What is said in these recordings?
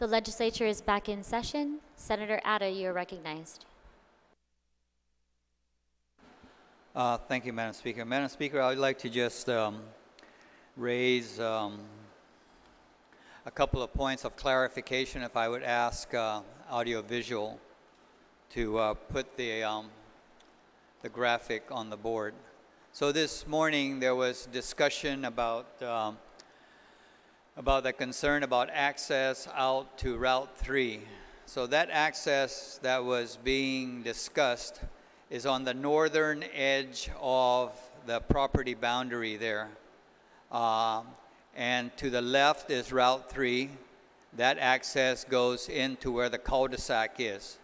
The legislature is back in session. Senator Atta, you are recognized. Thank you, Madam Speaker. Madam Speaker, I would like to just raise a couple of points of clarification. If I would ask audiovisual to put the graphic on the board. So this morning there was discussion about the concern about access out to Route 3. So that access that was being discussed is on the northern edge of the property boundary there. And to the left is Route 3. That access goes into where the cul-de-sac is.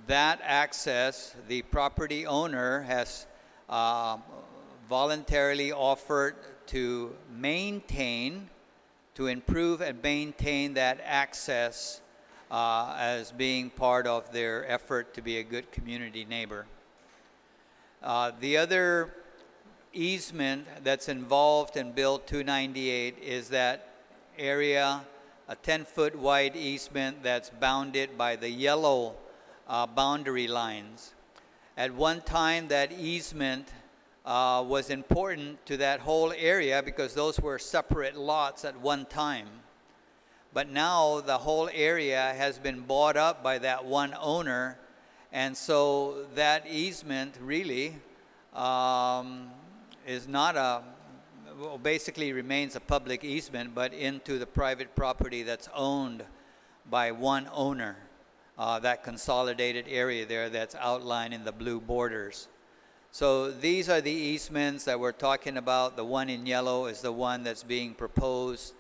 That access, the property owner has voluntarily offered to maintain, to improve and maintain that access as being part of their effort to be a good community neighbor. The other easement that's involved in Bill 298 is that area, a 10-foot wide easement that's bounded by the yellow boundary lines. At one time, that easement was important to that whole area because those were separate lots at one time. But now the whole area has been bought up by that one owner, and so that easement really is not well, basically remains a public easement, but into the private property that's owned by one owner, that consolidated area there that's outlined in the blue borders. So these are the easements that we're talking about. The one in yellow is the one that's being proposed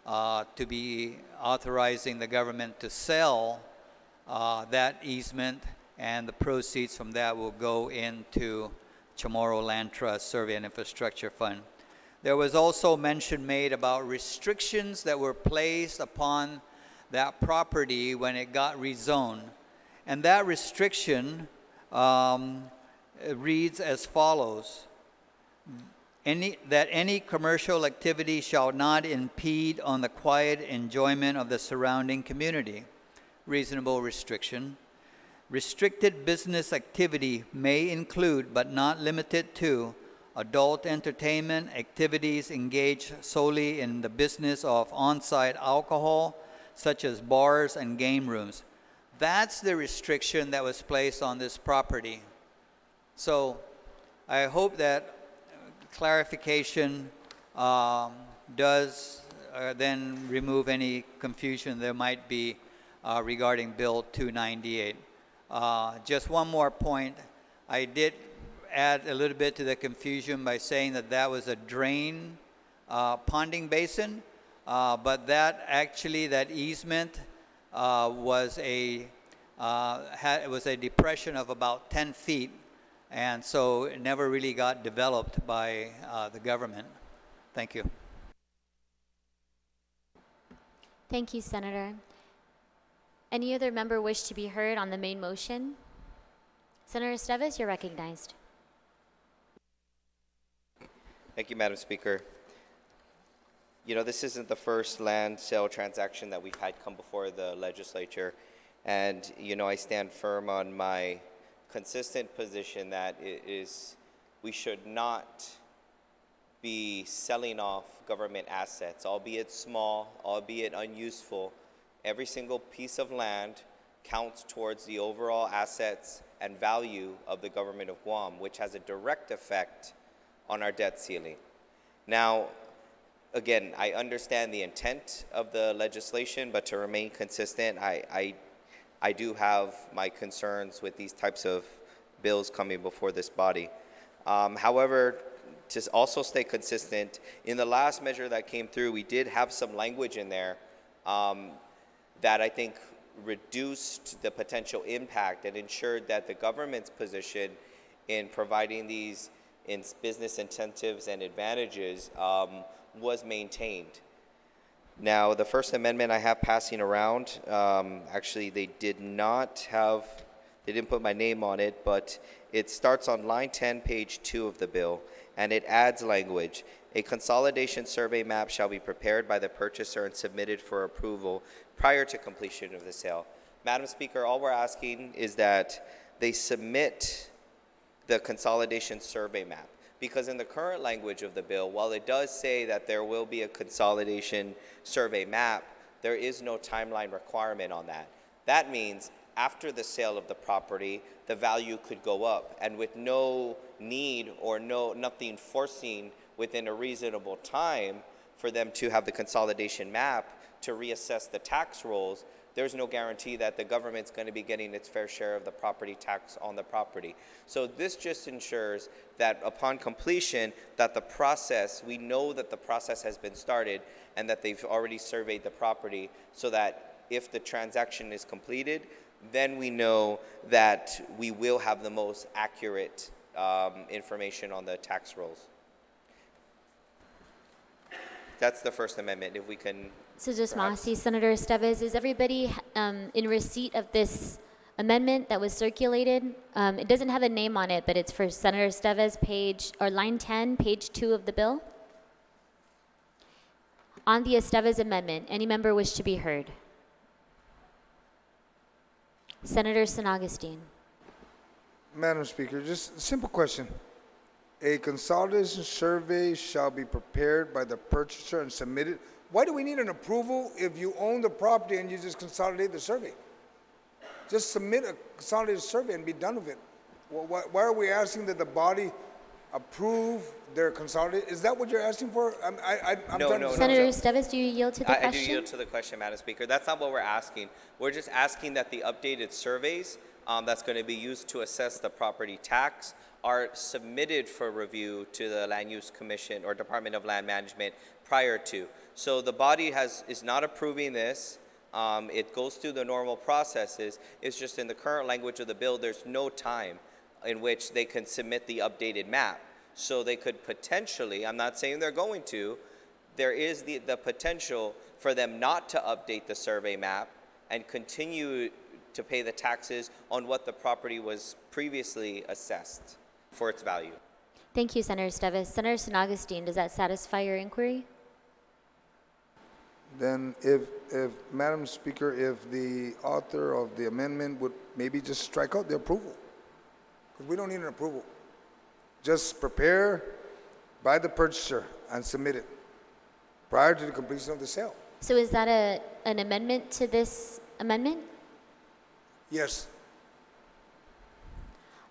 to be authorizing the government to sell that easement, and the proceeds from that will go into Chamorro Land Trust Survey and Infrastructure Fund. There was also mention made about restrictions that were placed upon that property when it got rezoned. And that restriction reads as follows: that any commercial activity shall not impede on the quiet enjoyment of the surrounding community. Reasonable restriction. Restricted business activity may include, but not limited to, adult entertainment activities engaged solely in the business of on-site alcohol, such as bars and game rooms. That's the restriction that was placed on this property. So I hope that clarification does then remove any confusion there might be regarding Bill 298. Just one more point. I did add a little bit to the confusion by saying that that was a drain ponding basin, but that actually, that easement was a depression of about 10 feet, and so it never really got developed by the government. Thank you. Thank you, Senator. Any other member wish to be heard on the main motion? Senator Esteves, you're recognized. Thank you, Madam Speaker. You know, this isn't the first land sale transaction that we've had come before the legislature. And, you know, I stand firm on my consistent position that we should not be selling off government assets, albeit small, albeit unuseful. Every single piece of land counts towards the overall assets and value of the government of Guam, which has a direct effect on our debt ceiling. Now, again, I understand the intent of the legislation, but to remain consistent, I do have my concerns with these types of bills coming before this body. However, to also stay consistent, in the last measure that came through, we did have some language in there that I think reduced the potential impact and ensured that the government's position in providing these business incentives and advantages was maintained. Now, the First Amendment I have passing around, actually they did not have They didn't put my name on it, but it starts on line 10, page 2 of the bill, and it adds language. A consolidation survey map shall be prepared by the purchaser and submitted for approval prior to completion of the sale. Madam Speaker, all we're asking is that they submit the consolidation survey map. Because in the current language of the bill, while it does say that there will be a consolidation survey map, there is no timeline requirement on that. That means after the sale of the property, the value could go up, and with no need or nothing forcing within a reasonable time for them to have the consolidation map to reassess the tax rolls, there's no guarantee that the government's going to be getting its fair share of the property tax on the property. So this just ensures that upon completion, that the process, we know that the process has been started and that they've already surveyed the property, so that if the transaction is completed, then we know that we will have the most accurate information on the tax rolls. That's the First Amendment, if we can. So just Masi, Senator Estevez, is everybody in receipt of this amendment that was circulated? It doesn't have a name on it, but it's for Senator Estevez, line 10, page 2 of the bill. On the Estevez amendment, any member wish to be heard? Senator San Augustine. Madam Speaker, just a simple question. A consolidation survey shall be prepared by the purchaser and submitted. Why do we need an approval if you own the property and you just consolidate the survey? Just submit a consolidated survey and be done with it. Why are we asking that the body approve their consolidated? Is that what you're asking for? I'm No, trying no, to- no. Senator Estevez, do you yield to the I question? do yield to the question, Madam Speaker. That's not what we're asking. We're just asking that the updated surveys that's going to be used to assess the property tax are submitted for review to the Land Use Commission or Department of Land Management prior to. So the body is not approving this. It goes through the normal processes. It's just in the current language of the bill, there's no time in which they can submit the updated map. So they could potentially, I'm not saying they're going to, there is the potential for them not to update the survey map and continue to pay the taxes on what the property was previously assessed for its value. Thank you, Senator Estevez. Senator San Augustine, does that satisfy your inquiry? Then if Madam Speaker, if the author of the amendment would maybe just strike out the approval, because we don't need an approval. Just prepare by the purchaser and submit it prior to the completion of the sale. So is that an amendment to this amendment? Yes.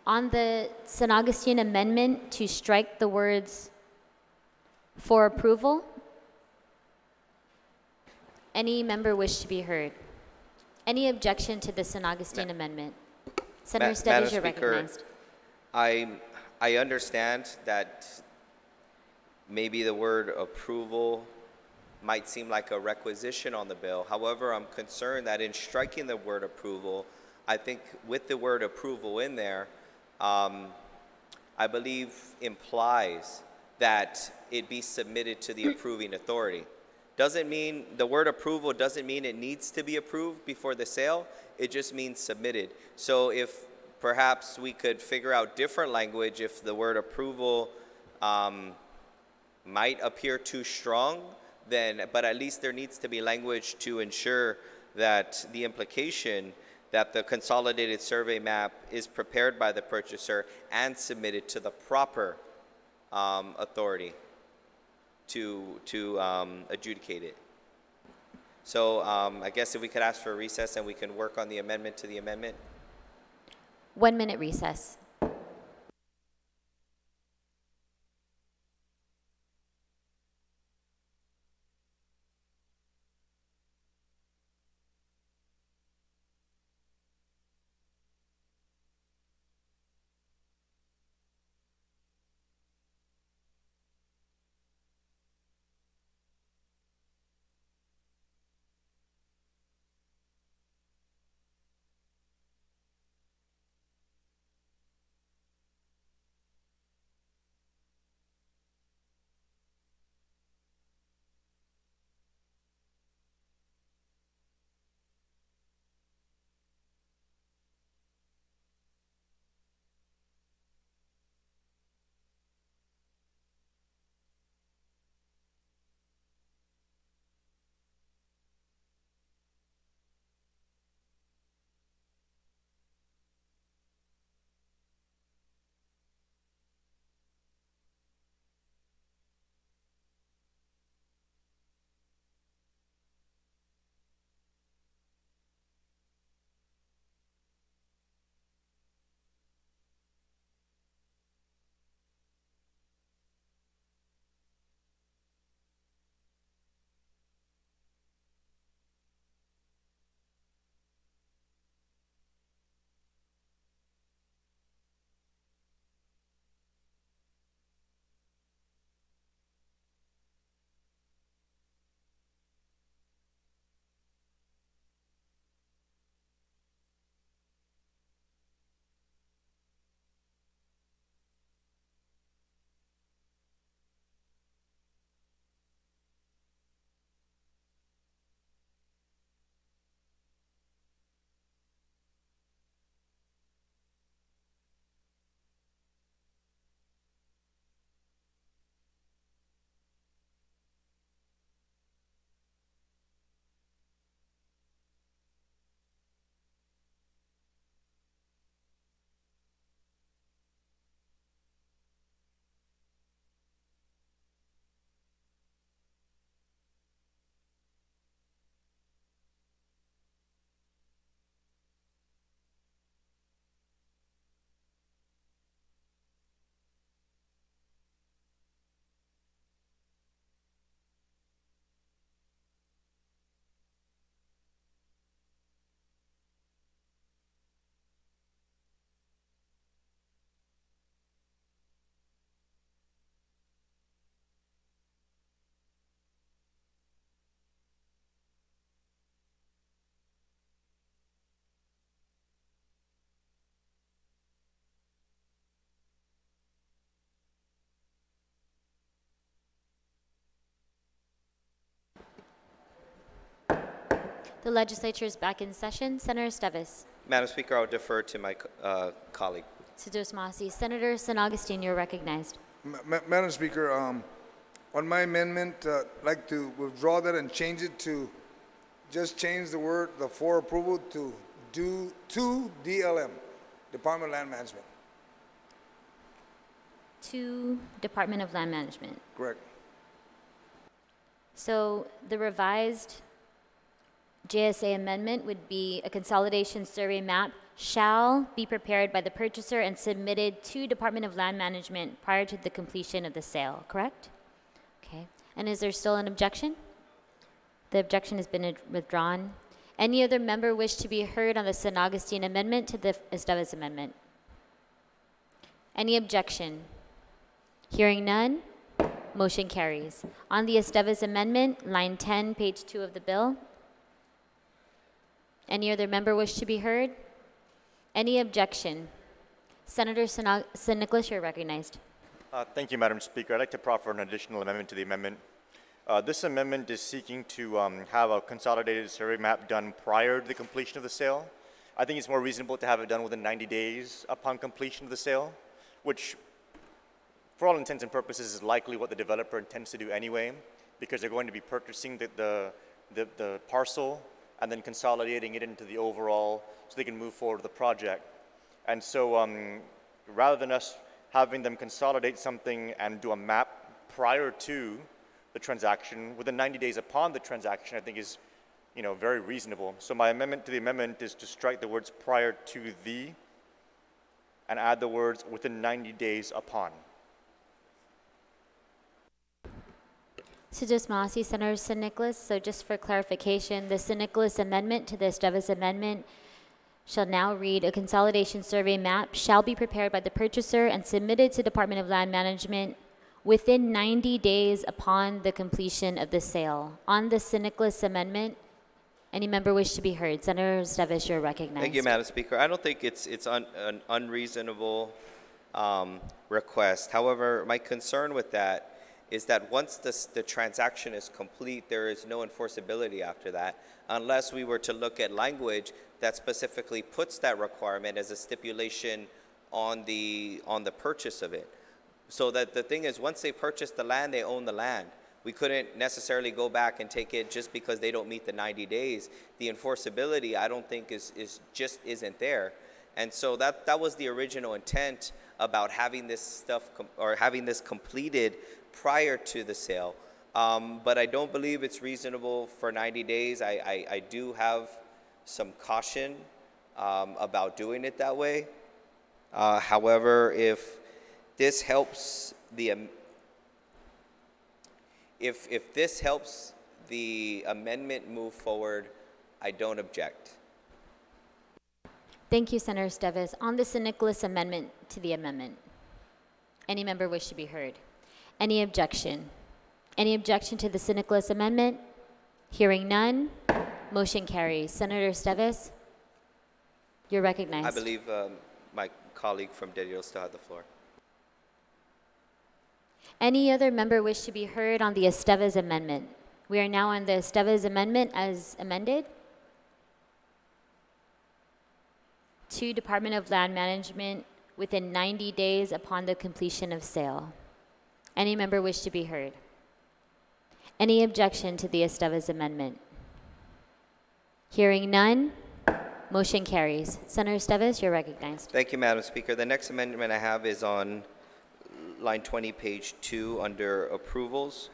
On the San Augustine amendment to strike the words for approval, any member wish to be heard? Any objection to the San Augustine amendment? Senator Estevez, you're Speaker, recognized. I understand that maybe the word approval might seem like a requisition on the bill. However, I'm concerned that in striking the word approval, I think with the word approval in there, I believe implies that it be submitted to the approving authority. Doesn't mean, the word approval doesn't mean it needs to be approved before the sale. It just means submitted. So if perhaps we could figure out different language, if the word approval might appear too strong, then, but at least there needs to be language to ensure that the implication that the consolidated survey map is prepared by the purchaser and submitted to the proper authority to adjudicate it. So I guess if we could ask for a recess and we can work on the amendment to the amendment. 1 minute recess. The legislature is back in session. Senator Esteves. Madam Speaker, I'll defer to my colleague. Senator Masi. Senator San Augustine, you're recognized. Madam Speaker, on my amendment, I'd like to withdraw that and change it to, just change the word, the for approval to DLM, Department of Land Management. To Department of Land Management. Correct. So the revised JSA amendment would be a consolidation survey map shall be prepared by the purchaser and submitted to Department of Land Management prior to the completion of the sale, correct? Okay. And is there still an objection? The objection has been withdrawn. Any other member wish to be heard on the San Augustine amendment to the Esteves amendment? Any objection? Hearing none, motion carries. On the Esteves amendment, line 10, page 2 of the bill. Any other member wish to be heard? Any objection? Senator San Nicolas, you're recognized. Thank you, Madam Speaker. I'd like to proffer an additional amendment to the amendment. This amendment is seeking to have a consolidated survey map done prior to the completion of the sale. I think it's more reasonable to have it done within 90 days upon completion of the sale, which, for all intents and purposes, is likely what the developer intends to do anyway, because they're going to be purchasing the parcel and then consolidating it into the overall so they can move forward with the project. And so rather than us having them consolidate something and do a map prior to the transaction, within 90 days upon the transaction, I think is very reasonable. So my amendment to the amendment is to strike the words prior to the and add the words within 90 days upon. So just Masi, Senator San Nicolas. So just for clarification, the San Nicolas amendment to the Esteves amendment shall now read, a consolidation survey map shall be prepared by the purchaser and submitted to Department of Land Management within 90 days upon the completion of the sale. On the San Nicolas amendment, any member wish to be heard? Senator Esteves, you're recognized. Thank you, Madam Speaker. I don't think it's an unreasonable request. However, my concern with that is that once the transaction is complete, there is no enforceability after that, unless we were to look at language that specifically puts that requirement as a stipulation on the purchase of it. So that the thing is, once they purchase the land, they own the land. We couldn't necessarily go back and take it just because they don't meet the 90 days. The enforceability, I don't think, just isn't there. And so that was the original intent about having this stuff having this completed prior to the sale. But I don't believe it's reasonable for 90 days. I do have some caution about doing it that way. However, if this helps if this helps the amendment move forward, I don't object. Thank you, Senator Esteves. On the San Nicolas amendment to the amendment, any member wish to be heard? Any objection? Any objection to the San Nicolas amendment? Hearing none, motion carries. Senator Esteves, you're recognized. I believe my colleague from Dedio still had the floor. Any other member wish to be heard on the Esteves amendment? We are now on the Esteves amendment as amended to Department of Land Management within 90 days upon the completion of sale. Any member wish to be heard? Any objection to the Esteves amendment? Hearing none, motion carries. Senator Esteves, you're recognized. Thank you, Madam Speaker. The next amendment I have is on line 20, page 2, under approvals,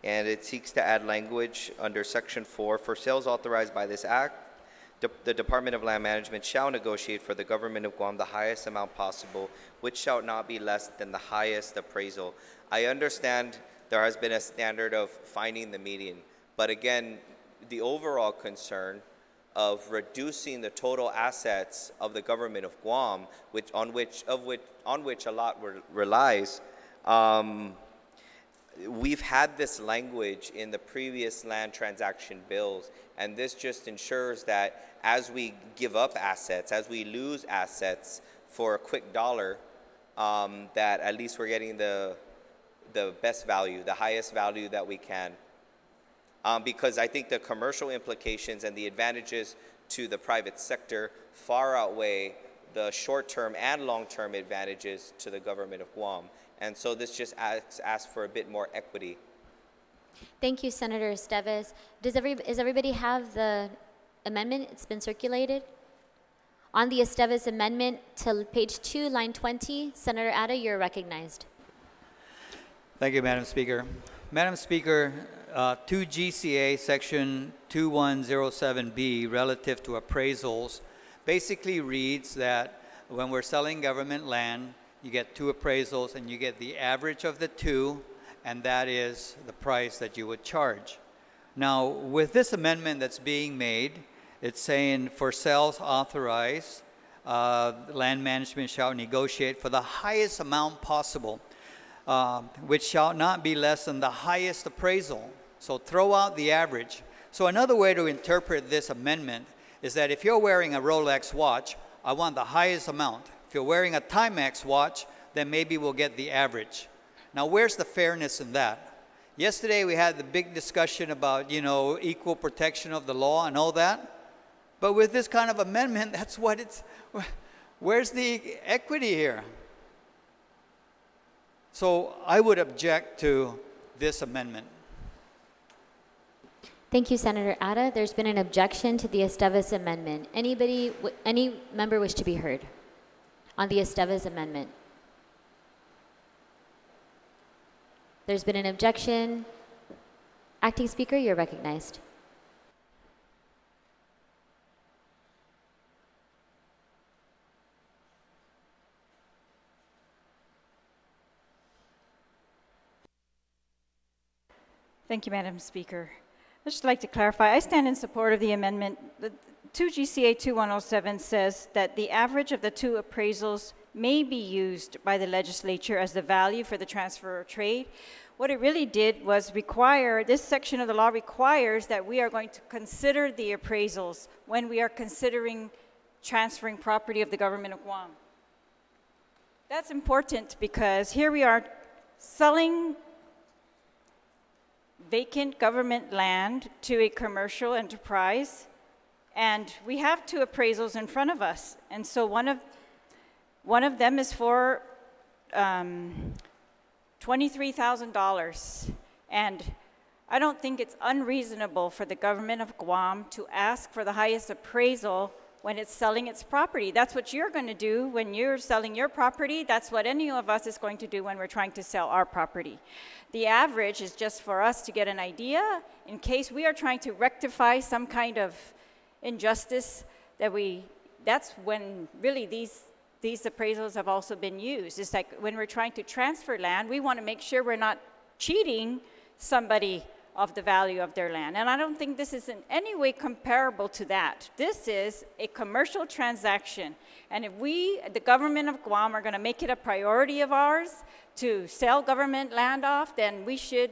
and it seeks to add language under section 4. For sales authorized by this act, the Department of Land Management shall negotiate for the government of Guam the highest amount possible, which shall not be less than the highest appraisal. I understand there has been a standard of finding the median, but again, the overall concern of reducing the total assets of the government of Guam, on which a lot relies. We've had this language in the previous land transaction bills, and this just ensures that as we give up assets, as we lose assets for a quick dollar, that at least we're getting the best value, the highest value that we can. because I think the commercial implications and the advantages to the private sector far outweigh the short-term and long-term advantages to the government of Guam. And so this just asks for a bit more equity. Thank you, Senator Esteves. Does everybody have the amendment? It's been circulated. On the Esteves amendment to page 2, line 20, Senator Atta, you're recognized. Thank you, Madam Speaker. Madam Speaker, 2 GCA section 2107B relative to appraisals basically reads that when we're selling government land, you get 2 appraisals and you get the average of the 2, and that is the price that you would charge. Now, with this amendment that's being made, it's saying for sales authorized, land management shall negotiate for the highest amount possible, which shall not be less than the highest appraisal. So throw out the average. So another way to interpret this amendment is that if you're wearing a Rolex watch, I want the highest amount. If you're wearing a Timex watch, then maybe we'll get the average. Now, where's the fairness in that? Yesterday we had the big discussion about, equal protection of the law and all that. But with this kind of amendment, that's what it's, where's the equity here? So I would object to this amendment. Thank you, Senator Atta. There's been an objection to the Esteves amendment. Any member wish to be heard on the Esteves amendment? There's been an objection. Acting Speaker, you're recognized. Thank you, Madam Speaker. I'd just like to clarify, I stand in support of the amendment. The 2 GCA 2107 says that the average of the 2 appraisals may be used by the legislature as the value for the transfer of trade. What it really did was require, this section of the law requires that we are going to consider the appraisals when we are considering transferring property of the government of Guam. That's important because here we are selling vacant government land to a commercial enterprise, and we have 2 appraisals in front of us. And so one of them is for $23,000. And I don't think it's unreasonable for the government of Guam to ask for the highest appraisal when it's selling its property. That's what you're going to do when you're selling your property. That's what any of us is going to do when we're trying to sell our property. The average is just for us to get an idea in case we are trying to rectify some kind of injustice that's when really these appraisals have also been used. It's like when we're trying to transfer land, we want to make sure we're not cheating somebody of the value of their land. And I don't think this is in any way comparable to that. This is a commercial transaction. And if the government of Guam, are going to make it a priority of ours to sell government land off, then we should,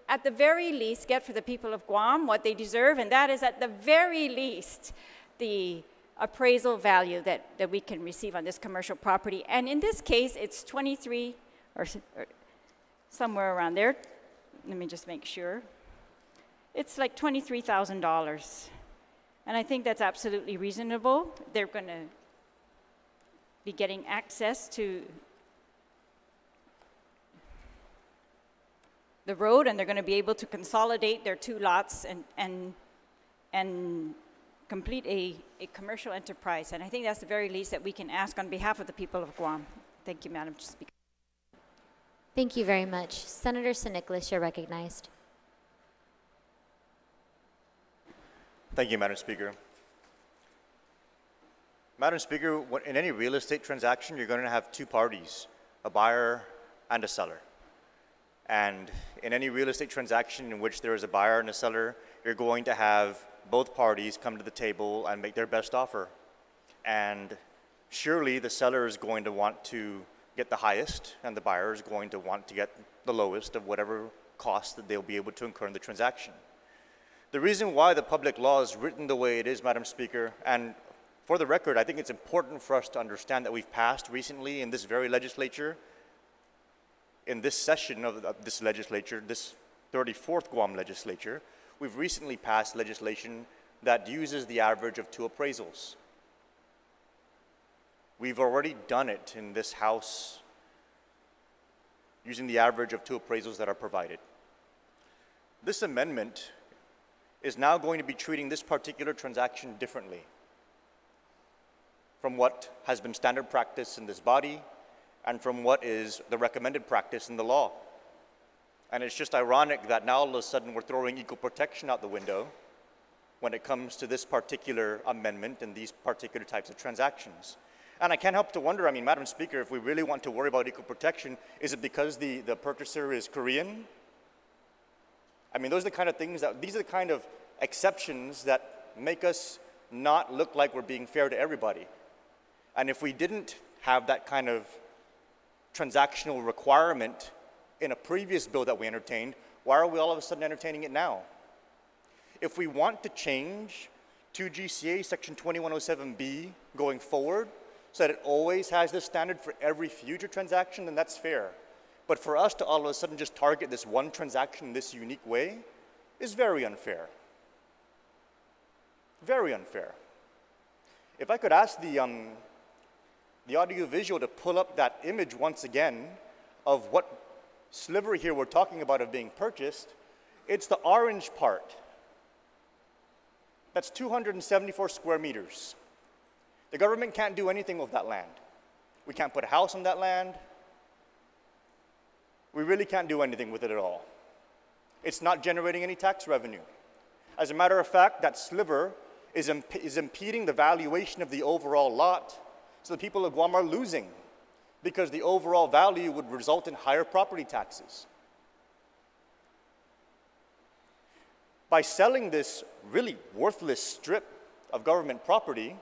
at the very least, get for the people of Guam what they deserve, and that is at the very least the appraisal value that we can receive on this commercial property. And in this case, it's 23 or somewhere around there. Let me just make sure. It's like $23,000. And I think that's absolutely reasonable. They're going to be getting access to the road, and they're going to be able to consolidate their 2 lots and complete a commercial enterprise. And I think that's the very least that we can ask on behalf of the people of Guam. Thank you, Madam Speaker. Thank you very much. Senator San Nicolas, you're recognized. Thank you, Madam Speaker. Madam Speaker, in any real estate transaction, you're going to have 2 parties, a buyer and a seller. And in any real estate transaction in which there is a buyer and a seller, you're going to have both parties come to the table and make their best offer. And surely the seller is going to want to get the highest, and the buyer is going to want to get the lowest of whatever cost that they'll be able to incur in the transaction. The reason why the public law is written the way it is, Madam Speaker, and for the record, I think it's important for us to understand that we've passed recently in this very legislature, in this session of this legislature, this 34th Guam legislature, we've recently passed legislation that uses the average of 2 appraisals. We've already done it in this House using the average of 2 appraisals that are provided. This amendment is now going to be treating this particular transaction differently from what has been standard practice in this body and from what is the recommended practice in the law. And it's just ironic that now all of a sudden we're throwing equal protection out the window when it comes to this particular amendment and these particular types of transactions. And I can't help to wonder, I mean, Madam Speaker, if we really want to worry about equal protection, is it because the purchaser is Korean? I mean, those are the kind of things these are the kind of exceptions that make us not look like we're being fair to everybody. And if we didn't have that kind of transactional requirement in a previous bill that we entertained, why are we all of a sudden entertaining it now? If we want to change 2 GCA Section 2107B going forward so that it always has this standard for every future transaction, then that's fair. But for us to all of a sudden just target this one transaction in this unique way is very unfair. Very unfair. If I could ask the audiovisual to pull up that image once again of what sliver here we're talking about of being purchased, it's the orange part. That's 274 square meters. The government can't do anything with that land. We can't put a house on that land. We really can't do anything with it at all. It's not generating any tax revenue. As a matter of fact, that sliver is impeding the valuation of the overall lot, so the people of Guam are losing because the overall value would result in higher property taxes. By selling this really worthless strip of government property,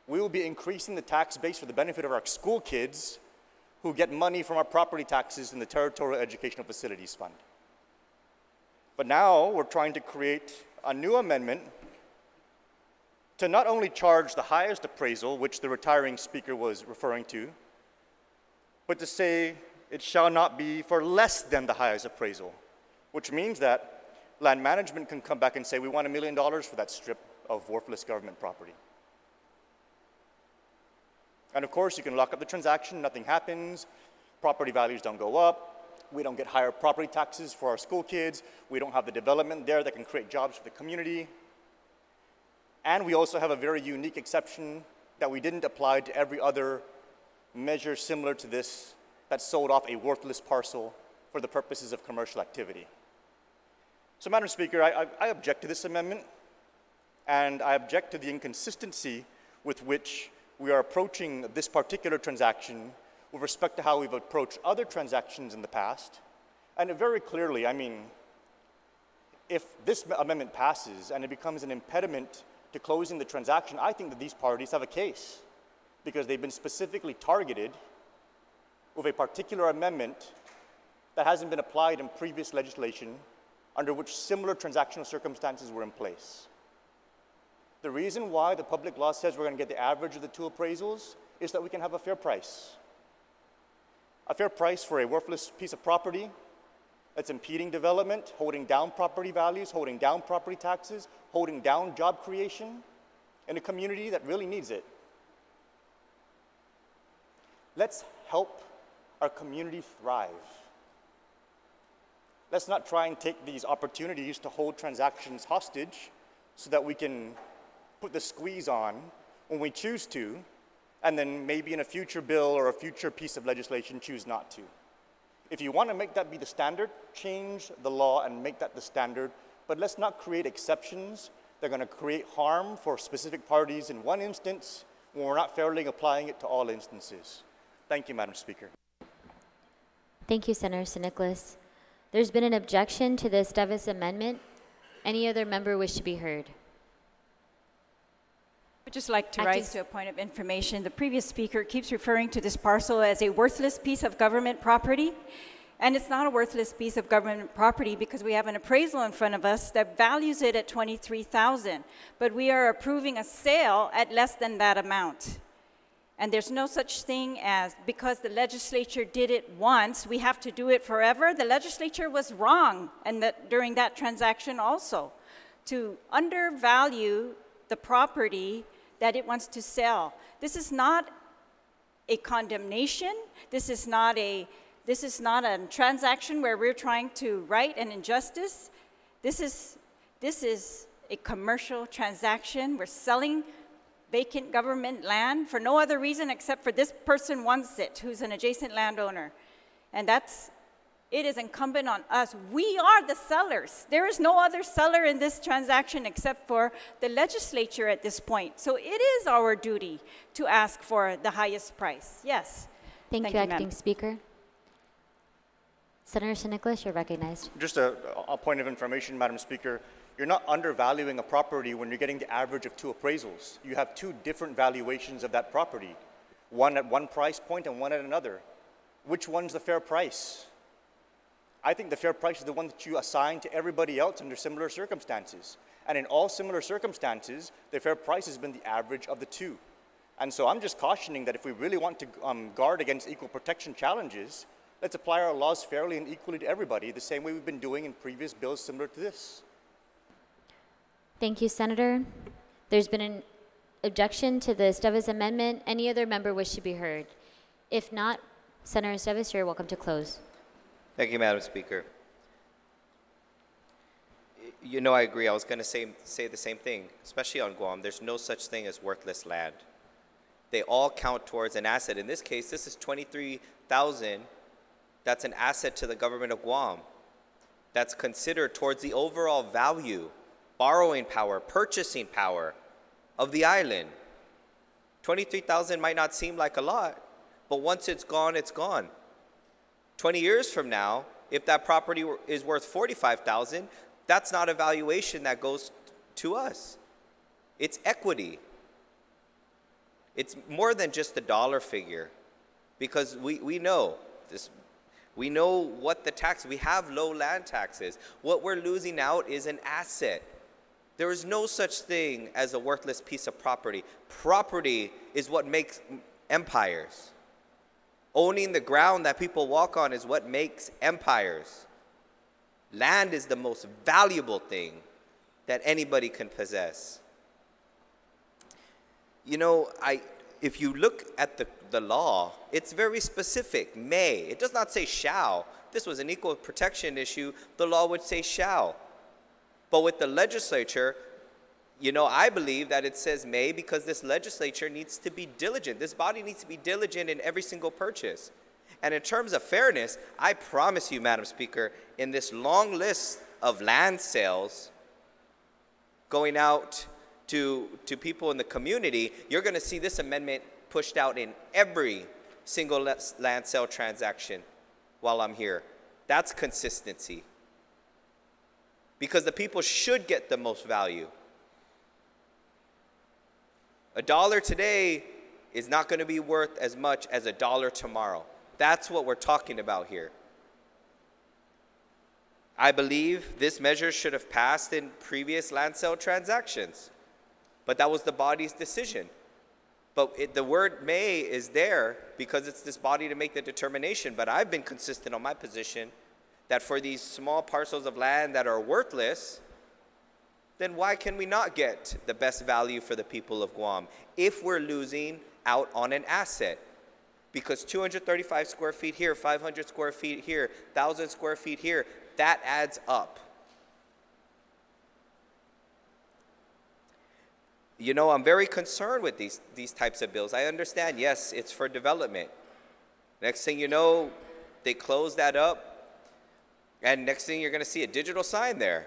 we will be increasing the tax base for the benefit of our school kids who get money from our property taxes in the Territorial Educational Facilities Fund. But now we're trying to create a new amendment to not only charge the highest appraisal, which the retiring speaker was referring to, but to say it shall not be for less than the highest appraisal, which means that land management can come back and say, we want $1 million for that strip of worthless government property. And of course, you can lock up the transaction, nothing happens, property values don't go up, we don't get higher property taxes for our school kids, we don't have the development there that can create jobs for the community. And we also have a very unique exception that we didn't apply to every other measure similar to this that sold off a worthless parcel for the purposes of commercial activity. So, Madam Speaker, I object to this amendment, and I object to the inconsistency with which we are approaching this particular transaction with respect to how we've approached other transactions in the past. And very clearly, I mean, if this amendment passes and it becomes an impediment to closing the transaction, I think that these parties have a case because they've been specifically targeted with a particular amendment that hasn't been applied in previous legislation under which similar transactional circumstances were in place. The reason why the public law says we're going to get the average of the 2 appraisals is that we can have a fair price. A fair price for a worthless piece of property that's impeding development, holding down property values, holding down property taxes, holding down job creation in a community that really needs it. Let's help our community thrive. Let's not try and take these opportunities to hold transactions hostage so that we can put the squeeze on when we choose to, and then maybe in a future bill or a future piece of legislation choose not to. If you want to make that be the standard, change the law and make that the standard, but let's not create exceptions that are going to create harm for specific parties in one instance when we're not fairly applying it to all instances. Thank you, Madam Speaker. Thank you, Senator San Nicolas. There's been an objection to the Esteves amendment. Any other member wish to be heard? I'd just like to rise to a point of information. The previous speaker keeps referring to this parcel as a worthless piece of government property. And it's not a worthless piece of government property because we have an appraisal in front of us that values it at $23,000. But we are approving a sale at less than that amount. And there's no such thing as, because the legislature did it once, we have to do it forever. The legislature was wrong, and that during that transaction also, to undervalue the property that it wants to sell. This is not a condemnation. This is not a transaction where we're trying to right an injustice. This is a commercial transaction. We're selling vacant government land for no other reason except for this person wants it, who's an adjacent landowner. And it is incumbent on us. We are the sellers. There is no other seller in this transaction except for the legislature at this point. So it is our duty to ask for the highest price. Yes. Thank you, Acting Speaker. Senator St. Nicholas, you're recognized. Just a point of information, Madam Speaker. You're not undervaluing a property when you're getting the average of 2 appraisals. You have 2 different valuations of that property, one at one price point and one at another. Which one's the fair price? I think the fair price is the one that you assign to everybody else under similar circumstances. And in all similar circumstances, the fair price has been the average of the 2. And so I'm just cautioning that if we really want to guard against equal protection challenges, let's apply our laws fairly and equally to everybody, the same way we've been doing in previous bills similar to this. Thank you, Senator. There's been an objection to the Esteves amendment. Any other member wish to be heard? If not, Senator Esteves, you're welcome to close. Thank you, Madam Speaker. You know, I agree. I was going to say the same thing, especially on Guam. There's no such thing as worthless land. They all count towards an asset. In this case, this is $23,000. That's an asset to the government of Guam. That's considered towards the overall value, borrowing power, purchasing power of the island. $23,000 might not seem like a lot, but once it's gone, it's gone. 20 years from now, if that property is worth $45,000, that's not a valuation that goes to us. It's equity. It's more than just the dollar figure, because we know this. We know what the tax, we have low land taxes. What we're losing out is an asset. There is no such thing as a worthless piece of property. Property is what makes empires. Owning the ground that people walk on is what makes empires. Land is the most valuable thing that anybody can possess. You know, if you look at the law, it's very specific. May. It does not say shall. If this was an equal protection issue, the law would say shall. But with the legislature, you know, I believe that it says may because this legislature needs to be diligent. This body needs to be diligent in every single purchase. And in terms of fairness, I promise you, Madam Speaker, in this long list of land sales going out to people in the community, you're going to see this amendment pushed out in every single land sale transaction while I'm here. That's consistency. Because the people should get the most value. $1 today is not going to be worth as much as $1 tomorrow. That's what we're talking about here. I believe this measure should have passed in previous land sale transactions, but that was the body's decision. But the word may is there because it's this body to make the determination, but I've been consistent on my position that for these small parcels of land that are worthless, then why can we not get the best value for the people of Guam if we're losing out on an asset? Because 235 square feet here, 500 square feet here, 1,000 square feet here, that adds up. You know, I'm very concerned with these types of bills. I understand, yes, it's for development. Next thing you know, they close that up, and next thing you're going to see a digital sign there.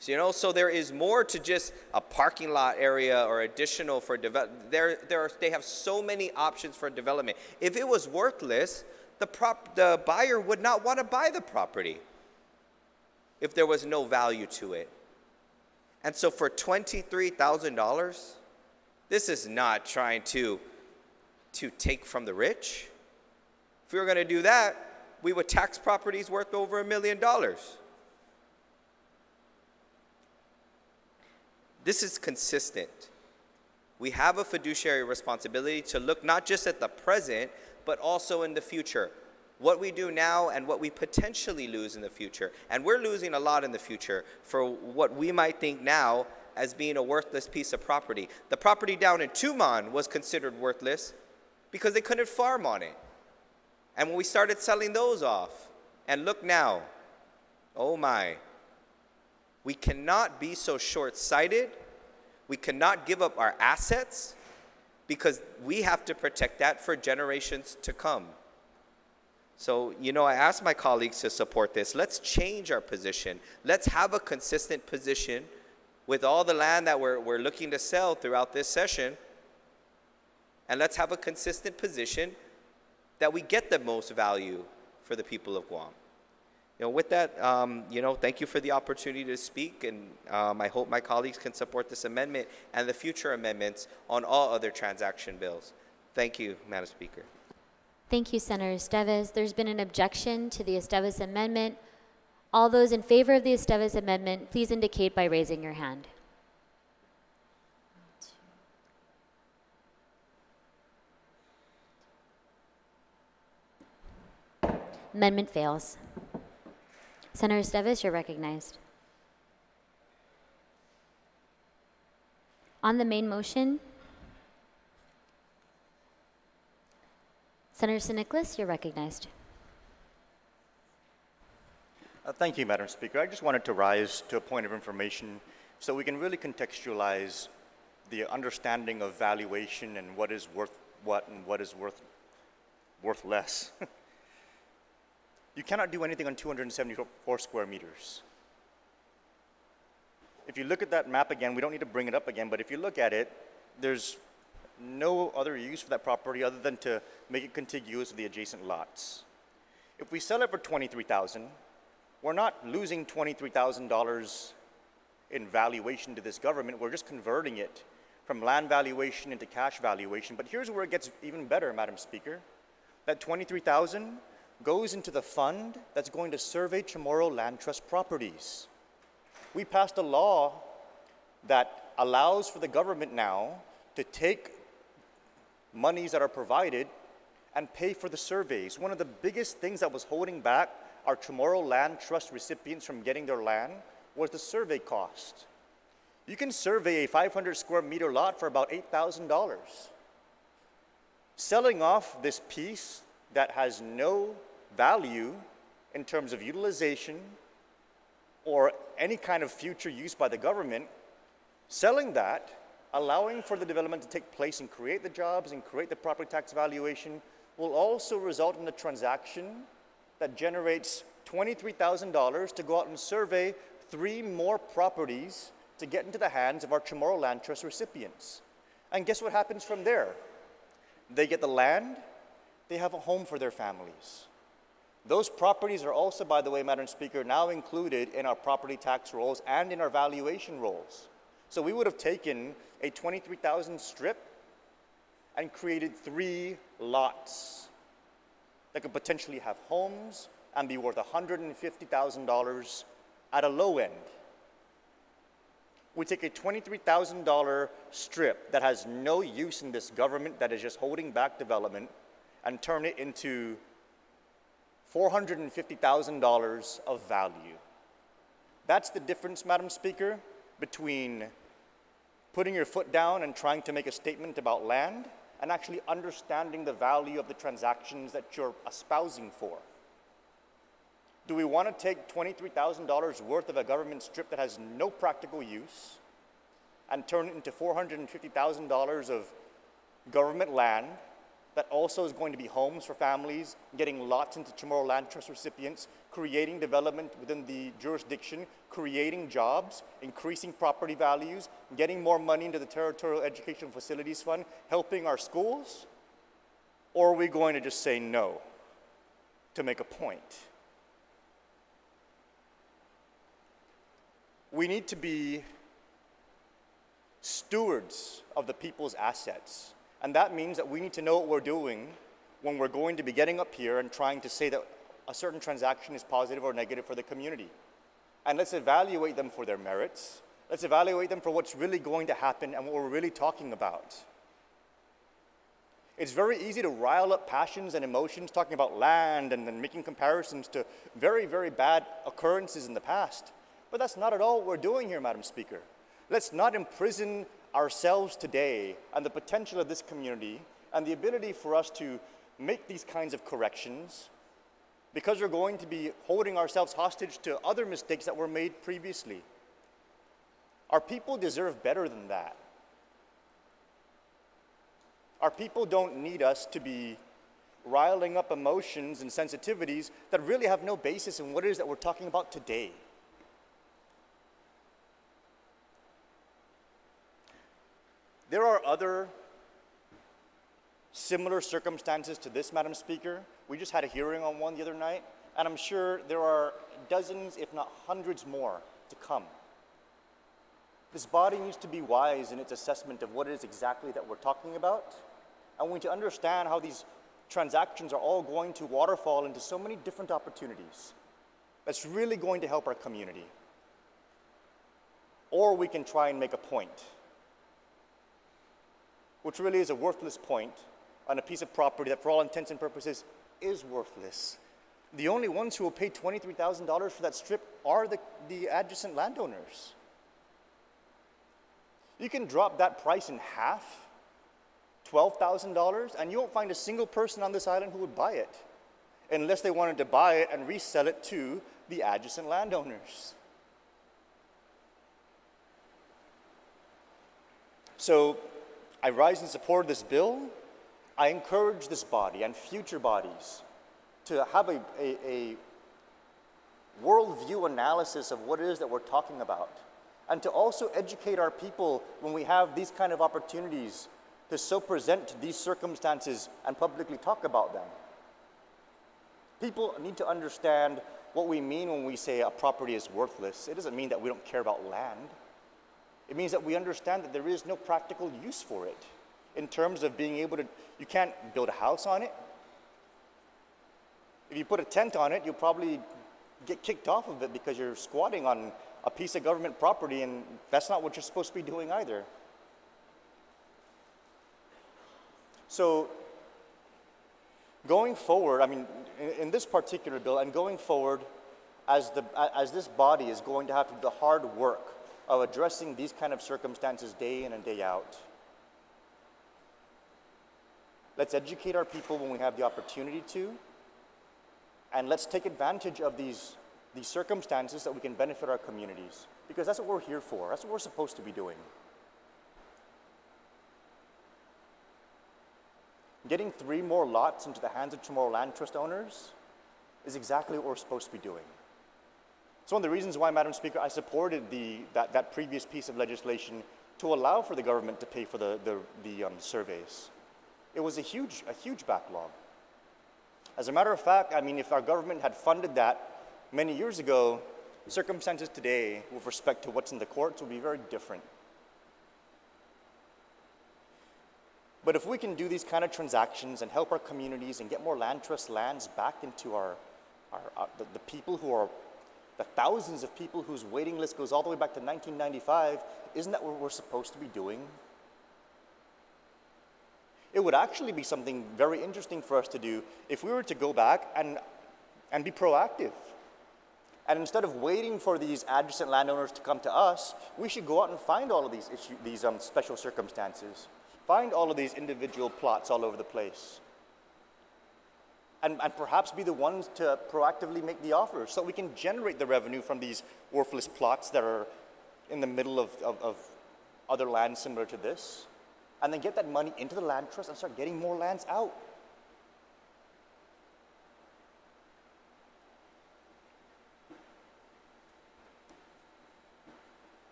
So, you know, so there is more to just a parking lot area or additional for development. They have so many options for development. If it was worthless, the buyer would not want to buy the property if there was no value to it. And so for $23,000, this is not trying to take from the rich. If we were going to do that, we would tax properties worth over $1 million. This is consistent. We have a fiduciary responsibility to look not just at the present, but also in the future. What we do now and what we potentially lose in the future. And we're losing a lot in the future for what we might think now as being a worthless piece of property. The property down in Tumon was considered worthless because they couldn't farm on it. And when we started selling those off, and look now, oh my, we cannot be so short-sighted. We cannot give up our assets because we have to protect that for generations to come. So, you know, I asked my colleagues to support this. Let's change our position. Let's have a consistent position with all the land that we're looking to sell throughout this session. And let's have a consistent position that we get the most value for the people of Guam. You know, with that, you know, thank you for the opportunity to speak, and I hope my colleagues can support this amendment and the future amendments on all other transaction bills. Thank you, Madam Speaker. Thank you, Senator Esteves. There's been an objection to the Esteves amendment. All those in favor of the Esteves amendment, please indicate by raising your hand. Amendment fails. Senator Esteves, you're recognized. On the main motion, Senator St. Nicholas, you're recognized. Thank you, Madam Speaker. I just wanted to rise to a point of information so we can really contextualize the understanding of valuation and what is worth what and what is worth less. You cannot do anything on 274 square meters. If you look at that map again, we don't need to bring it up again, but if you look at it, there's no other use for that property other than to make it contiguous with the adjacent lots. If we sell it for $23,000, we're not losing $23,000 in valuation to this government, we're just converting it from land valuation into cash valuation. But here's where it gets even better, Madam Speaker. That $23,000 goes into the fund that's going to survey Chamorro Land Trust properties. We passed a law that allows for the government now to take monies that are provided and pay for the surveys. One of the biggest things that was holding back our Chamorro Land Trust recipients from getting their land was the survey cost. You can survey a 500 square meter lot for about $8,000. Selling off this piece that has no value in terms of utilization or any kind of future use by the government, selling that, allowing for the development to take place and create the jobs and create the property tax valuation will also result in a transaction that generates $23,000 to go out and survey 3 more properties to get into the hands of our Chamorro Land Trust recipients. And guess what happens from there? They get the land, they have a home for their families. Those properties are also, by the way, Madam Speaker, now included in our property tax rolls and in our valuation rolls. So we would have taken a 23,000 strip and created 3 lots that could potentially have homes and be worth $150,000 at a low end. We take a $23,000 strip that has no use in this government, that is just holding back development, and turn it into $450,000 of value. That's the difference, Madam Speaker, between putting your foot down and trying to make a statement about land and actually understanding the value of the transactions that you're espousing for. Do we want to take $23,000 worth of a government strip that has no practical use and turn it into $450,000 of government land that also is going to be homes for families, getting lots into Chamorro Land Trust recipients, creating development within the jurisdiction, creating jobs, increasing property values, getting more money into the Territorial Education Facilities Fund, helping our schools? Or are we going to just say no to make a point? We need to be stewards of the people's assets. And that means that we need to know what we're doing when we're going to be getting up here and trying to say that a certain transaction is positive or negative for the community. And let's evaluate them for their merits. Let's evaluate them for what's really going to happen and what we're really talking about. It's very easy to rile up passions and emotions talking about land and then making comparisons to very, very bad occurrences in the past. But that's not at all what we're doing here, Madam Speaker. Let's not imprison ourselves today and the potential of this community and the ability for us to make these kinds of corrections because we're going to be holding ourselves hostage to other mistakes that were made previously. Our people deserve better than that. Our people don't need us to be riling up emotions and sensitivities that really have no basis in what it is that we're talking about today. There are other similar circumstances to this, Madam Speaker. We just had a hearing on one the other night, and I'm sure there are dozens, if not hundreds more to come. This body needs to be wise in its assessment of what it is exactly that we're talking about, and we need to understand how these transactions are all going to waterfall into so many different opportunities that's really going to help our community. Or we can try and make a point, which really is a worthless point on a piece of property that for all intents and purposes is worthless. The only ones who will pay $23,000 for that strip are the adjacent landowners. You can drop that price in half, $12,000, and you won't find a single person on this island who would buy it unless they wanted to buy it and resell it to the adjacent landowners. So I rise in support of this bill. I encourage this body and future bodies to have a worldview analysis of what it is that we're talking about, and to also educate our people when we have these kind of opportunities to so present these circumstances and publicly talk about them. People need to understand what we mean when we say a property is worthless. It doesn't mean that we don't care about land. It means that we understand that there is no practical use for it in terms of being able to, you can't build a house on it. If you put a tent on it, you'll probably get kicked off of it because you're squatting on a piece of government property, and that's not what you're supposed to be doing either. So going forward, I mean, in this particular bill and going forward, as this body is going to have to do the hard work of addressing these kind of circumstances day in and day out, let's educate our people when we have the opportunity to, and let's take advantage of these circumstances that we can benefit our communities, because that's what we're here for. That's what we're supposed to be doing. Getting 3 more lots into the hands of Chamorro Land Trust owners is exactly what we're supposed to be doing. It's one of the reasons why, Madam Speaker, I supported that previous piece of legislation to allow for the government to pay for the surveys. It was a huge backlog. As a matter of fact, I mean, if our government had funded that many years ago, circumstances today with respect to what's in the courts would be very different. But if we can do these kind of transactions and help our communities and get more land trust lands back into the people who are, the thousands of people whose waiting list goes all the way back to 1995, isn't that what we're supposed to be doing? It would actually be something very interesting for us to do if we were to go back and be proactive. And instead of waiting for these adjacent landowners to come to us, we should go out and find all of these special circumstances. Find all of these individual plots all over the place. And perhaps be the ones to proactively make the offers so we can generate the revenue from these worthless plots that are in the middle of other lands similar to this. And then get that money into the land trust and start getting more lands out.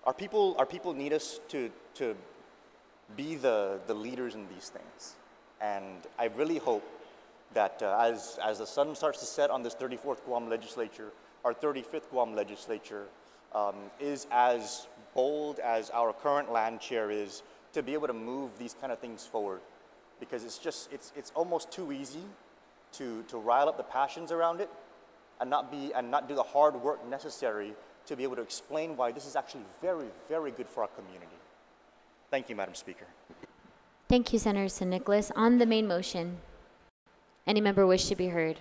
Our people need us to be the leaders in these things. And I really hope that as the sun starts to set on this 34th Guam Legislature, our 35th Guam Legislature is as bold as our current land chair is to be able to move these kind of things forward. Because it's almost too easy to rile up the passions around it and not do the hard work necessary to be able to explain why this is actually very, very good for our community. Thank you, Madam Speaker. Thank you, Senator San Nicolas. On the main motion, any member wish to be heard?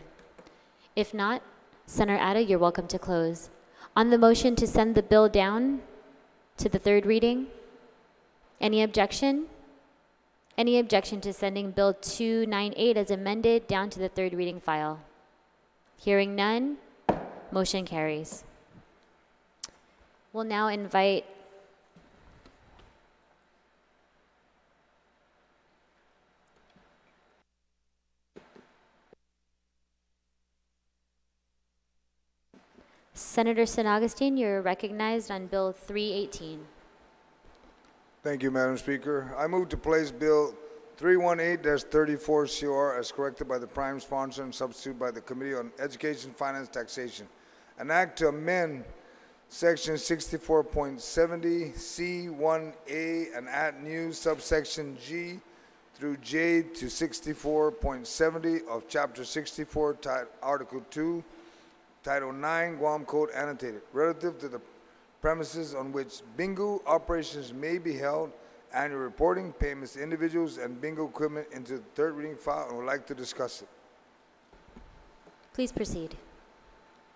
If not, Senator Atta, you're welcome to close. On the motion to send the bill down to the third reading, any objection? Any objection to sending Bill 298 as amended down to the third reading file? Hearing none, motion carries. We'll now invite Senator San Augustine. You're recognized on Bill 318. Thank you, Madam Speaker. I move to place Bill 318-34 CR as corrected by the prime sponsor and substitute by the Committee on Education, Finance, Taxation. An act to amend Section 64.70 C1A and add new subsection G through J to 64.70 of Chapter 64, Article 2, Title 9, Guam Code Annotated, relative to the premises on which bingo operations may be held, annual reporting, payments to individuals, and bingo equipment into the third reading file, and would like to discuss it. Please proceed.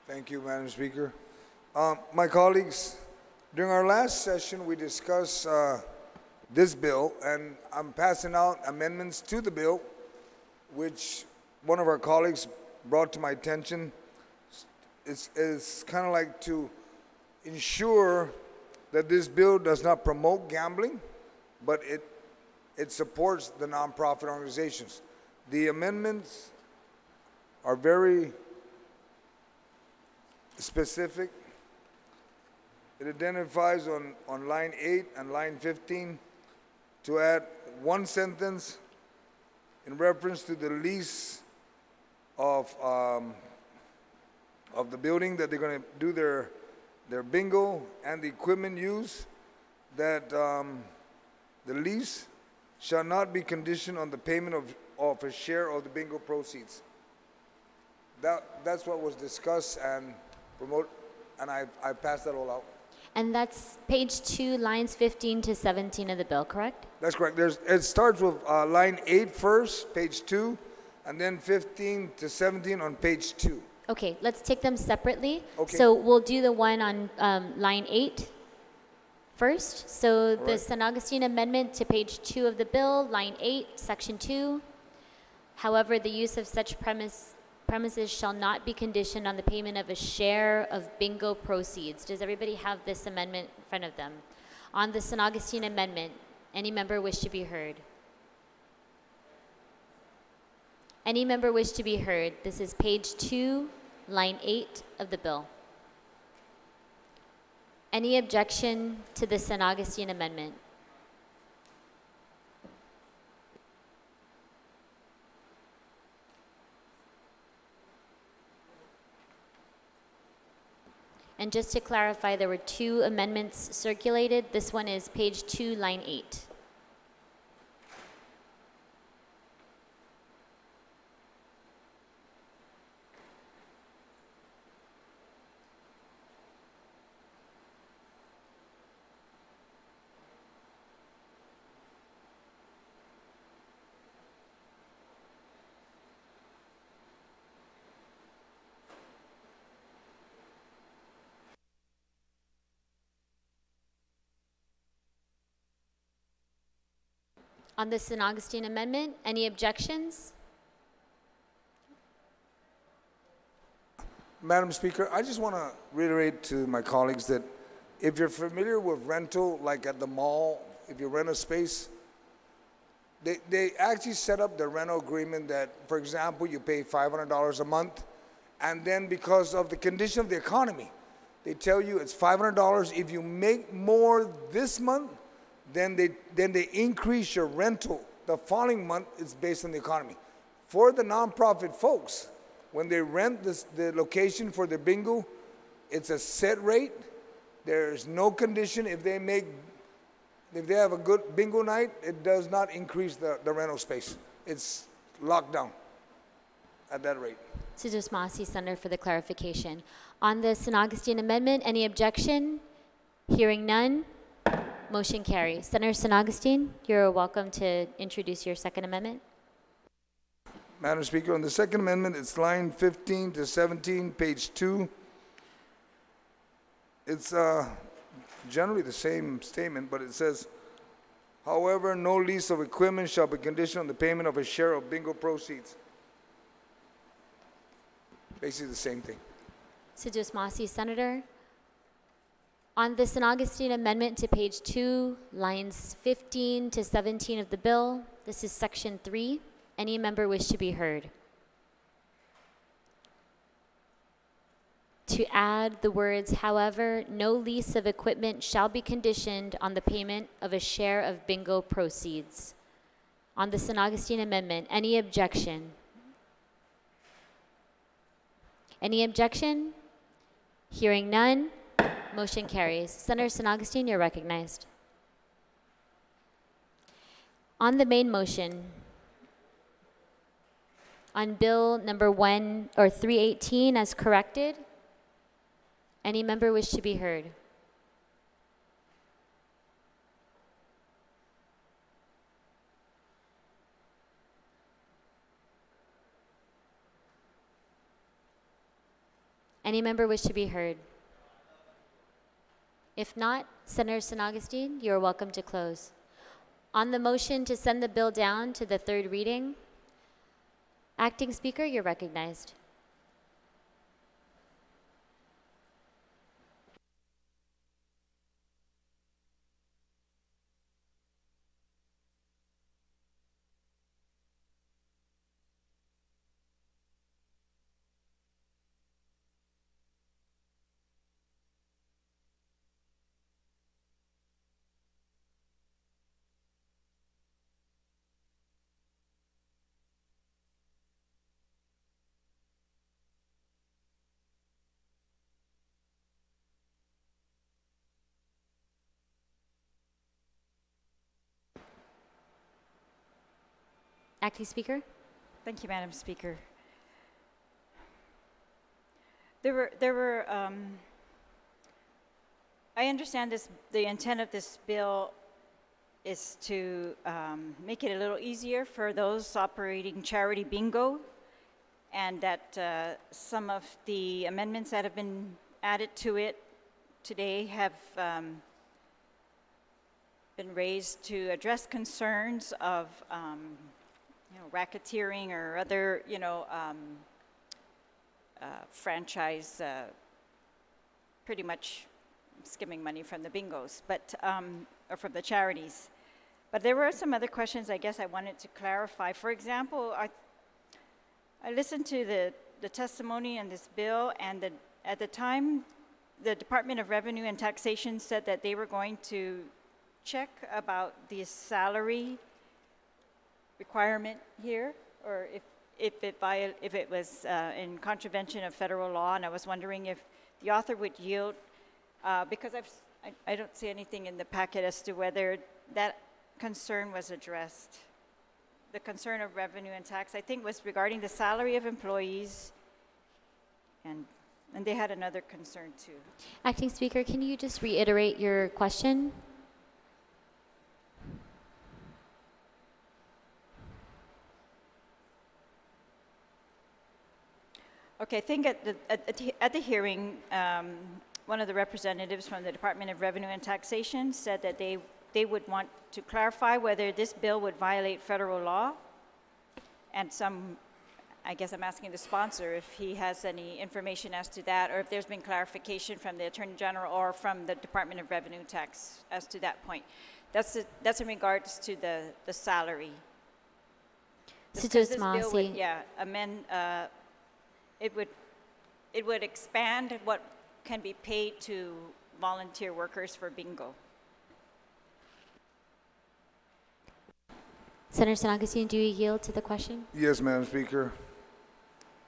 Thank you, Madam Speaker. My colleagues, during our last session, we discussed this bill, and I'm passing out amendments to the bill, which one of our colleagues brought to my attention. It's kind of like to ensure that this bill does not promote gambling, but it supports the nonprofit organizations. The amendments are very specific. It identifies on line 8 and line 15 to add one sentence in reference to the lease of the building that they're going to do their bingo and the equipment use, that the lease shall not be conditioned on the payment of a share of the bingo proceeds. That's what was discussed and promoted, and I passed that all out. And that's page 2, lines 15 to 17 of the bill, correct? That's correct. It starts with line 8 first, page 2, and then 15 to 17 on page 2. Okay, let's take them separately. Okay. So we'll do the one on line 8 first. So the right. San Augustine amendment to page 2 of the bill, line 8, section 2. However, the use of such premises shall not be conditioned on the payment of a share of bingo proceeds. Does everybody have this amendment in front of them? On the San Augustine amendment, any member wish to be heard? Any member wish to be heard? This is page 2, line 8 of the bill. Any objection to the San Augustine amendment? And just to clarify, there were 2 amendments circulated. This one is page 2, line 8. On the San Augustine amendment, any objections? Madam Speaker, I just want to reiterate to my colleagues that if you're familiar with rental, like at the mall, if you rent a space, they actually set up the rental agreement that, for example, you pay $500 a month, and then because of the condition of the economy, they tell you it's $500. If you make more this month, then they increase your rental. The following month is based on the economy. For the nonprofit folks, when they rent the location for the bingo, it's a set rate. There's no condition. If they have a good bingo night, it does not increase the rental space. It's locked down at that rate. Senator Smasi, Senator, for the clarification. On the San Augustine amendment, any objection? Hearing none, motion carries. Senator San Augustine, you're welcome to introduce your second amendment. Madam Speaker, on the Second Amendment, it's line 15 to 17, page 2. It's generally the same statement, but it says, however, no lease of equipment shall be conditioned on the payment of a share of bingo proceeds. Basically the same thing. Senator Smasi, Senator. On the San Augustine amendment to page 2, lines 15 to 17 of the bill, this is section 3. Any member wish to be heard? To add the words, however, no lease of equipment shall be conditioned on the payment of a share of bingo proceeds. On the San Augustine amendment, any objection? Any objection? Hearing none, motion carries. Senator San Augustine, you're recognized. On the main motion, on bill number 318 as corrected, any member wish to be heard? Any member wish to be heard? If not, Senator San Augustine, you are welcome to close. On the motion to send the bill down to the third reading, Acting Speaker, you're recognized. Acting Speaker. Thank you, Madam Speaker. I understand the intent of this bill is to make it a little easier for those operating charity bingo, and that some of the amendments that have been added to it today have been raised to address concerns of racketeering or other, franchise, pretty much skimming money from the bingos, but or from the charities. But there were some other questions I guess I wanted to clarify. For example, I listened to the testimony in this bill, and at the time, the Department of Revenue and Taxation said that they were going to check about the salary requirement here, or if it was in contravention of federal law, and I was wondering if the author would yield, because I don't see anything in the packet as to whether that concern was addressed. The concern of revenue and tax, I think, was regarding the salary of employees, and they had another concern too. Acting Speaker, can you just reiterate your question? Okay, I think at the hearing, one of the representatives from the Department of Revenue and Taxation said that they would want to clarify whether this bill would violate federal law. And I guess I'm asking the sponsor if he has any information as to that, or if there's been clarification from the Attorney General or from the Department of Revenue and Tax as to that point. That's in regards to the salary. Senator This bill would, Smasi. amend. It would expand what can be paid to volunteer workers for bingo. Senator San Augustine, do you yield to the question? Yes, Madam Speaker.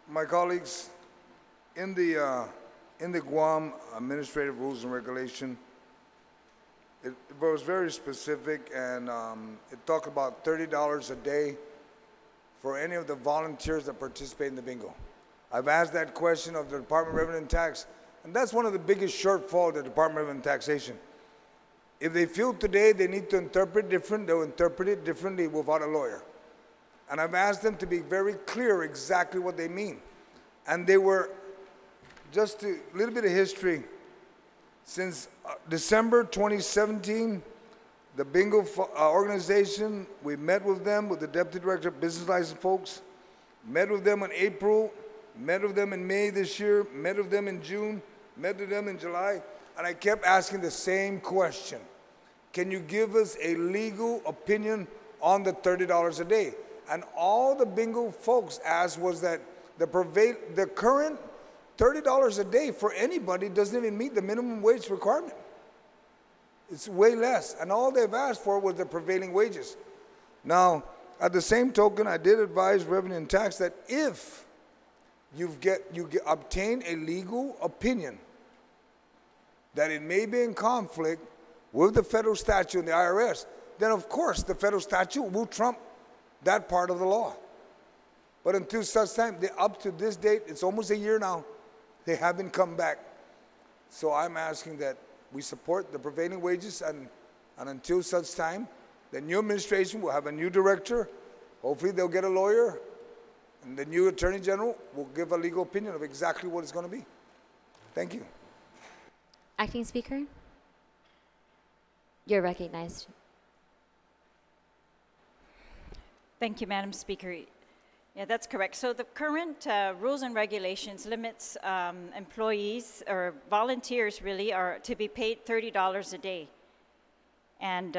My colleagues, in the Guam Administrative Rules and Regulation, it was very specific, and it talked about $30 a day for any of the volunteers that participate in the bingo. I've asked that question of the Department of Revenue and Tax, and that's one of the biggest shortfalls of the Department of Revenue and Taxation. If they feel today they need to interpret different, they'll interpret it differently without a lawyer. And I've asked them to be very clear exactly what they mean. And they were, just a little bit of history, since December 2017, the bingo organization, we met with them, with the Deputy Director of Business License folks, met with them in April, met with them in May this year, met with them in June, met with them in July, and I kept asking the same question. Can you give us a legal opinion on the $30 a day? And all the bingo folks asked was that the current $30 a day for anybody doesn't even meet the minimum wage requirement. It's way less, and all they've asked for was the prevailing wages. Now, at the same token, I did advise Revenue and Tax that if you obtain a legal opinion that it may be in conflict with the federal statute and the IRS, then of course the federal statute will trump that part of the law. But until such time, up to this date, it's almost a year now, they haven't come back. So I'm asking that we support the prevailing wages, and until such time, the new administration will have a new director. Hopefully they'll get a lawyer, and the new Attorney General will give a legal opinion of exactly what it's going to be. Thank you. Acting Speaker, you're recognized. Thank you, Madam Speaker. Yeah, that's correct. So the current rules and regulations limits employees or volunteers really are to be paid $30 a day. And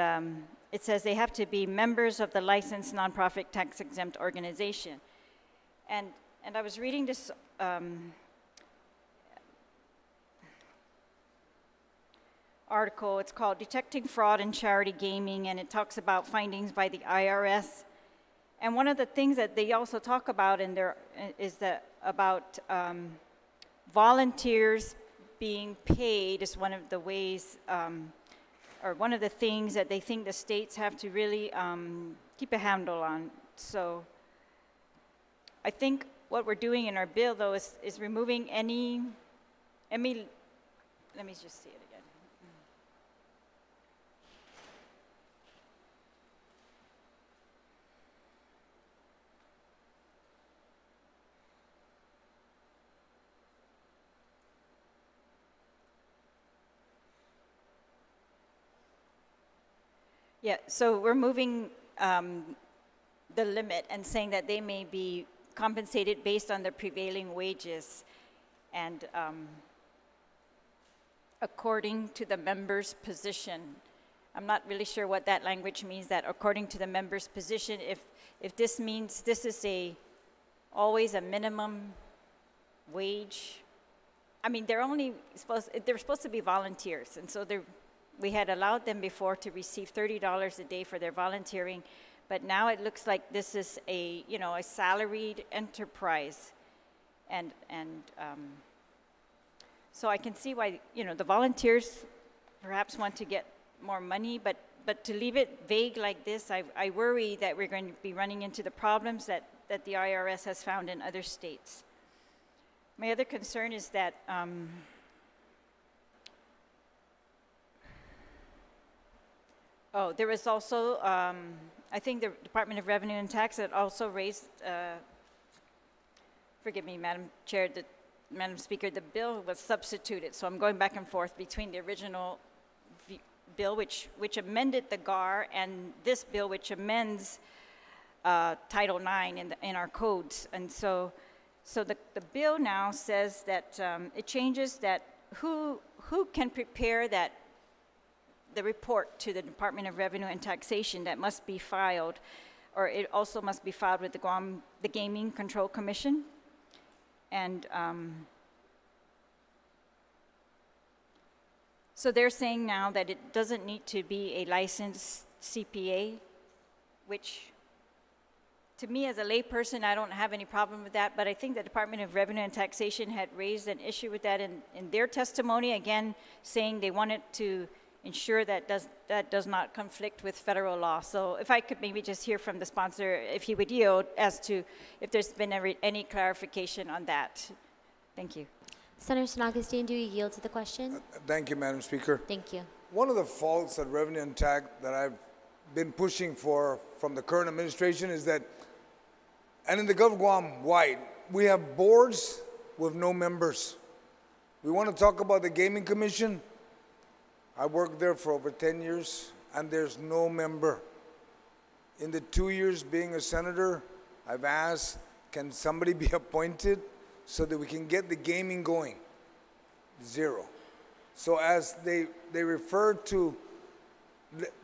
it says they have to be members of the licensed nonprofit tax-exempt organization. And I was reading this article. It's called Detecting Fraud in Charity Gaming, and it talks about findings by the IRS. And one of the things that they also talk about in there is that about volunteers being paid is one of the ways, or one of the things that they think the states have to really keep a handle on. So I think what we're doing in our bill, though, is removing any, let me just see it again. Yeah, so we're moving the limit and saying that they may be compensated based on their prevailing wages and according to the member's position. I'm not really sure what that language means, that according to the member's position, if this means this is always a minimum wage. I mean, they're supposed to be volunteers, and so we had allowed them before to receive $30 a day for their volunteering, but now it looks like this is a salaried enterprise, and so I can see why the volunteers perhaps want to get more money, but to leave it vague like this, I worry that we're going to be running into the problems that the IRS has found in other states. My other concern is that there was also, I think the Department of Revenue and Tax had also raised, forgive me, Madam Chair, Madam Speaker, the bill was substituted, so I'm going back and forth between the original bill, which amended the GAR, and this bill, which amends Title IX in our codes. And so the bill now says that it changes that who can prepare the report to the Department of Revenue and Taxation that must be filed, or it also must be filed with the Gaming Control Commission. And so they're saying now that it doesn't need to be a licensed CPA, which to me as a layperson, I don't have any problem with that, but I think the Department of Revenue and Taxation had raised an issue with that in their testimony, again, saying they wanted to ensure that does not conflict with federal law. So if I could maybe just hear from the sponsor, if he would yield, as to if there's been any clarification on that. Thank you. Senator San Augustine, do you yield to the question? Thank you, Madam Speaker. Thank you. One of the faults at Revenue and Tax that I've been pushing for from the current administration is that, and in the Gov Guam wide, we have boards with no members. We want to talk about the Gaming Commission. I worked there for over 10 years, and there's no member. In the 2 years being a senator, I've asked, can somebody be appointed so that we can get the gaming going? Zero. So as they refer to,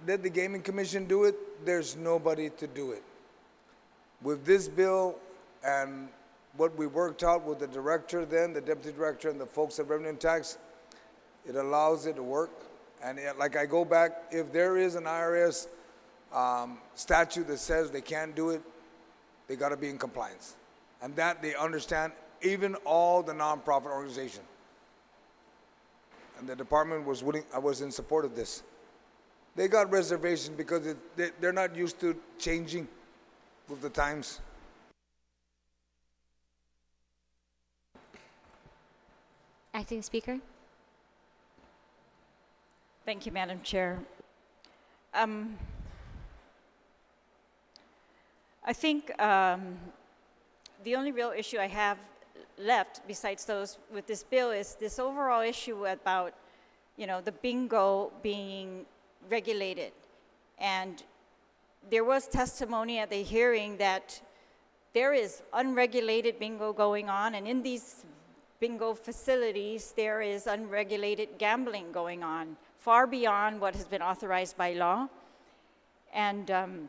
let the Gaming Commission do it, there's nobody to do it. With this bill and what we worked out with the director then, the deputy director, and the folks at Revenue and Tax, it allows it to work. And like I go back, if there is an IRS statute that says they can't do it, they got to be in compliance. And that they understand, even all the nonprofit organization. And the department was willing, I was in support of this. They got reservations because they're not used to changing with the times. Acting Speaker. Thank you, Madam Chair. I think the only real issue I have left, besides those with this bill, is this overall issue about, you know, the bingo being regulated. And there was testimony at the hearing that there is unregulated bingo going on, and in these bingo facilities, there is unregulated gambling going on, far beyond what has been authorized by law. And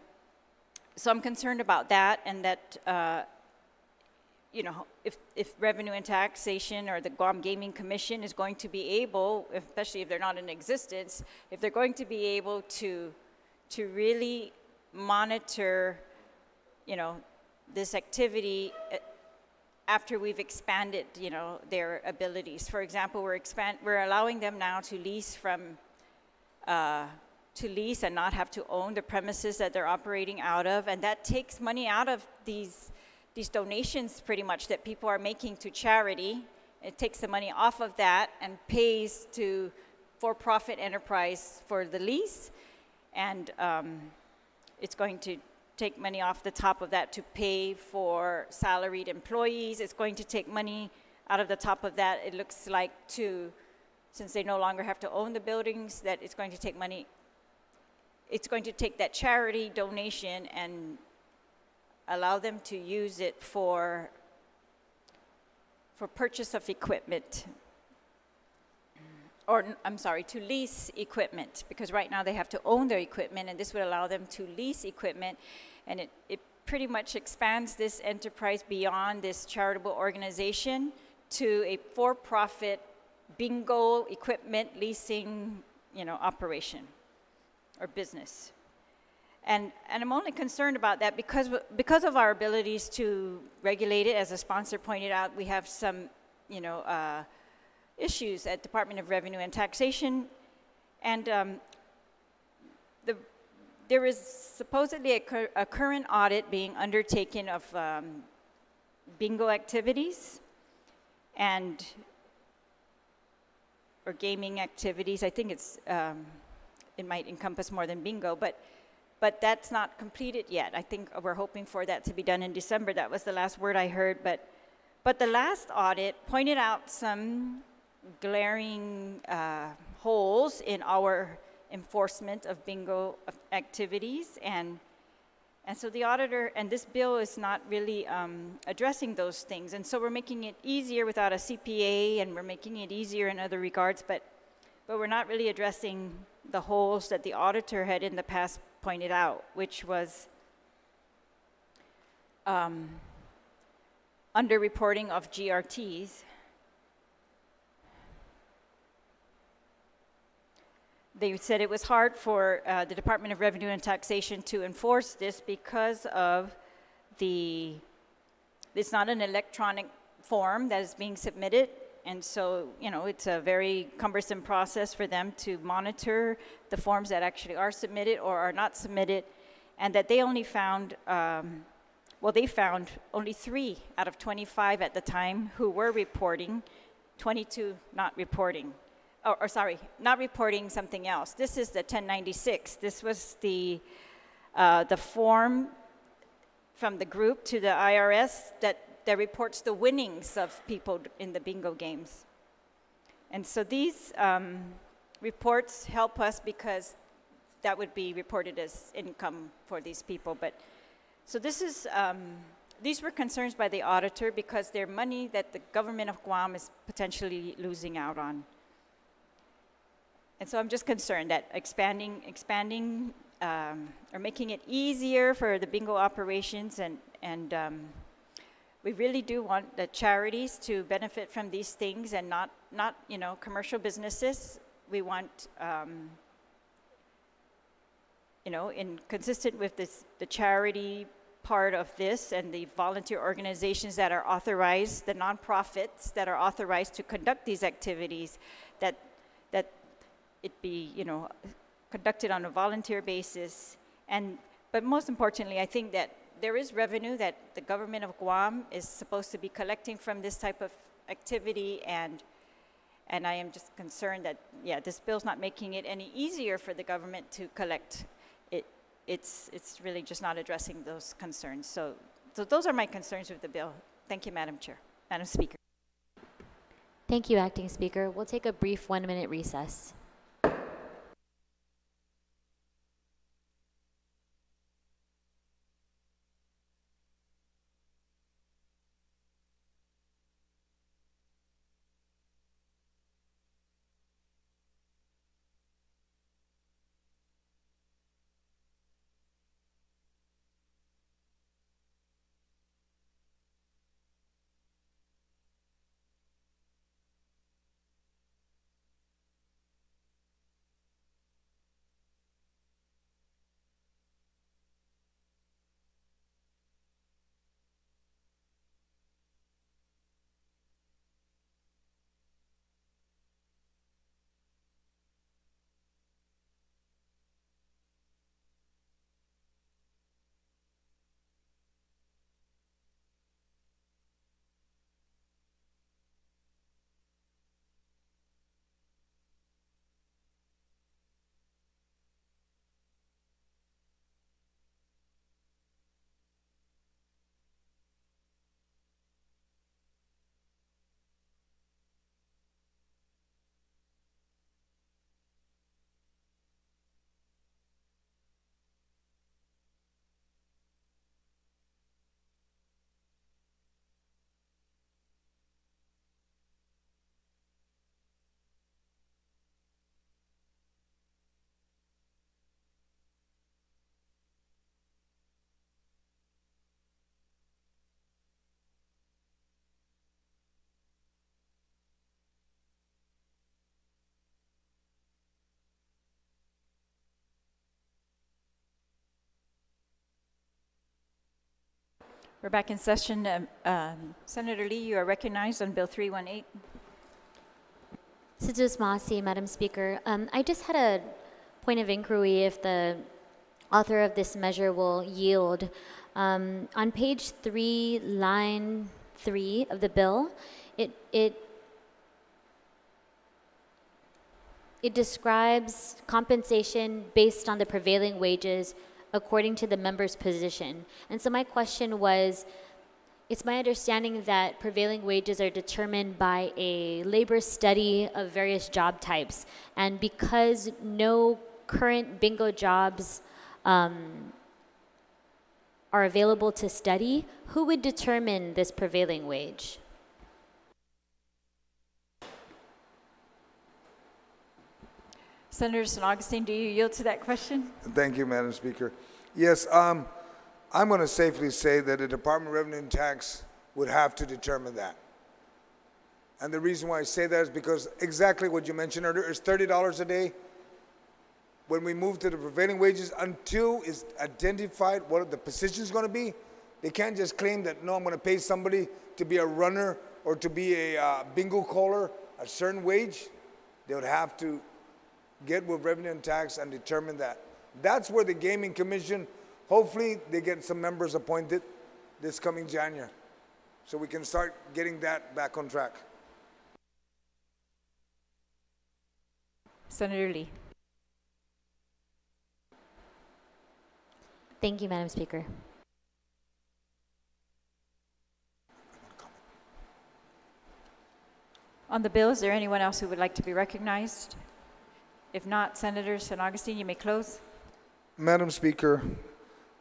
so I'm concerned about that, and that, you know, if Revenue and Taxation or the Guam Gaming Commission is going to be able, especially if they're not in existence, if they're going to be able to really monitor, you know, this activity after we've expanded, you know, their abilities. For example, we're allowing them now to lease and not have to own the premises that they're operating out of, and that takes money out of these donations pretty much that people are making to charity. It takes the money off of that and pays to for-profit enterprise for the lease, and it's going to take money off the top of that to pay for salaried employees. It's going to take money out of the top of that, it looks like, since they no longer have to own the buildings, that it's going to take money. It's going to take that charity donation and allow them to use it for purchase of equipment. Or, I'm sorry, to lease equipment, because right now they have to own their equipment, and this would allow them to lease equipment, and it pretty much expands this enterprise beyond this charitable organization to a for-profit bingo equipment leasing, you know, operation or business. And I'm only concerned about that because of our abilities to regulate it. As a sponsor pointed out, we have some, you know, issues at Department of Revenue and Taxation, and there is supposedly a current audit being undertaken of bingo activities or gaming activities. I think it might encompass more than bingo, but that's not completed yet. I think we're hoping for that to be done in December. That was the last word I heard, but the last audit pointed out some glaring holes in our enforcement of bingo activities, and so the auditor, and this bill is not really addressing those things, and so we're making it easier without a CPA, and we're making it easier in other regards, but we're not really addressing the holes that the auditor had in the past pointed out, which was underreporting of GRTs. They said it was hard for the Department of Revenue and Taxation to enforce this because of it's not an electronic form that is being submitted And so, you know, it's a very cumbersome process for them to monitor the forms that actually are submitted or are not submitted, and that they only found, well, they found only 3 out of 25 at the time who were reporting, 22 not reporting. Or sorry, not reporting something else. This is the 1096. This was the form from the group to the IRS that reports the winnings of people in the bingo games. And so these reports help us because that would be reported as income for these people. But so this is, these were concerns by the auditor because they're money that the government of Guam is potentially losing out on. And so I'm just concerned that expanding or making it easier for the bingo operations, and we really do want the charities to benefit from these things and not you know, commercial businesses. We want you know, consistent with the charity part of this and the volunteer organizations that are authorized, the nonprofits that are authorized to conduct these activities, that it be, you know, conducted on a volunteer basis. But most importantly, I think that there is revenue that the government of Guam is supposed to be collecting from this type of activity, and I am just concerned that, yeah, this bill's not making it any easier for the government to collect. It's really just not addressing those concerns. So those are my concerns with the bill. Thank you, Madam Chair, Madam Speaker. Thank you, Acting Speaker. We'll take a brief 1-minute recess. We're back in session. Senator Lee, you are recognized on Bill 318. Sidus Masi, Madam Speaker. I just had a point of inquiry if the author of this measure will yield. On page 3, line 3 of the bill, it describes compensation based on the prevailing wages according to the member's position. And so my question was, it's my understanding that prevailing wages are determined by a labor study of various job types. And because no current bingo jobs are available to study, who would determine this prevailing wage? Senator San Augustine, do you yield to that question? Thank you, Madam Speaker. Yes, I'm going to safely say that the Department of Revenue and Tax would have to determine that. And the reason why I say that is because exactly what you mentioned earlier is $30 a day. When we move to the prevailing wages, until it's identified what the position is going to be, they can't just claim that, no, I'm going to pay somebody to be a runner or to be a bingo caller, a certain wage, they would have to get with Revenue and Tax and determine that. That's where the Gaming Commission, hopefully they get some members appointed this coming January, so we can start getting that back on track. Senator Lee. Thank you, Madam Speaker. On the bill, is there anyone else who would like to be recognized? If not, Senator San Augustine, you may close. Madam Speaker,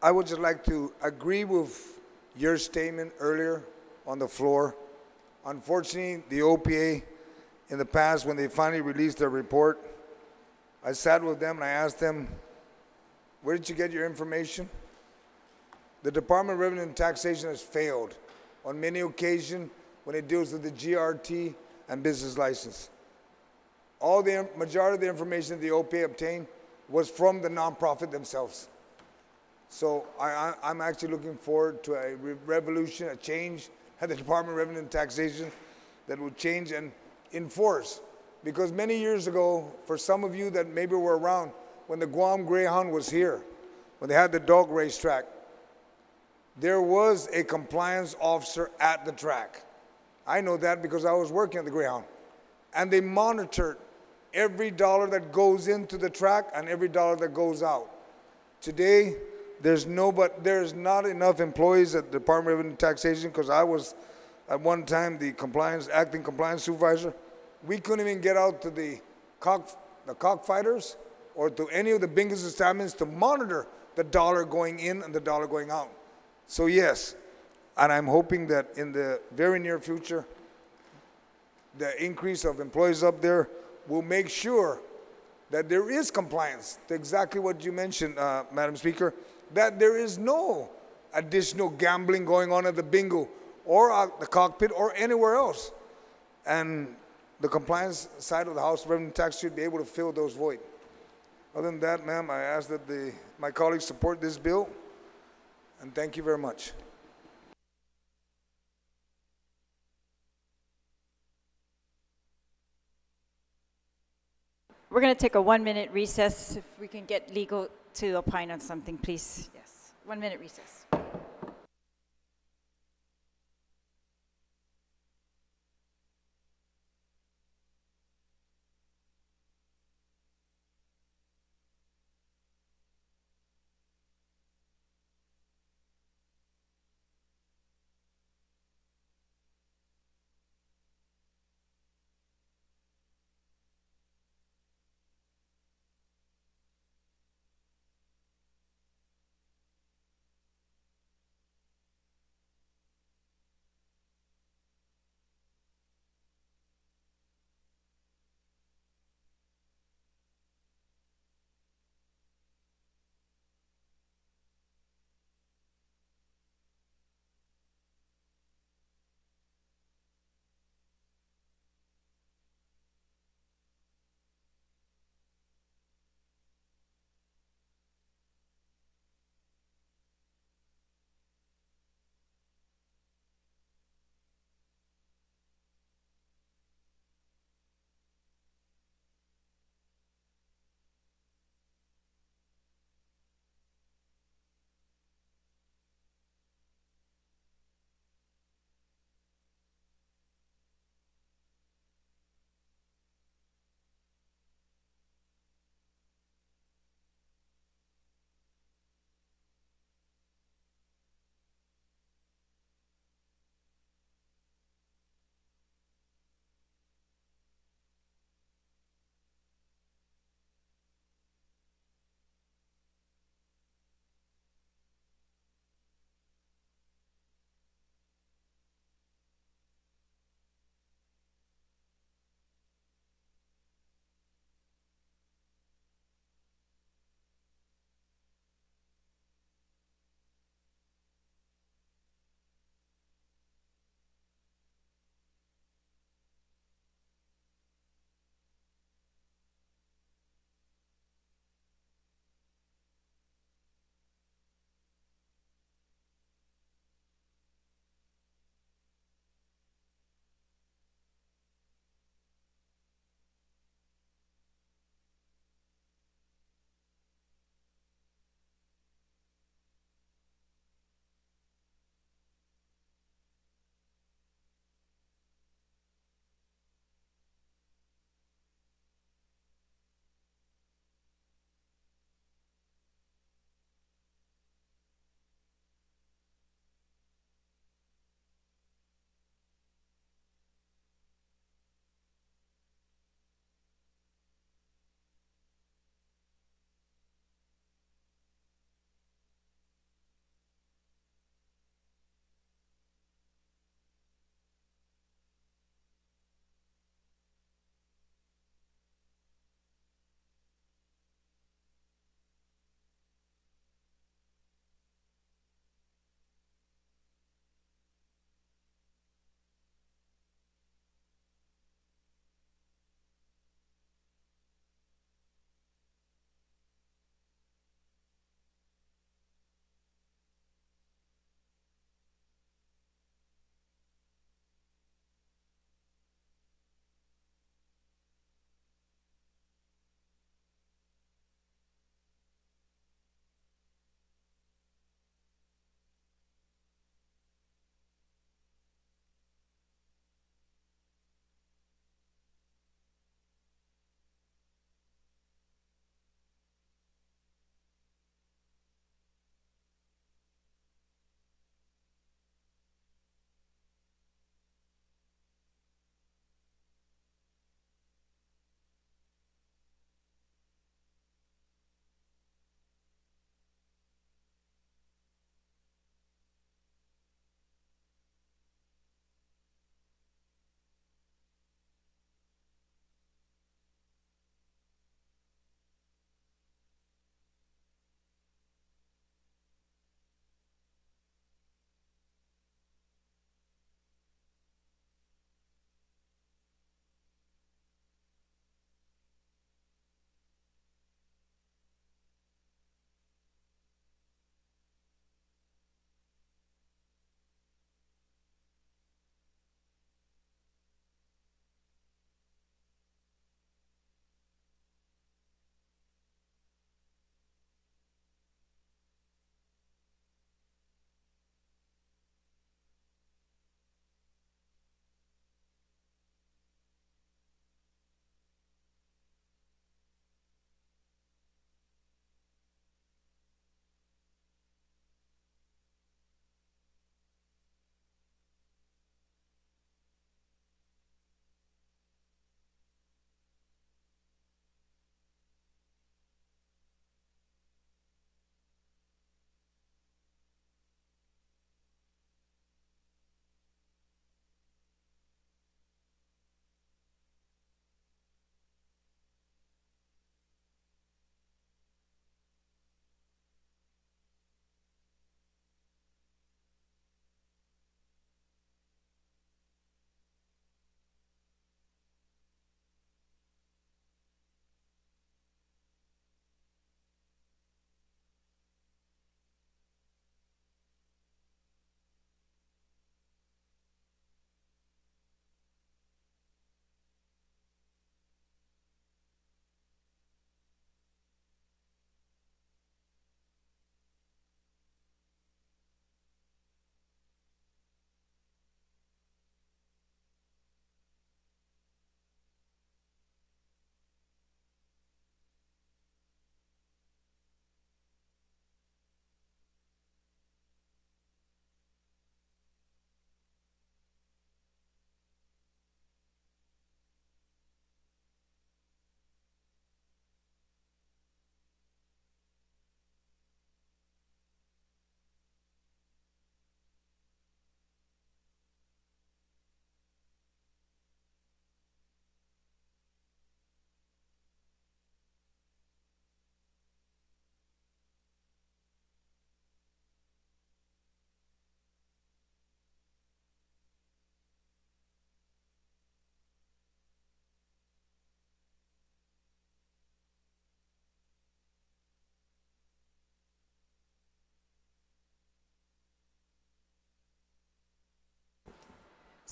I would just like to agree with your statement earlier on the floor. Unfortunately, the OPA, in the past, when they finally released their report, I sat with them and I asked them, where did you get your information? The Department of Revenue and Taxation has failed on many occasions when it deals with the GRT and business license. All the majority of the information the OPA obtained was from the nonprofit themselves. So I'm actually looking forward to a revolution, a change at the Department of Revenue and Taxation that will change and enforce. Because many years ago, for some of you that maybe were around, when the Guam Greyhound was here, when they had the dog racetrack, there was a compliance officer at the track. I know that because I was working at the Greyhound. And they monitored every dollar that goes into the track and every dollar that goes out. Today, there's not enough employees at the Department of Revenue and Taxation, because I was at one time the acting compliance supervisor. We couldn't even get out to the cockfighters or to any of the bingo establishments to monitor the dollar going in and the dollar going out. So yes, and I'm hoping that in the very near future, the increase of employees up there will make sure that there is compliance to exactly what you mentioned, Madam Speaker, that there is no additional gambling going on at the bingo or at the cockpit or anywhere else. And the compliance side of the House of Revenue and Tax should be able to fill those voids. Other than that, ma'am, I ask that my colleagues support this bill, and thank you very much. We're going to take a 1-minute recess. If we can get legal to opine on something, please. Yes, 1-minute recess.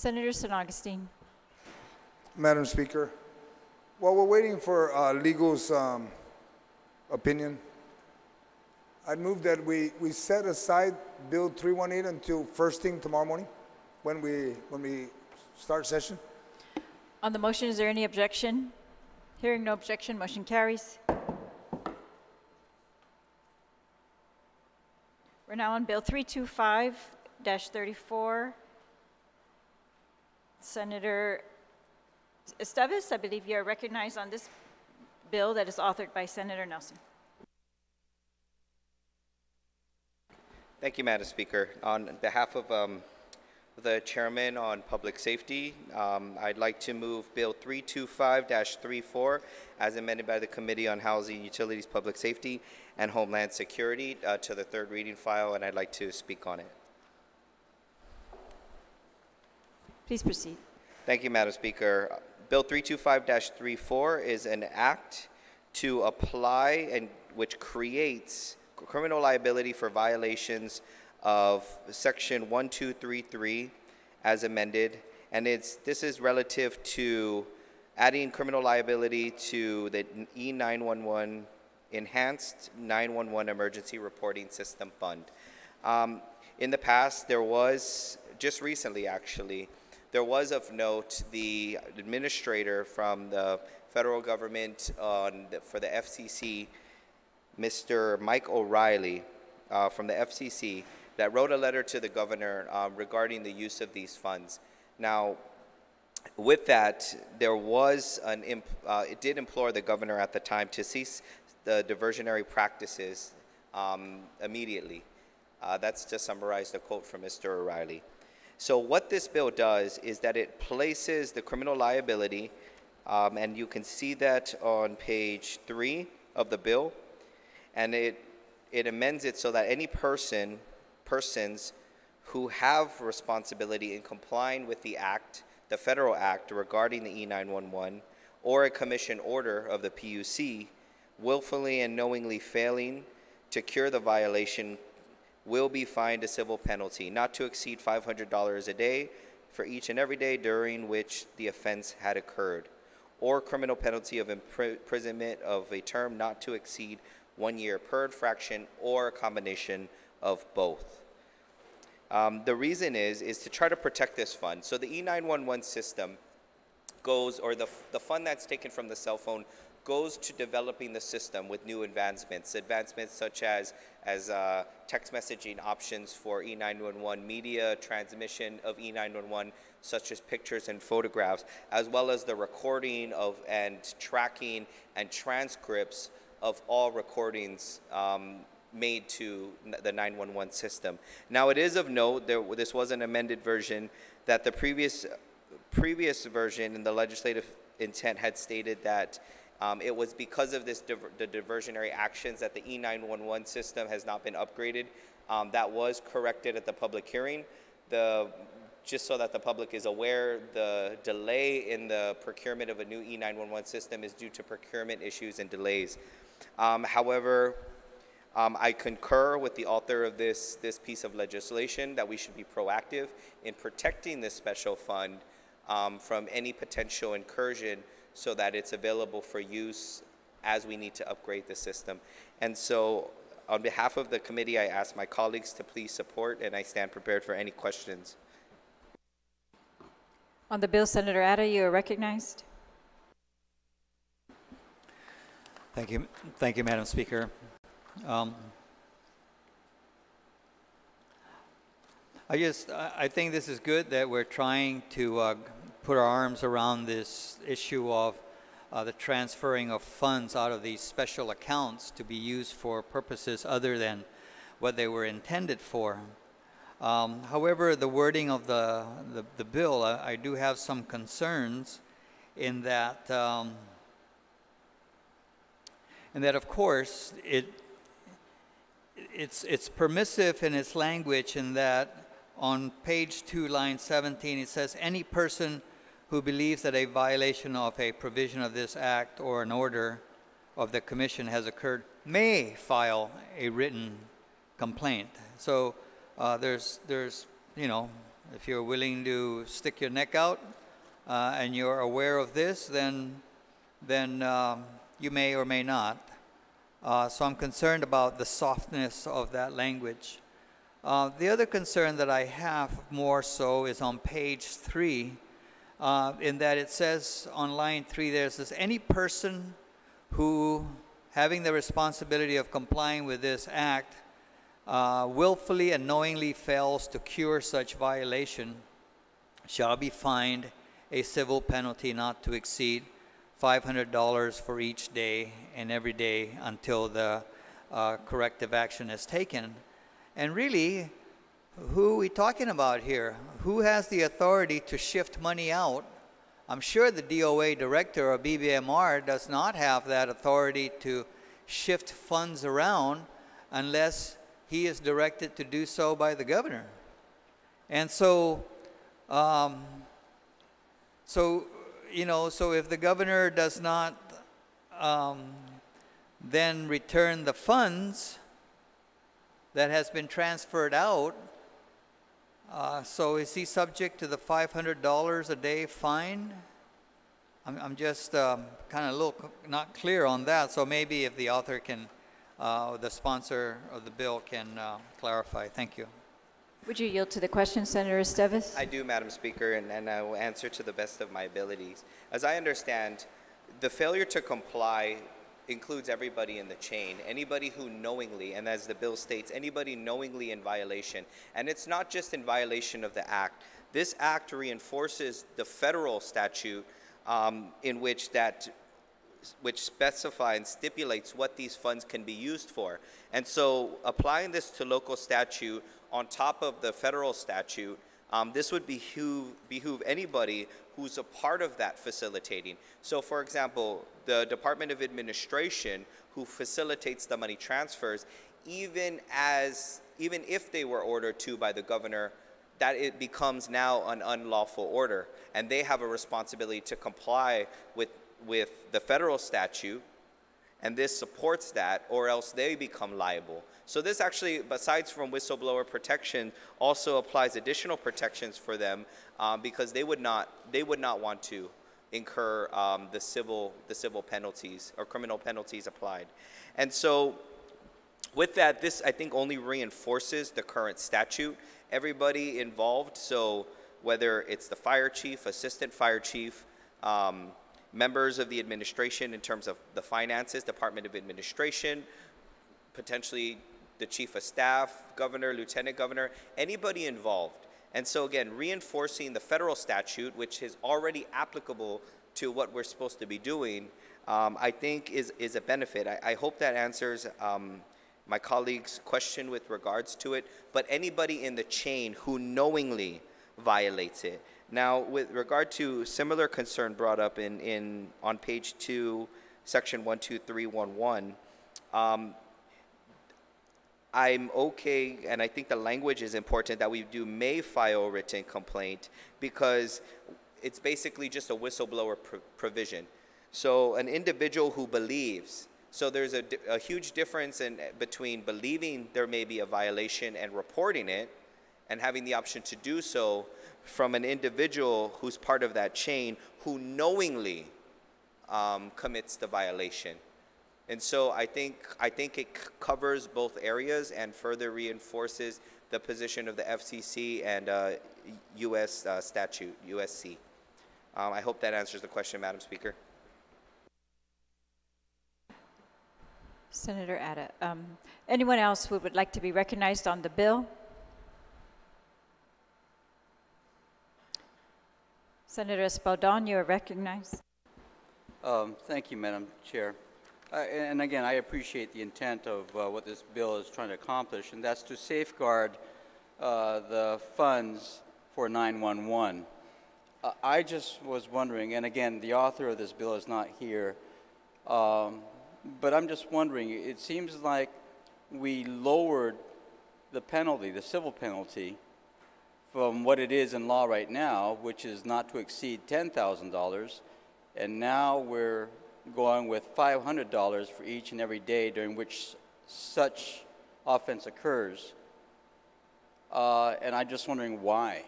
Senator San Augustine. Madam Speaker, while we're waiting for legal's opinion, I'd move that we set aside Bill 318 until first thing tomorrow morning when we start session. On the motion, is there any objection? Hearing no objection, motion carries. We're now on Bill 325-34. Senator Esteves, I believe you are recognized on this bill that is authored by Senator Nelson. Thank you, Madam Speaker. On behalf of the Chairman on Public Safety, I'd like to move Bill 325-34 as amended by the Committee on Housing, Utilities, Public Safety, and Homeland Security to the third reading file, and I'd like to speak on it. Please proceed. Thank you, Madam Speaker. Bill 325-34 is an act to apply and which creates criminal liability for violations of Section 1233 as amended, and this is relative to adding criminal liability to the E911 Enhanced 911 Emergency Reporting System Fund. In the past, there was, just recently actually, there was of note the administrator from the federal government for the FCC, Mr. Mike O'Reilly from the FCC, that wrote a letter to the governor regarding the use of these funds. Now, with that, there was it did implore the governor at the time to cease the diversionary practices immediately. That's to summarize the quote from Mr. O'Reilly. So what this bill does is that it places the criminal liability, and you can see that on page 3 of the bill, and it amends it so that any persons who have responsibility in complying with the act, the federal act regarding the E911, or a commission order of the PUC, willfully and knowingly failing to cure the violation will be fined a civil penalty not to exceed $500 a day for each and every day during which the offense had occurred, or criminal penalty of imprisonment of a term not to exceed 1 year per infraction, or a combination of both. The reason is to try to protect this fund. So the E911 system goes, or the fund that's taken from the cell phone goes to developing the system with new advancements such as text messaging options for E911, media transmission of E911, such as pictures and photographs, as well as the recording of and tracking and transcripts of all recordings made to the 911 system. Now, it is of note, this was an amended version, that the previous version in the legislative intent had stated that it was because of the diversionary actions that the E911 system has not been upgraded. That was corrected at the public hearing. Just so that the public is aware, the delay in the procurement of a new E911 system is due to procurement issues and delays. However, I concur with the author of this piece of legislation that we should be proactive in protecting this special fund from any potential incursion, so that it's available for use as we need to upgrade the system. And so on behalf of the committee, I ask my colleagues to please support, and I stand prepared for any questions. On the bill, Senator Atta, you are recognized. Thank you, Madam Speaker. I think this is good that we're trying to put our arms around this issue of the transferring of funds out of these special accounts to be used for purposes other than what they were intended for. However, the wording of the bill, I do have some concerns in that, of course, it's permissive in its language in that on page 2, line 17, it says, any person who believes that a violation of a provision of this act or an order of the commission has occurred may file a written complaint. So there's If you're willing to stick your neck out and you're aware of this, then you may or may not. So I'm concerned about the softness of that language. The other concern that I have more so is on page 3, in that it says on line 3 there, it says, any person who, having the responsibility of complying with this act, willfully and knowingly fails to cure such violation shall be fined a civil penalty not to exceed $500 for each day and every day until the corrective action is taken. And really, who are we talking about here? Who has the authority to shift money out? I'm sure the DOA director or BBMR does not have that authority to shift funds around unless he is directed to do so by the governor. And so, so if the governor does not then return the funds that has been transferred out, so is he subject to the $500 a day fine? I'm just kind of a little not clear on that. So maybe if the author can, the sponsor of the bill can clarify. Thank you. Would you yield to the question, Senator Esteves? I do, Madam Speaker, and I will answer to the best of my abilities. As I understand, the failure to comply includes everybody in the chain, anybody who knowingly, and as the bill states, anybody knowingly in violation. And it's not just in violation of the act. This act reinforces the federal statute in which specifies and stipulates what these funds can be used for. And so applying this to local statute on top of the federal statute, this would behoove anybody who's a part of that facilitating. So for example, the Department of Administration, who facilitates the money transfers, even if they were ordered to by the governor, that it becomes now an unlawful order, and they have a responsibility to comply with the federal statute, and this supports that, or else they become liable. So this actually, besides from whistleblower protection, also applies additional protections for them because they would not want to incur the civil penalties or criminal penalties applied. And so with that, this I think only reinforces the current statute. Everybody involved, so whether it's the fire chief, assistant fire chief, members of the administration in terms of the finances, Department of Administration, potentially the chief of staff, governor, lieutenant governor, anybody involved. And so again, reinforcing the federal statute, which is already applicable to what we're supposed to be doing, I think is a benefit. I hope that answers my colleague's question with regards to it, but anybody in the chain who knowingly violates it. Now, with regard to similar concern brought up on page 2, section 12311, I'm okay, and I think the language is important that we may file a written complaint because it's basically just a whistleblower provision. So an individual who believes, so there's a huge difference between believing there may be a violation and reporting it and having the option to do so from an individual who's part of that chain who knowingly commits the violation. And so I think it covers both areas and further reinforces the position of the FCC and U.S. statute, USC. I hope that answers the question, Madam Speaker. Senator Atta. Anyone else who would like to be recognized on the bill? Senator Espaldon, you are recognized. Thank you, Madam Chair. And again, I appreciate the intent of what this bill is trying to accomplish, and that's to safeguard the funds for 911. I just was wondering, and again, the author of this bill is not here, but I'm just wondering, it seems like we lowered the penalty, the civil penalty, from what it is in law right now, which is not to exceed $10,000, and now we're going with $500 for each and every day during which such offense occurs. And I'm just wondering why.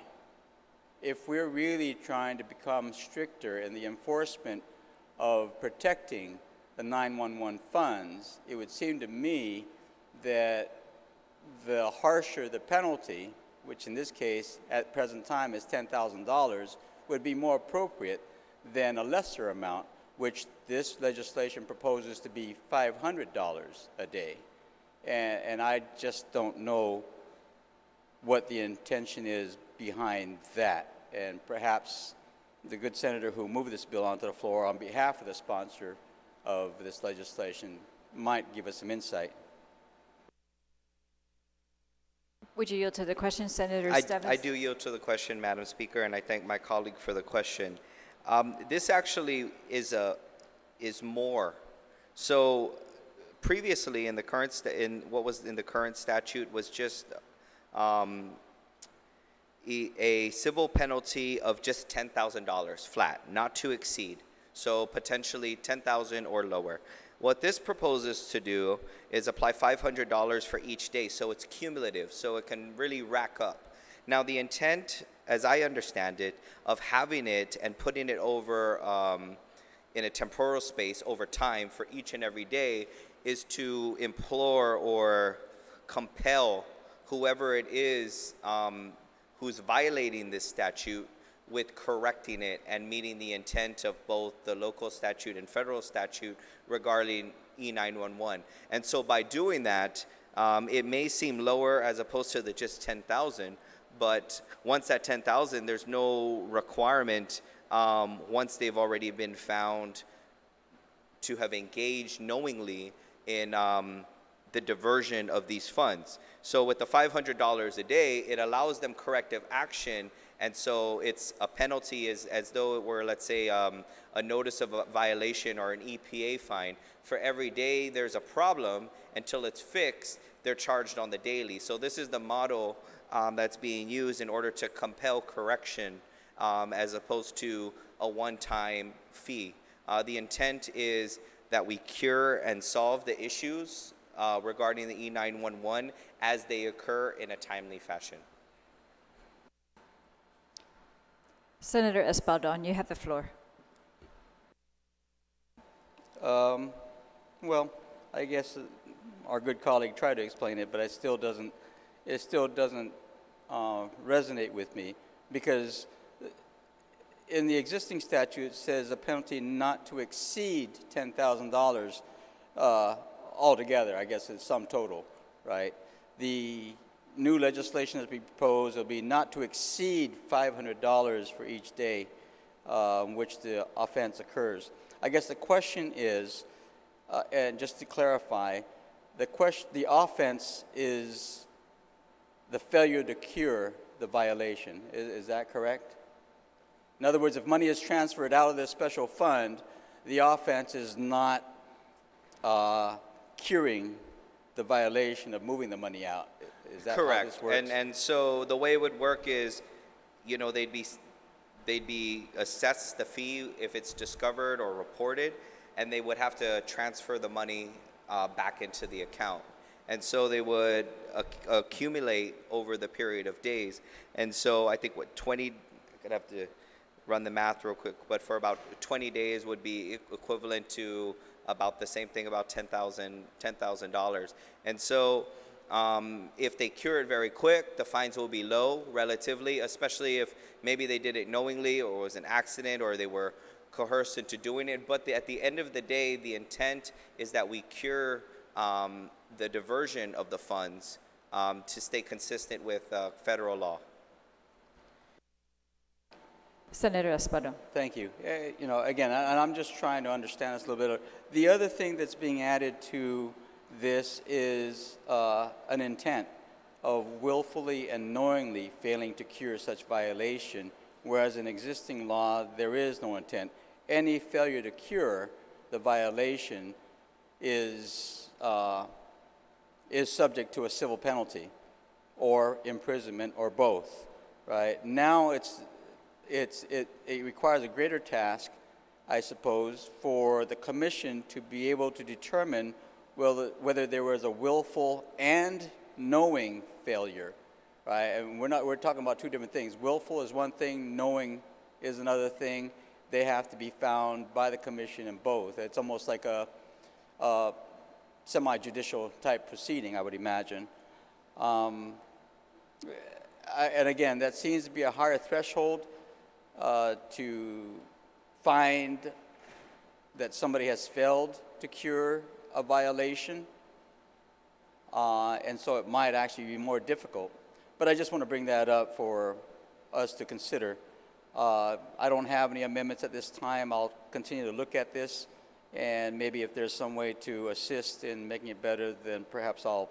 if we're really trying to become stricter in the enforcement of protecting the 911 funds, it would seem to me that the harsher the penalty, which in this case at present time is $10,000, would be more appropriate than a lesser amount, which this legislation proposes to be $500 a day. And I just don't know what the intention is behind that. And perhaps the good senator who moved this bill onto the floor on behalf of the sponsor of this legislation might give us some insight. Would you yield to the question, Senator Steves? I do yield to the question, Madam Speaker, and I thank my colleague for the question. This actually is more. So previously, in the current what was in the current statute was just a civil penalty of just $10,000 flat, not to exceed. So potentially $10,000 or lower. What this proposes to do is apply $500 for each day, so it's cumulative, so it can really rack up. Now the intent, as I understand it, of having it and putting it over in a temporal space over time for each and every day is to implore or compel whoever it is who's violating this statute with correcting it and meeting the intent of both the local statute and federal statute regarding E911. And so by doing that, it may seem lower as opposed to the just 10,000, but once that 10,000, there's no requirement once they've already been found to have engaged knowingly in the diversion of these funds. So with the $500 a day, it allows them corrective action, and so it's a penalty as though it were, let's say, a notice of a violation or an EPA fine. For every day there's a problem, until it's fixed, they're charged on the daily. So this is the model that's being used in order to compel correction as opposed to a one-time fee. The intent is that we cure and solve the issues regarding the E911 as they occur in a timely fashion. Senator Espaldon, you have the floor. Well, I guess our good colleague tried to explain it, but it still doesn't resonate with me, because in the existing statute it says a penalty not to exceed $10,000 altogether. I guess it's sum total, right? The new legislation that's being proposed will be not to exceed $500 for each day which the offense occurs. I guess the question is, and just to clarify, the offense is the failure to cure the violation. Is that correct? In other words, if money is transferred out of this special fund, the offense is not curing the violation of moving the money out. Is that correct? How this works? And so the way it would work is, you know, they'd be assessed the fee if it's discovered or reported, and they would have to transfer the money back into the account. And so they would accumulate over the period of days. And so I think I could have to run the math real quick, but for about 20 days would be equivalent to about the same thing, about $10,000. And so if they cure it very quick, the fines will be low relatively, especially if maybe they did it knowingly or it was an accident or they were coerced into doing it. But at the end of the day, the intent is that we cure the diversion of the funds to stay consistent with federal law. Senator Espaldon. Thank you. You know, again, and I'm just trying to understand this a little bit. The other thing that's being added to this is an intent of willfully and knowingly failing to cure such violation, whereas in existing law there is no intent. Any failure to cure the violation is subject to a civil penalty or imprisonment or both, right? Now it requires a greater task, I suppose, for the commission to be able to determine whether there was a willful and knowing failure right? And we're talking about two different things. Willful is one thing, knowing is another thing. They have to be found by the commission in both. It's almost like a semi-judicial type proceeding, I would imagine. And again, that seems to be a higher threshold to find that somebody has failed to cure a violation. And so it might actually be more difficult. But I just want to bring that up for us to consider. I don't have any amendments at this time. I'll continue to look at this, and maybe if there's some way to assist in making it better, then perhaps I'll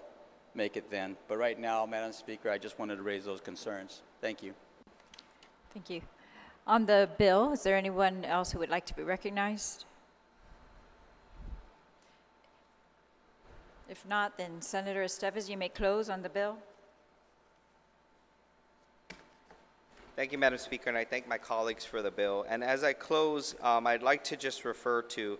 make it then. But right now, Madam Speaker, I just wanted to raise those concerns. Thank you. Thank you. On the bill, is there anyone else who would like to be recognized? If not, then Senator Estevez, you may close on the bill. Thank you, Madam Speaker, and I thank my colleagues for the bill. And as I close, I'd like to just refer to,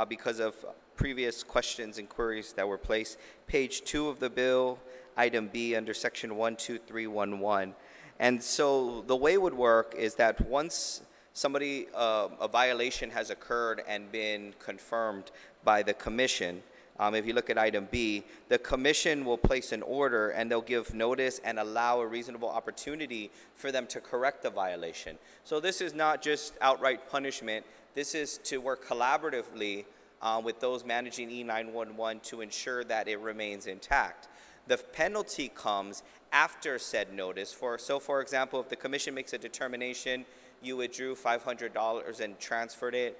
because of previous questions and queries that were placed, page 2 of the bill, item B, under section 12311. And so the way it would work is that once somebody, a violation has occurred and been confirmed by the commission, if you look at item B, the commission will place an order and they'll give notice and allow a reasonable opportunity for them to correct the violation. So this is not just outright punishment. This is to work collaboratively with those managing E911 to ensure that it remains intact. The penalty comes after said notice. So for example, if the commission makes a determination, you withdrew $500 and transferred it,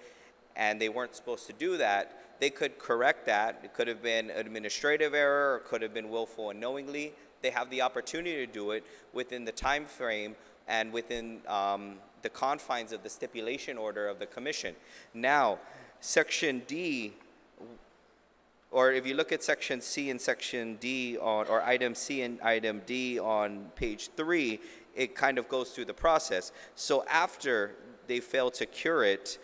and they weren't supposed to do that, they could correct that. It could have been administrative error, or could have been willful unknowingly. They have the opportunity to do it within the time frame and within the confines of the stipulation order of the commission. Now, section D, or if you look at section C and section D, or item C and item D on page 3, it kind of goes through the process. So after they fail to cure it,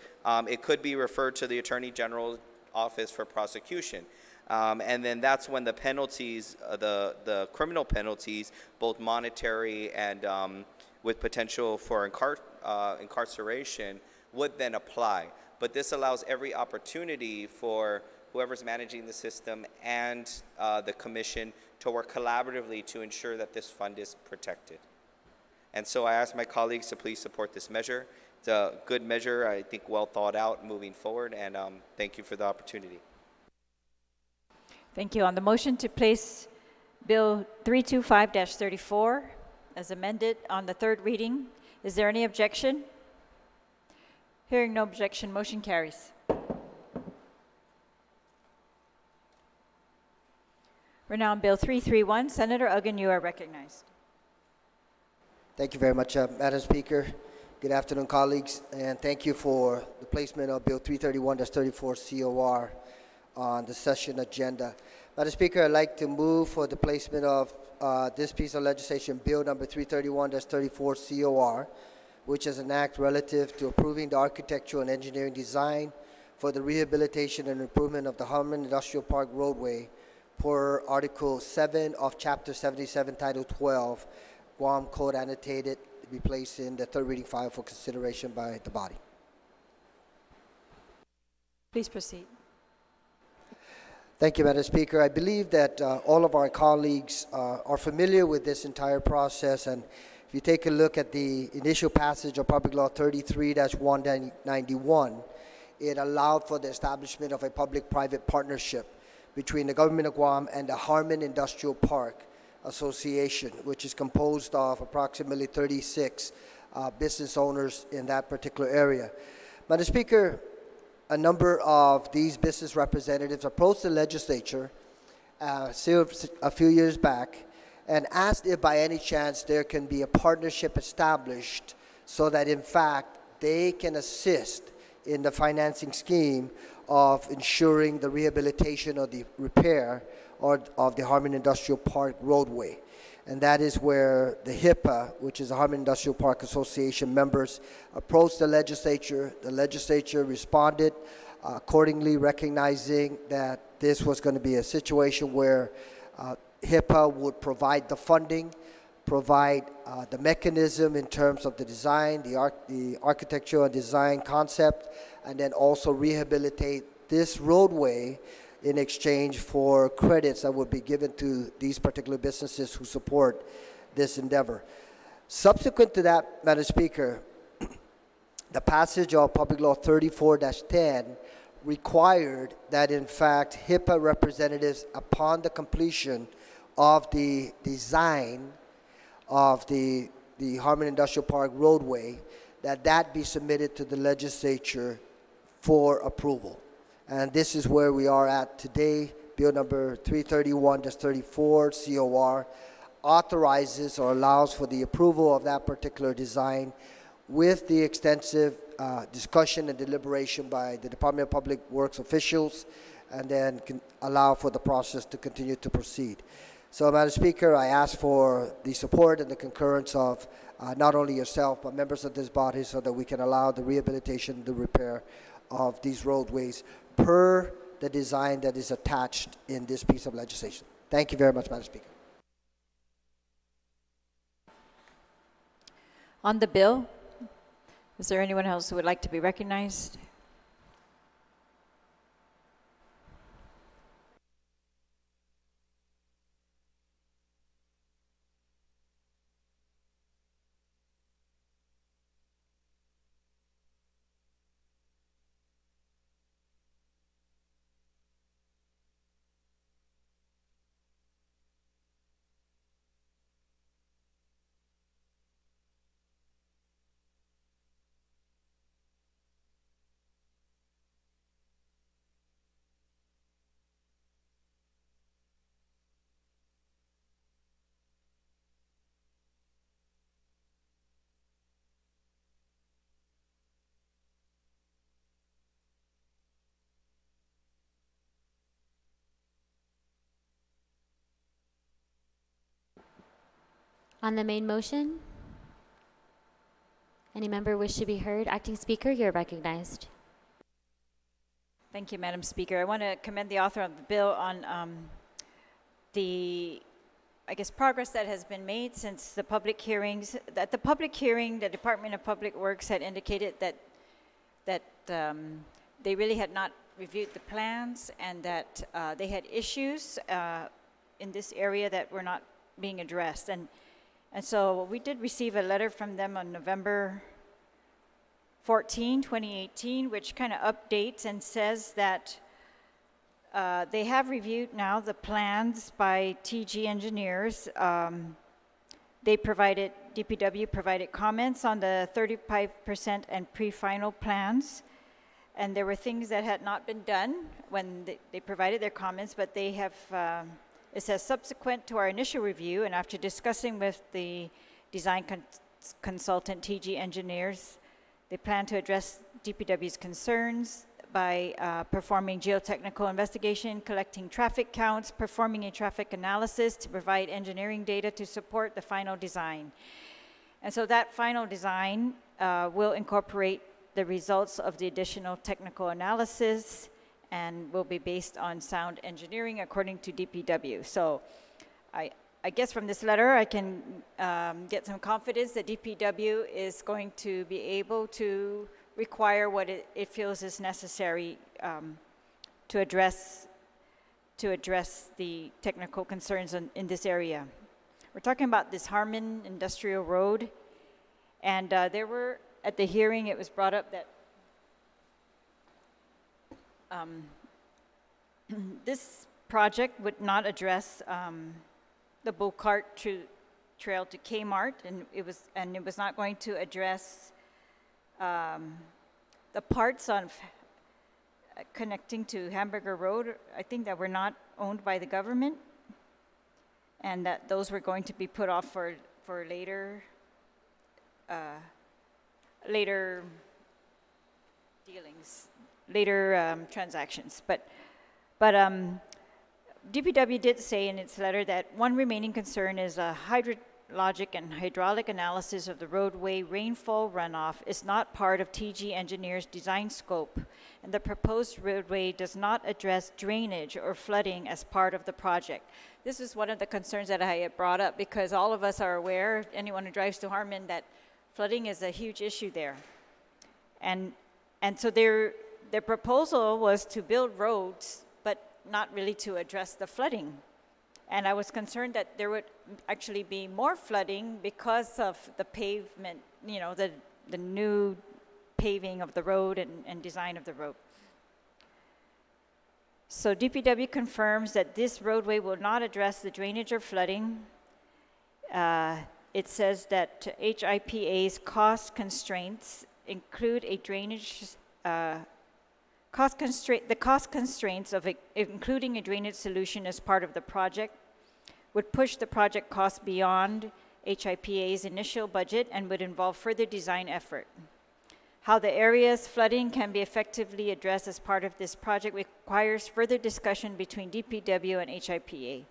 it could be referred to the Attorney General's office for prosecution. And then that's when the penalties, the criminal penalties, both monetary and with potential for incarceration, would then apply. But this allows every opportunity for whoever's managing the system and the commission to work collaboratively to ensure that this fund is protected. And so I ask my colleagues to please support this measure. It's a good measure, I think well thought out moving forward, and thank you for the opportunity. Thank you. On the motion to place Bill 325-34 as amended on the third reading, is there any objection? Hearing no objection, motion carries. We're now on Bill 331. Senator Uggan, you are recognized. Thank you very much, Madam Speaker. Good afternoon, colleagues, and thank you for the placement of Bill 331-34 COR on the session agenda. Madam Speaker, I'd like to move for the placement of this piece of legislation, Bill number 331-34 COR, which is an act relative to approving the architectural and engineering design for the rehabilitation and improvement of the Harmon Industrial Park roadway per Article 7 of Chapter 77, Title 12, Guam Code Annotated, to be placed in the third reading file for consideration by the body. Please proceed. Thank you, Madam Speaker. I believe that all of our colleagues are familiar with this entire process, and if you take a look at the initial passage of Public Law 33-191, it allowed for the establishment of a public-private partnership between the government of Guam and the Harmon Industrial Park Association, which is composed of approximately 36 business owners in that particular area. Madam Speaker, a number of these business representatives approached the legislature a few years back and asked if by any chance there can be a partnership established so that in fact they can assist in the financing scheme of ensuring the rehabilitation or the repair of the Harmon Industrial Park roadway. And that is where the HIPAA, which is the Harmon Industrial Park Association members, approached the legislature. The legislature responded accordingly, recognizing that this was going to be a situation where HIPAA would provide the funding, provide the mechanism in terms of the design, the architectural and design concept, and then also rehabilitate this roadway in exchange for credits that would be given to these particular businesses who support this endeavor. Subsequent to that, Madam Speaker, the passage of Public Law 34-10 required that, in fact, HIPAA representatives, upon the completion of the design of the Harmon Industrial Park roadway, that be submitted to the legislature for approval. And this is where we are at today. Bill number 331-34, COR, authorizes or allows for the approval of that particular design with the extensive discussion and deliberation by the Department of Public Works officials, and then can allow for the process to continue to proceed. So, Madam Speaker, I ask for the support and the concurrence of not only yourself, but members of this body, so that we can allow the rehabilitation, the repair of these roadways per the design that is attached in this piece of legislation. Thank you very much, Madam Speaker. On the bill, is there anyone else who would like to be recognized? On the main motion, any member wish to be heard? Acting Speaker, you're recognized. Thank you, Madam Speaker. I want to commend the author of the bill on the, I guess, progress that has been made since the public hearings. At the public hearing, the Department of Public Works had indicated that they really had not reviewed the plans, and that they had issues in this area that were not being addressed. And so we did receive a letter from them on November 14, 2018, which kind of updates and says that they have reviewed now the plans by TG engineers. DPW provided comments on the 35% and pre-final plans. And there were things that had not been done when they provided their comments, but they have, it says, subsequent to our initial review and after discussing with the design consultant TG engineers, they plan to address DPW's concerns by performing geotechnical investigation, collecting traffic counts, performing a traffic analysis to provide engineering data to support the final design. And so that final design will incorporate the results of the additional technical analysis and will be based on sound engineering according to DPW. So I guess from this letter I can get some confidence that DPW is going to be able to require what it feels is necessary to address the technical concerns in this area. We're talking about this Harmon Industrial Road, and there were, at the hearing, it was brought up that this project would not address the Bull Cart Trail to Kmart, and it was not going to address the parts on connecting to Hamburger Road, I think, that were not owned by the government, and that those were going to be put off for later dealings, later transactions. But DPW did say in its letter that one remaining concern is a hydrologic and hydraulic analysis of the roadway rainfall runoff is not part of TG Engineers' design scope, and the proposed roadway does not address drainage or flooding as part of the project. This is one of the concerns that I had brought up because all of us are aware, anyone who drives to Harmon, that flooding is a huge issue there. And so their proposal was to build roads, but not really to address the flooding. And I was concerned that there would actually be more flooding because of the pavement, you know, the new paving of the road and design of the road. So DPW confirms that this roadway will not address the drainage or flooding. It says that HIPA's cost constraints include a drainage, the cost constraints of including a drainage solution as part of the project would push the project cost beyond HIPA's initial budget and would involve further design effort. How the area's flooding can be effectively addressed as part of this project requires further discussion between DPW and HIPA.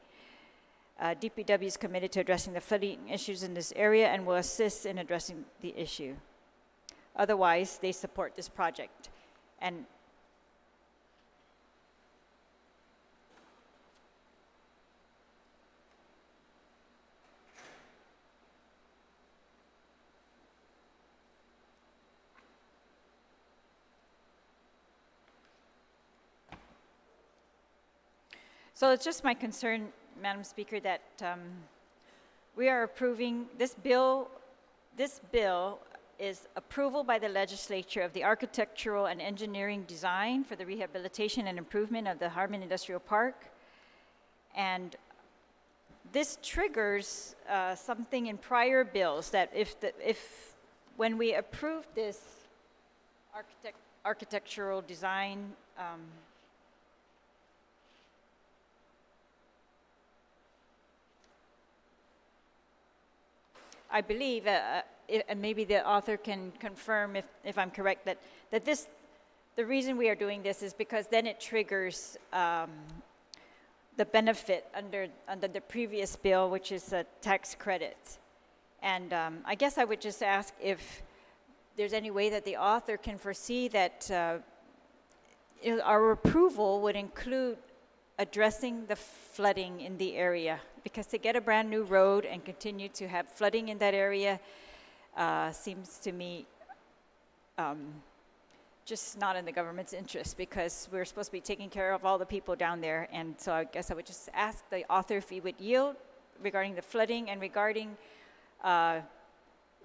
DPW is committed to addressing the flooding issues in this area and will assist in addressing the issue. Otherwise, they support this project. And so it's just my concern, Madam Speaker, that we are approving this bill. This bill is approval by the legislature of the architectural and engineering design for the rehabilitation and improvement of the Harmon Industrial Park. And this triggers something in prior bills that when we approved this architectural design, I believe, and maybe the author can confirm if I'm correct, that the reason we are doing this is because then it triggers the benefit under the previous bill, which is a tax credit. And I guess I would just ask if there's any way that the author can foresee that our approval would include addressing the flooding in the area, because to get a brand new road and continue to have flooding in that area seems to me just not in the government's interest, because we're supposed to be taking care of all the people down there. And so I guess I would just ask the author if he would yield regarding the flooding and regarding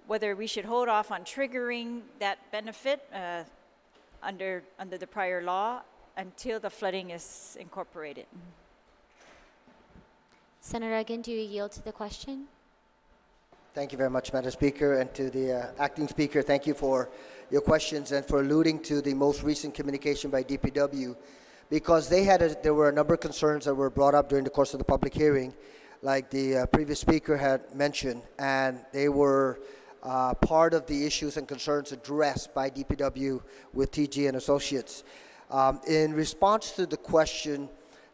whether we should hold off on triggering that benefit under the prior law until the flooding is incorporated. Senator Agin, do you yield to the question? Thank you very much, Madam Speaker, and to the acting speaker, thank you for your questions and for alluding to the most recent communication by DPW, because there were a number of concerns that were brought up during the course of the public hearing, like the previous speaker had mentioned, and they were part of the issues and concerns addressed by DPW with TG and Associates. In response to the question,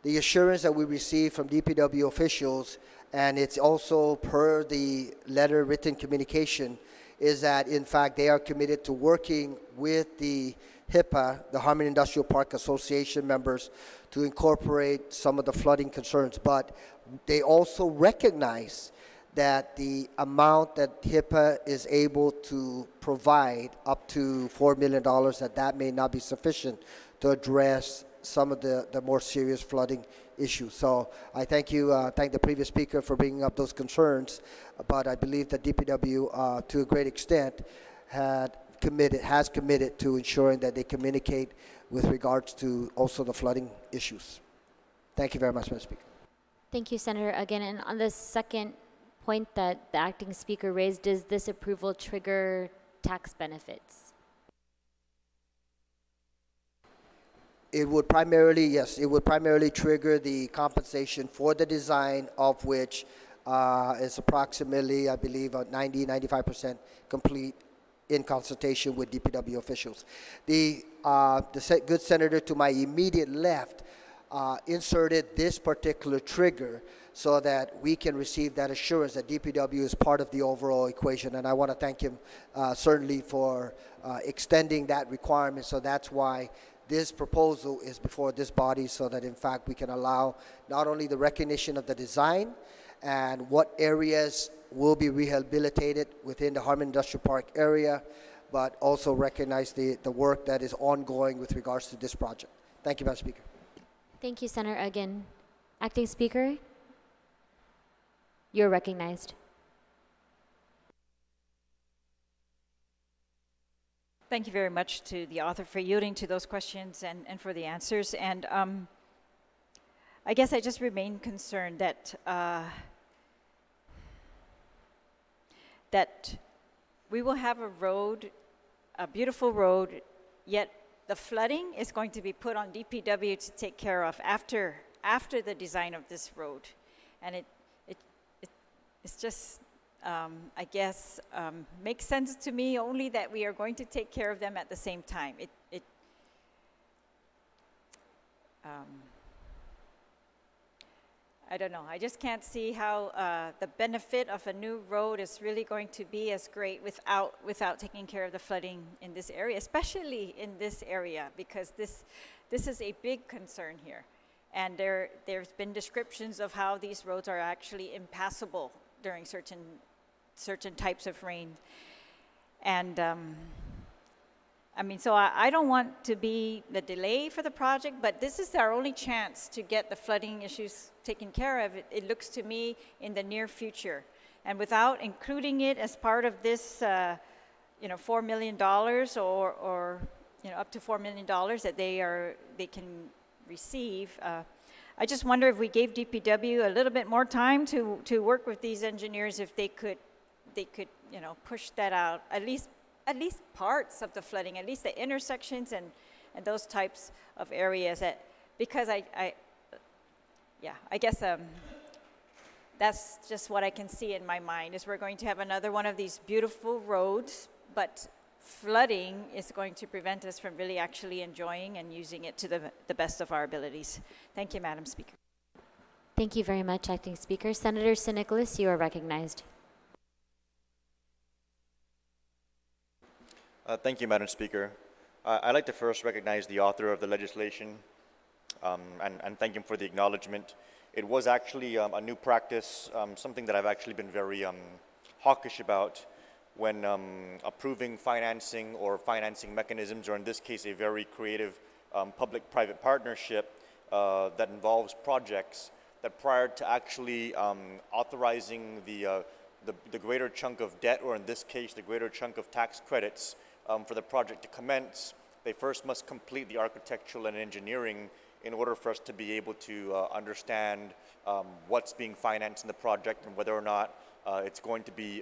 the assurance that we received from DPW officials, and it's also per the letter written communication, is that in fact they are committed to working with the HIPAA, the Harmon Industrial Park Association members, to incorporate some of the flooding concerns. But they also recognize that the amount that HIPAA is able to provide, up to $4 million, that may not be sufficient to address some of the more serious flooding issues. So I thank the previous speaker for bringing up those concerns, but I believe that DPW, to a great extent, has committed to ensuring that they communicate with regards to also the flooding issues. Thank you very much, Mr. Speaker. Thank you, Senator. Again, and on the second point that the acting speaker raised, does this approval trigger tax benefits? It would primarily, yes, it would primarily trigger the compensation for the design, of which is approximately, I believe, 95% complete in consultation with DPW officials. The good senator to my immediate left inserted this particular trigger so that we can receive that assurance that DPW is part of the overall equation. And I want to thank him certainly for extending that requirement. So that's why this proposal is before this body, so that in fact we can allow not only the recognition of the design and what areas will be rehabilitated within the Harmon Industrial Park area, but also recognize the work that is ongoing with regards to this project. Thank you, Madam Speaker. Thank you, Senator Uggan. Acting Speaker, you're recognized. Thank you very much to the author for yielding to those questions and for the answers. And I guess I just remain concerned that that we will have a road, a beautiful road, yet the flooding is going to be put on DPW to take care of after the design of this road. And it's just, I guess, makes sense to me only that we are going to take care of them at the same time. I don't know. I just can't see how the benefit of a new road is really going to be as great without taking care of the flooding in this area, especially in this area, because this is a big concern here. And there's been descriptions of how these roads are actually impassable during certain types of rain. And I mean, so I don't want to be the delay for the project, but this is our only chance to get the flooding issues taken care of, it looks to me, in the near future. And without including it as part of this, $4 million or up to $4 million that they can receive, I just wonder if we gave DPW a little bit more time to work with these engineers, if they could push that out, at least parts of the flooding, at least the intersections and those types of areas, because I guess that's just what I can see in my mind, is we're going to have another one of these beautiful roads, but flooding is going to prevent us from really actually enjoying and using it to the best of our abilities. Thank you, Madam Speaker. Thank you very much, Acting Speaker. Senator San Nicolas, you are recognized. Thank you, Madam Speaker. I'd like to first recognize the author of the legislation and thank him for the acknowledgement. It was actually a new practice, something that I've actually been very hawkish about when approving financing or financing mechanisms, or in this case, a very creative public-private partnership that involves projects that prior to actually authorizing the greater chunk of debt, or in this case, the greater chunk of tax credits for the project to commence, they first must complete the architectural and engineering in order for us to be able to understand what's being financed in the project and whether or not it's going to be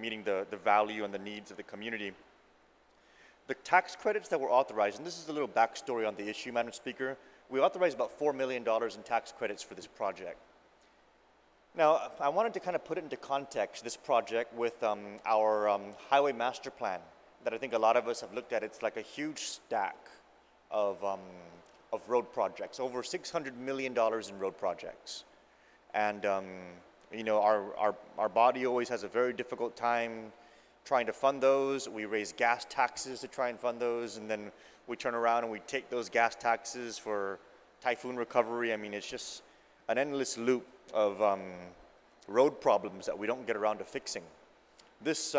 meeting the value and the needs of the community. The tax credits that were authorized, and this is a little backstory on the issue, Madam Speaker, we authorized about $4 million in tax credits for this project. Now, I wanted to kind of put it into context, this project, with our highway master plan that I think a lot of us have looked at. It's like a huge stack of road projects, over $600 million in road projects. And our body always has a very difficult time trying to fund those. We raise gas taxes to try and fund those, and then we turn around and we take those gas taxes for typhoon recovery. I mean, it's just an endless loop of road problems that we don't get around to fixing. This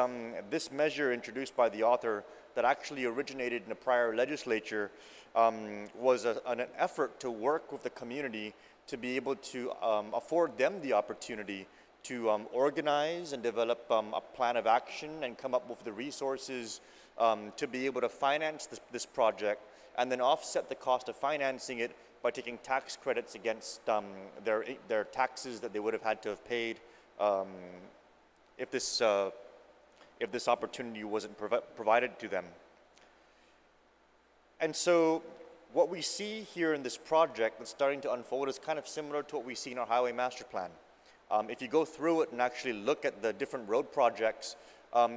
measure introduced by the author that actually originated in a prior legislature was an effort to work with the community to be able to afford them the opportunity to organize and develop a plan of action and come up with the resources to be able to finance this project, and then offset the cost of financing it by taking tax credits against their taxes that they would have had to have paid if this opportunity wasn't provided to them. And so what we see here in this project that's starting to unfold is kind of similar to what we see in our highway master plan. If you go through it and actually look at the different road projects,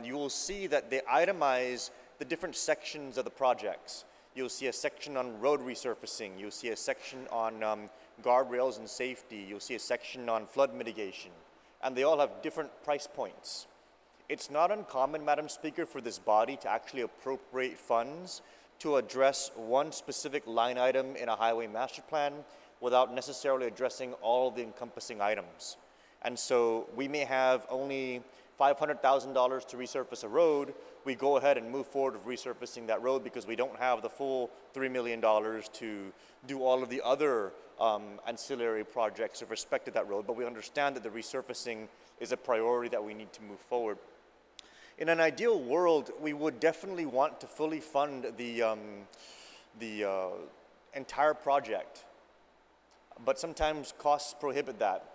you will see that they itemize the different sections of the projects. You'll see a section on road resurfacing. You'll see a section on guardrails and safety. You'll see a section on flood mitigation. And they all have different price points. It's not uncommon, Madam Speaker, for this body to actually appropriate funds to address one specific line item in a highway master plan without necessarily addressing all the encompassing items. And so we may have only $500,000 to resurface a road. We go ahead and move forward with resurfacing that road because we don't have the full $3 million to do all of the other ancillary projects with respect to that road, but we understand that the resurfacing is a priority that we need to move forward. In an ideal world, we would definitely want to fully fund the entire project, but sometimes costs prohibit that.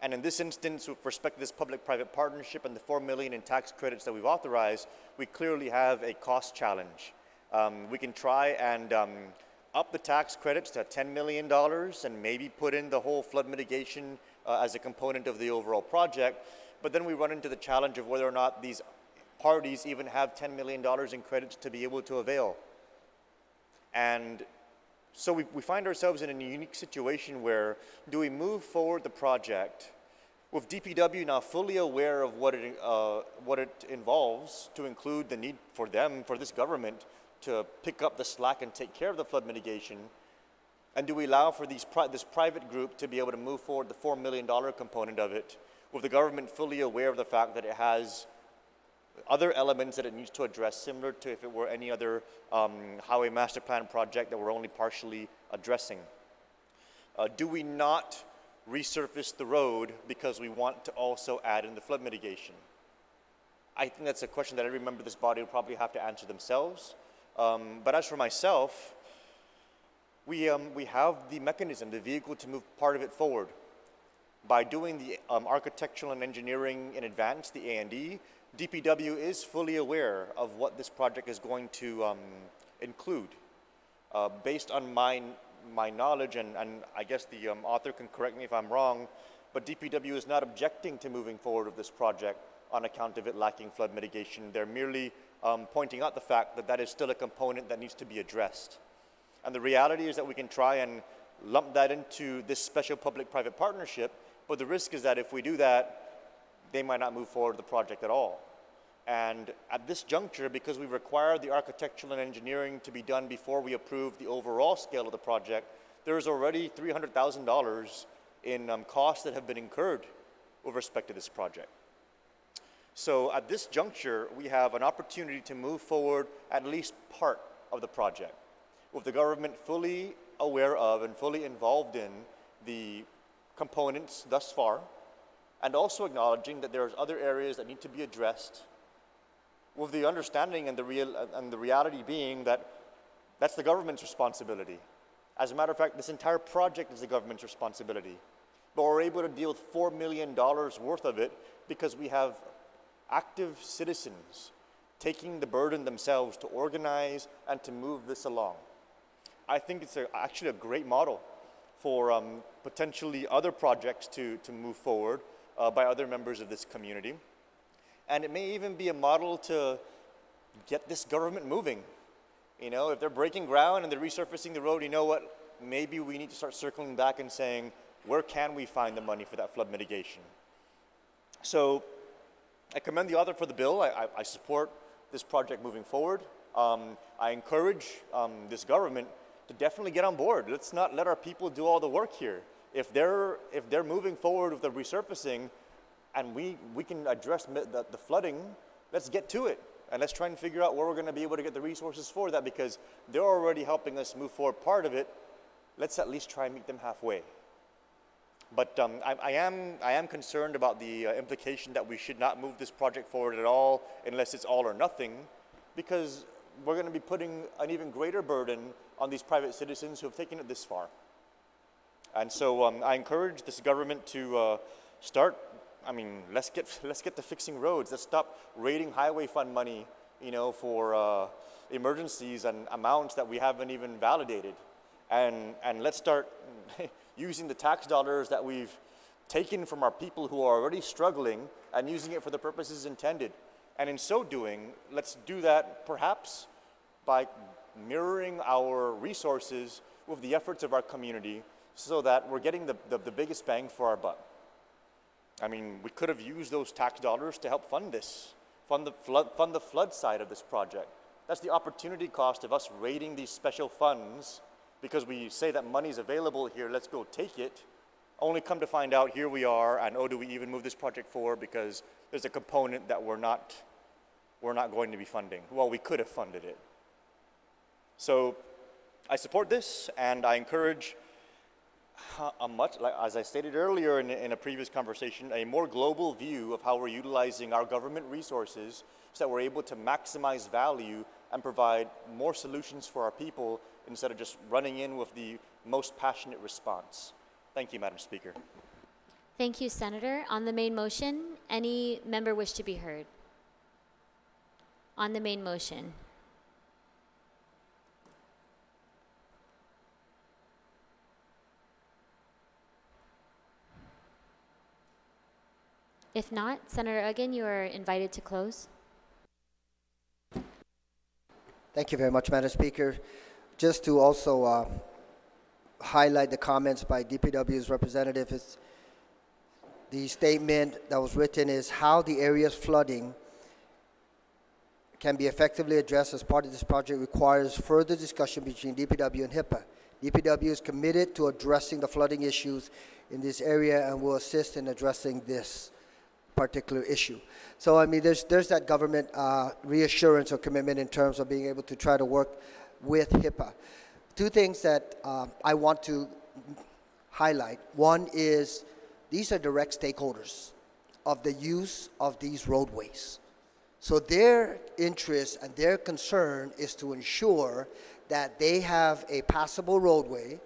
And in this instance, with respect to this public-private partnership and the $4 million in tax credits that we've authorized, we clearly have a cost challenge. We can try and up the tax credits to $10 million and maybe put in the whole flood mitigation as a component of the overall project, but then we run into the challenge of whether or not these parties even have $10 million in credits to be able to avail. And so we find ourselves in a unique situation where do we move forward the project with DPW now fully aware of what it involves to include the need for them, for this government, to pick up the slack and take care of the flood mitigation? And do we allow for this private group to be able to move forward the $4 million component of it with the government fully aware of the fact that it has other elements that it needs to address, similar to if it were any other highway master plan project that we're only partially addressing? Do we not resurface the road because we want to also add in the flood mitigation? I think that's a question that every member of this body will probably have to answer themselves. But as for myself, we have the mechanism, the vehicle to move part of it forward. By doing the architectural and engineering in advance, the A&E, DPW is fully aware of what this project is going to include. Based on my knowledge, and I guess the author can correct me if I'm wrong, but DPW is not objecting to moving forward with this project on account of it lacking flood mitigation. They're merely pointing out the fact that that is still a component that needs to be addressed. And the reality is that we can try and lump that into this special public-private partnership, but the risk is that if we do that, they might not move forward with the project at all. And at this juncture, because we require the architectural and engineering to be done before we approve the overall scale of the project, there is already $300,000 in costs that have been incurred with respect to this project. So at this juncture, we have an opportunity to move forward at least part of the project, with the government fully aware of and fully involved in the components thus far, and also acknowledging that there's other areas that need to be addressed, with the understanding and the reality being that that's the government's responsibility. As a matter of fact, this entire project is the government's responsibility. But we're able to deal with $4 million worth of it because we have active citizens taking the burden themselves to organize and to move this along. I think it's actually a great model for potentially other projects to move forward by other members of this community. And it may even be a model to get this government moving. You know, if they're breaking ground and they're resurfacing the road, you know what? Maybe we need to start circling back and saying, where can we find the money for that flood mitigation? So I commend the author for the bill. I support this project moving forward. I encourage this government to definitely get on board. Let's not let our people do all the work here. If they're moving forward with the resurfacing, and we can address the flooding, let's get to it. And let's try and figure out where we're going to be able to get the resources for that, because they're already helping us move forward part of it. Let's at least try and meet them halfway. But I am concerned about the implication that we should not move this project forward at all unless it's all or nothing, because we're going to be putting an even greater burden on these private citizens who have taken it this far. And so I encourage this government to start. I mean, let's get to fixing roads. Let's stop raiding highway fund money, you know, for emergencies and amounts that we haven't even validated, and let's start using the tax dollars that we've taken from our people who are already struggling and using it for the purposes intended. And in so doing, let's do that perhaps by mirroring our resources with the efforts of our community so that we're getting the biggest bang for our buck. I mean, we could have used those tax dollars to help fund this, fund the flood side of this project. That's the opportunity cost of us raiding these special funds because we say that money's available here, let's go take it, only come to find out here we are, and oh, do we even move this project forward because there's a component that we're not going to be funding. Well, we could have funded it. So I support this, and I encourage as I stated earlier in a previous conversation, a more global view of how we're utilizing our government resources so that we're able to maximize value and provide more solutions for our people instead of just running in with the most passionate response. Thank you, Madam Speaker. Thank you, Senator. On the main motion, any member wish to be heard? On the main motion. If not, Senator Uggan, you are invited to close. Thank you very much, Madam Speaker. Just to also highlight the comments by DPW's representative, is the statement that was written is how the area's flooding can be effectively addressed as part of this project requires further discussion between DPW and HIPAA. DPW is committed to addressing the flooding issues in this area and will assist in addressing this particular issue. So, I mean, there's that government reassurance or commitment in terms of being able to try to work with HIPAA. Two things that I want to highlight. One is these are direct stakeholders of the use of these roadways. So their interest and their concern is to ensure that they have a passable roadway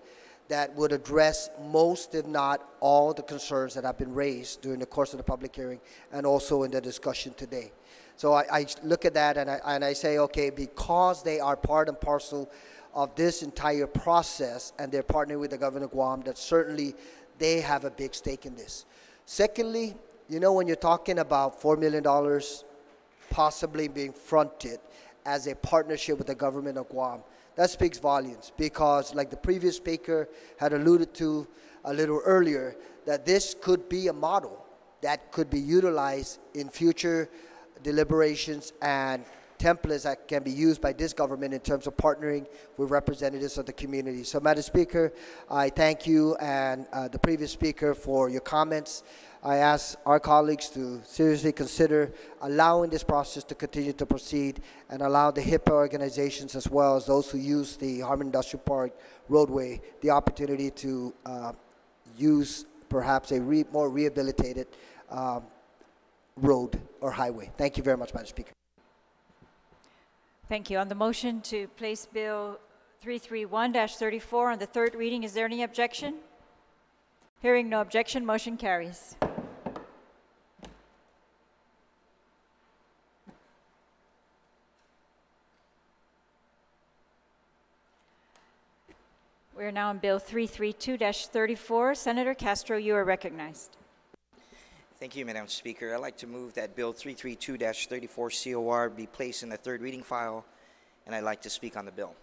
that would address most, if not all, the concerns that have been raised during the course of the public hearing and also in the discussion today. So I look at that and I say, okay, because they are part and parcel of this entire process and they're partnering with the government of Guam, that certainly they have a big stake in this. Secondly, you know, when you're talking about $4 million possibly being fronted as a partnership with the government of Guam, that speaks volumes, because like the previous speaker had alluded to a little earlier, that this could be a model that could be utilized in future deliberations and templates that can be used by this government in terms of partnering with representatives of the community. So, Madam Speaker, I thank you and the previous speaker for your comments. I ask our colleagues to seriously consider allowing this process to continue to proceed and allow the HIPAA organizations as well as those who use the Harmon Industrial Park roadway the opportunity to use perhaps a more rehabilitated road or highway. Thank you very much, Madam Speaker. Thank you. On the motion to place Bill 331-34 on the third reading, is there any objection? Hearing no objection, motion carries. We are now on Bill 332-34. Senator Castro, you are recognized. Thank you, Madam Speaker. I'd like to move that Bill 332-34 COR be placed in the third reading file, and I'd like to speak on the bill.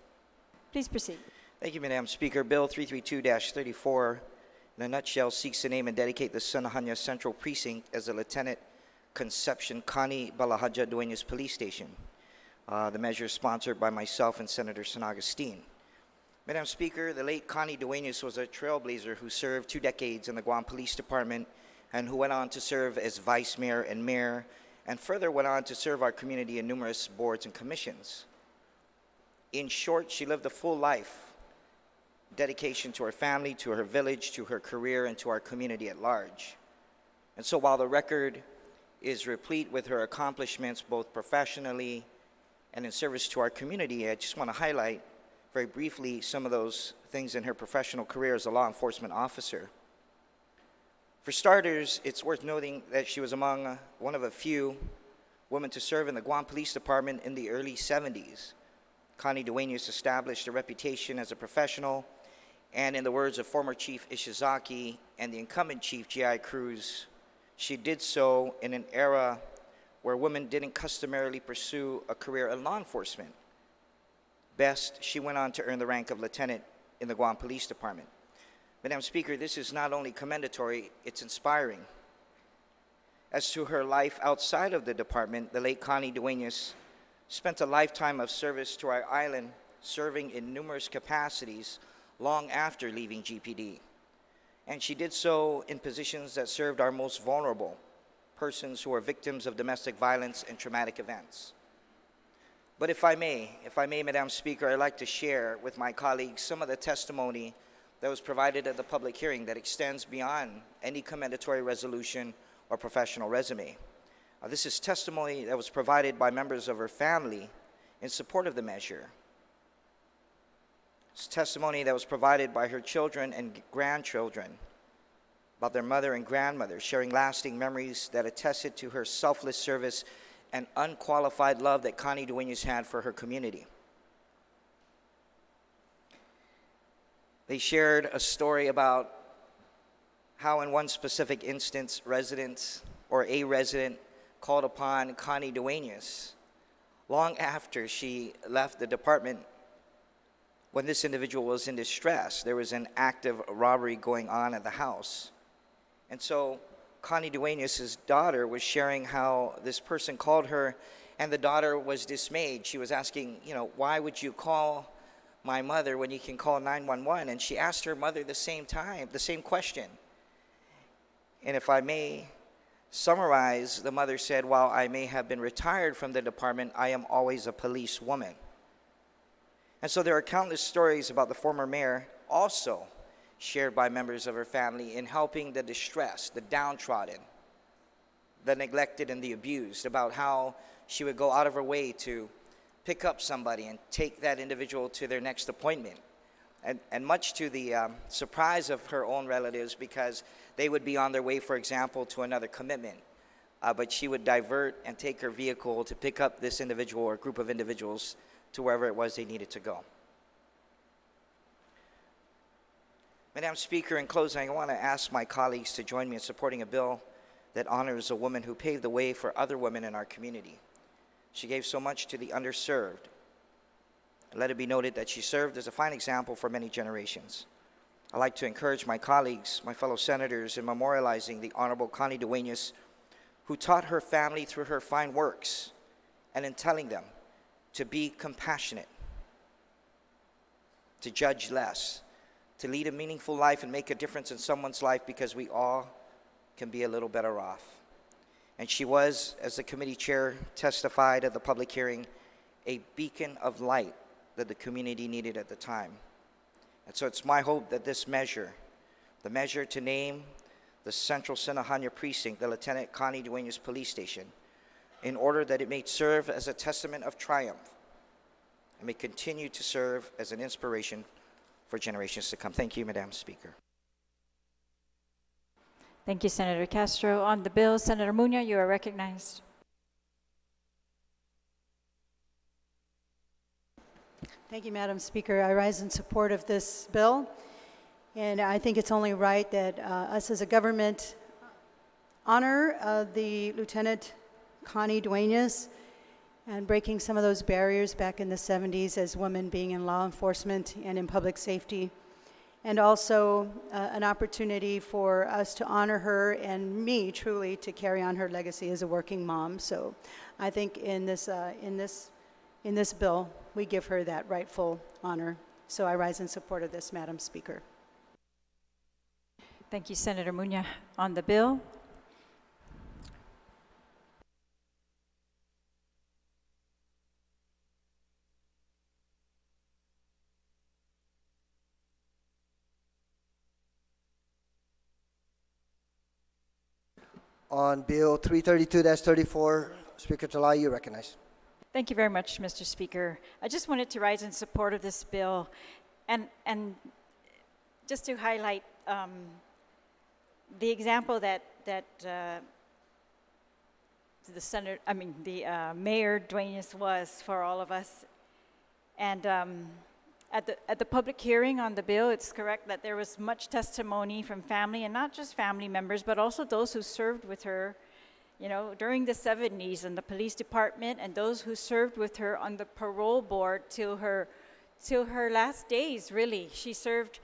Please proceed. Thank you, Madam Speaker. Bill 332-34, in a nutshell, seeks to name and dedicate the Sanahanya Central Precinct as a Lieutenant Conception Connie Balahaja Dueñas Police Station. The measure is sponsored by myself and Senator San Agustin. Madam Speaker, the late Connie Dueñas was a trailblazer who served 2 decades in the Guam Police Department and who went on to serve as vice mayor and mayor, and further went on to serve our community in numerous boards and commissions. In short, she lived a full life, dedication to her family, to her village, to her career, and to our community at large. And so while the record is replete with her accomplishments, both professionally and in service to our community, I just want to highlight very briefly some of those things in her professional career as a law enforcement officer. For starters, it's worth noting that she was among one of a few women to serve in the Guam Police Department in the early 70s. Connie Dueñas established a reputation as a professional, and in the words of former Chief Ishizaki and the incumbent Chief G.I. Cruz, she did so in an era where women didn't customarily pursue a career in law enforcement. Best, she went on to earn the rank of lieutenant in the Guam Police Department. Madam Speaker, this is not only commendatory, it's inspiring. As to her life outside of the department, the late Connie Duenas spent a lifetime of service to our island, serving in numerous capacities long after leaving GPD. And she did so in positions that served our most vulnerable, persons who are victims of domestic violence and traumatic events. But if I may, Madam Speaker, I'd like to share with my colleagues some of the testimony that was provided at the public hearing that extends beyond any commendatory resolution or professional resume. This is testimony that was provided by members of her family in support of the measure. It's testimony that was provided by her children and grandchildren about their mother and grandmother, sharing lasting memories that attested to her selfless service and unqualified love that Connie Duenas had for her community. They shared a story about how in one specific instance, a resident called upon Connie Duenas long after she left the department when this individual was in distress. There was an active robbery going on at the house. And so Connie Duenas' daughter was sharing how this person called her, and the daughter was dismayed. She was asking, why would you call my mother when you can call 911? And she asked her mother the same question. And if I may summarize, the mother said, while I may have been retired from the department, I am always a police woman. And so there are countless stories about the former mayor, also shared by members of her family, in helping the distressed, the downtrodden, the neglected, and the abused, about how she would go out of her way to pick up somebody and take that individual to their next appointment. And much to the surprise of her own relatives, because they would be on their way, for example, to another commitment. But she would divert and take her vehicle to pick up this individual or group of individuals to wherever it was they needed to go. Madam Speaker, in closing, I want to ask my colleagues to join me in supporting a bill that honors a woman who paved the way for other women in our community. She gave so much to the underserved. Let it be noted that she served as a fine example for many generations. I'd like to encourage my colleagues, my fellow senators, in memorializing the Honorable Connie Duenas, who taught her family through her fine works and in telling them to be compassionate, to judge less, to lead a meaningful life and make a difference in someone's life, because we all can be a little better off. And she was, as the committee chair testified at the public hearing, a beacon of light that the community needed at the time. And so it's my hope that this measure, the measure to name the Central Sinahanya Precinct, the Lieutenant Connie Duenas Police Station, in order that it may serve as a testament of triumph and may continue to serve as an inspiration for generations to come. Thank you, Madam Speaker. Thank you, Senator Castro. On the bill, Senator Muña, you are recognized. Thank you, Madam Speaker. I rise in support of this bill, and I think it's only right that us as a government honor the Lieutenant Connie Duenas and breaking some of those barriers back in the 70s as women being in law enforcement and in public safety, and also an opportunity for us to honor her and me truly to carry on her legacy as a working mom. So I think in this bill, we give her that rightful honor. So I rise in support of this, Madam Speaker. Thank you, Senator Muña. On the bill, On Bill 332-34, Speaker Talai, you recognize. thank you very much, Mr. Speaker. I just wanted to rise in support of this bill, and just to highlight the example that Mayor Duenas was for all of us. And at the public hearing on the bill, it's correct that there was much testimony from family, and not just family members, but also those who served with her, during the 70s in the police department, and those who served with her on the parole board till her last days, really. She served,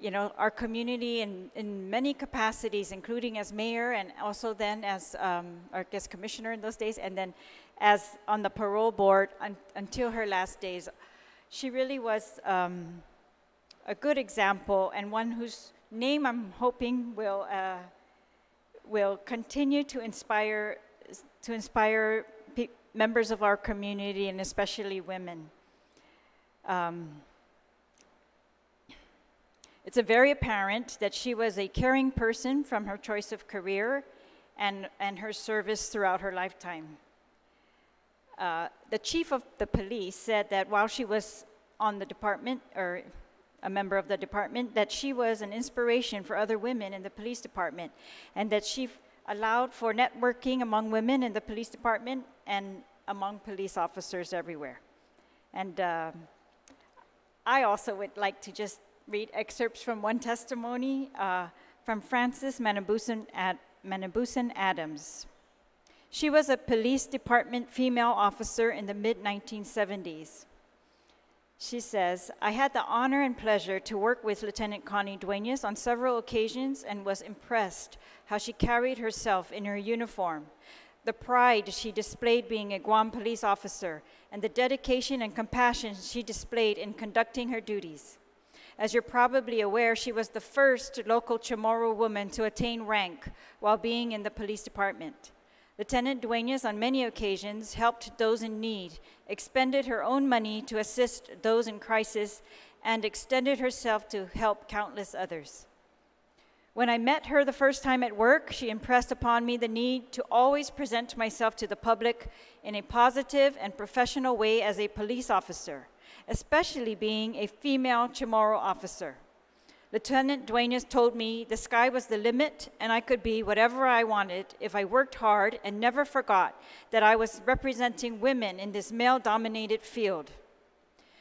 you know, our community in many capacities, including as mayor and also then as our guest commissioner in those days, and then as on the parole board until her last days. She really was a good example, and one whose name I'm hoping will continue to inspire members of our community, and especially women. It's very apparent that she was a caring person from her choice of career and her service throughout her lifetime. The chief of the police said that while she was on the department, or a member of the department, that she was an inspiration for other women in the police department, and that she allowed for networking among women in the police department and among police officers everywhere. And I also would like to just read excerpts from one testimony from Frances Manabusan Adams. She was a police department female officer in the mid-1970s. She says, "I had the honor and pleasure to work with Lieutenant Connie Dueñas on several occasions and was impressed how she carried herself in her uniform, the pride she displayed being a Guam police officer, and the dedication and compassion she displayed in conducting her duties. As you're probably aware, she was the first local Chamorro woman to attain rank while being in the police department. Lieutenant Dueñas on many occasions helped those in need, expended her own money to assist those in crisis, and extended herself to help countless others. When I met her the first time at work, she impressed upon me the need to always present myself to the public in a positive and professional way as a police officer, especially being a female Chamorro officer. Lieutenant Dueñas told me the sky was the limit and I could be whatever I wanted if I worked hard and never forgot that I was representing women in this male-dominated field.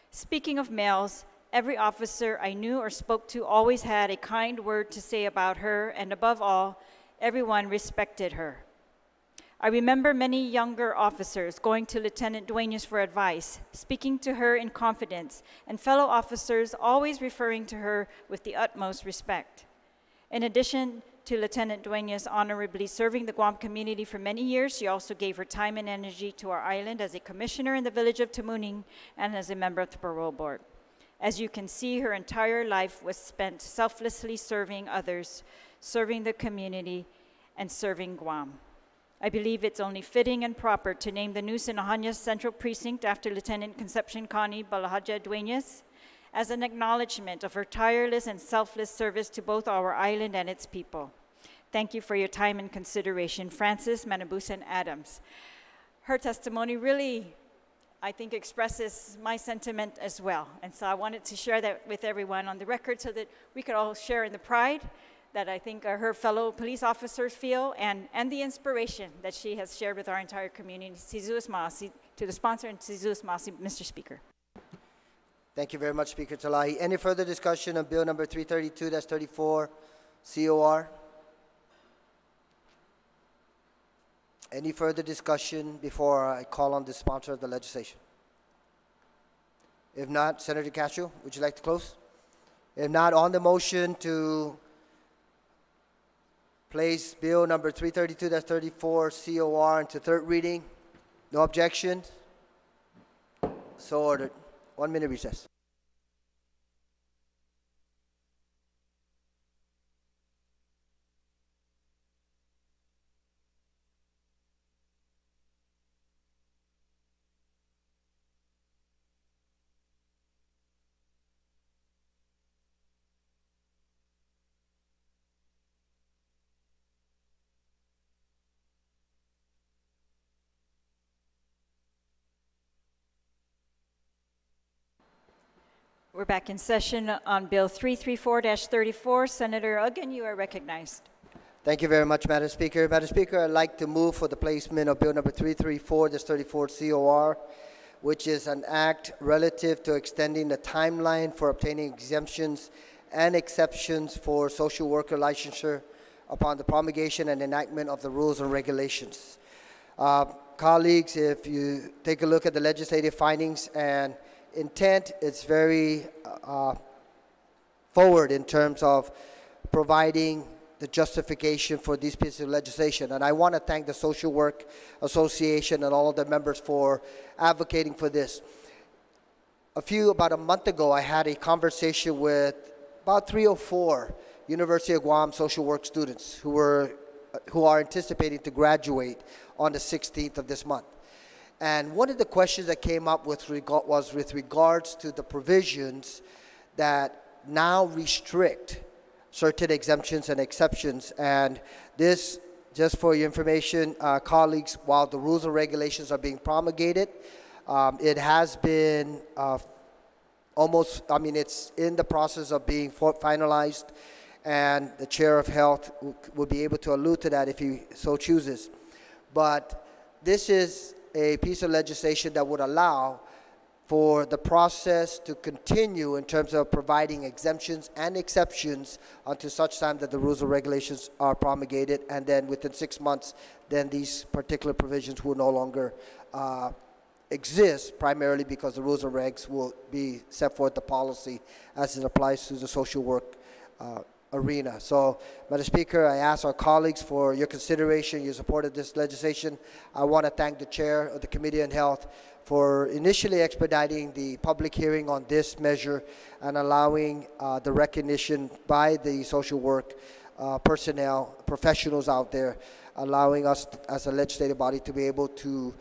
Speaking of males, every officer I knew or spoke to always had a kind word to say about her, and above all, everyone respected her. I remember many younger officers going to Lieutenant Dueñas for advice, speaking to her in confidence, and fellow officers always referring to her with the utmost respect. In addition to Lieutenant Dueñas honorably serving the Guam community for many years, she also gave her time and energy to our island as a commissioner in the village of Tamuning and as a member of the parole board. As you can see, her entire life was spent selflessly serving others, serving the community, and serving Guam. I believe it's only fitting and proper to name the new Sinahaña Central Precinct after Lieutenant Concepcion Connie Balahaja Dueñas as an acknowledgement of her tireless and selfless service to both our island and its people. Thank you for your time and consideration. Frances Manabusan Adams. Her testimony really, I think, expresses my sentiment as well. And so I wanted to share that with everyone on the record so that we could all share in the pride that I think her fellow police officers feel, and the inspiration that she has shared with our entire community. Sizuas Maasi, to the sponsor, and Sizuas Maasi, Mr. Speaker. Thank you very much, Speaker Talahi. Any further discussion on Bill number 332-34, COR? Any further discussion before I call on the sponsor of the legislation? If not, Senator Castro, would you like to close? If not, on the motion to place Bill number 332-34 COR into third reading. No objections? So ordered. 1 minute recess. We're back in session on Bill 334-34. Senator Uggan, you are recognized. Thank you very much, Madam Speaker. Madam Speaker, I'd like to move for the placement of Bill number 334-34 COR, which is an act relative to extending the timeline for obtaining exemptions and exceptions for social worker licensure upon the promulgation and enactment of the rules and regulations. Colleagues, if you take a look at the legislative findings and intent, it's very forward in terms of providing the justification for these pieces of legislation. And I want to thank the Social Work Association and all of the members for advocating for this. About a month ago, I had a conversation with about 3 or 4 University of Guam social work students who are anticipating to graduate on the 16th of this month. And one of the questions that came up was with regards to the provisions that now restrict certain exemptions and exceptions. And this, just for your information, colleagues, while the rules and regulations are being promulgated, it has been it's in the process of being finalized, and the Chair of Health will be able to allude to that if he so chooses. But this is a piece of legislation that would allow for the process to continue in terms of providing exemptions and exceptions until such time that the rules and regulations are promulgated, and then within 6 months, then these particular provisions will no longer exist, primarily because the rules and regs will be set forth the policy as it applies to the social work arena. So, Madam Speaker, I ask our colleagues for your consideration, your support of this legislation. I want to thank the Chair of the Committee on Health for initially expediting the public hearing on this measure and allowing the recognition by the social work personnel, professionals out there, allowing us as a legislative body to be able to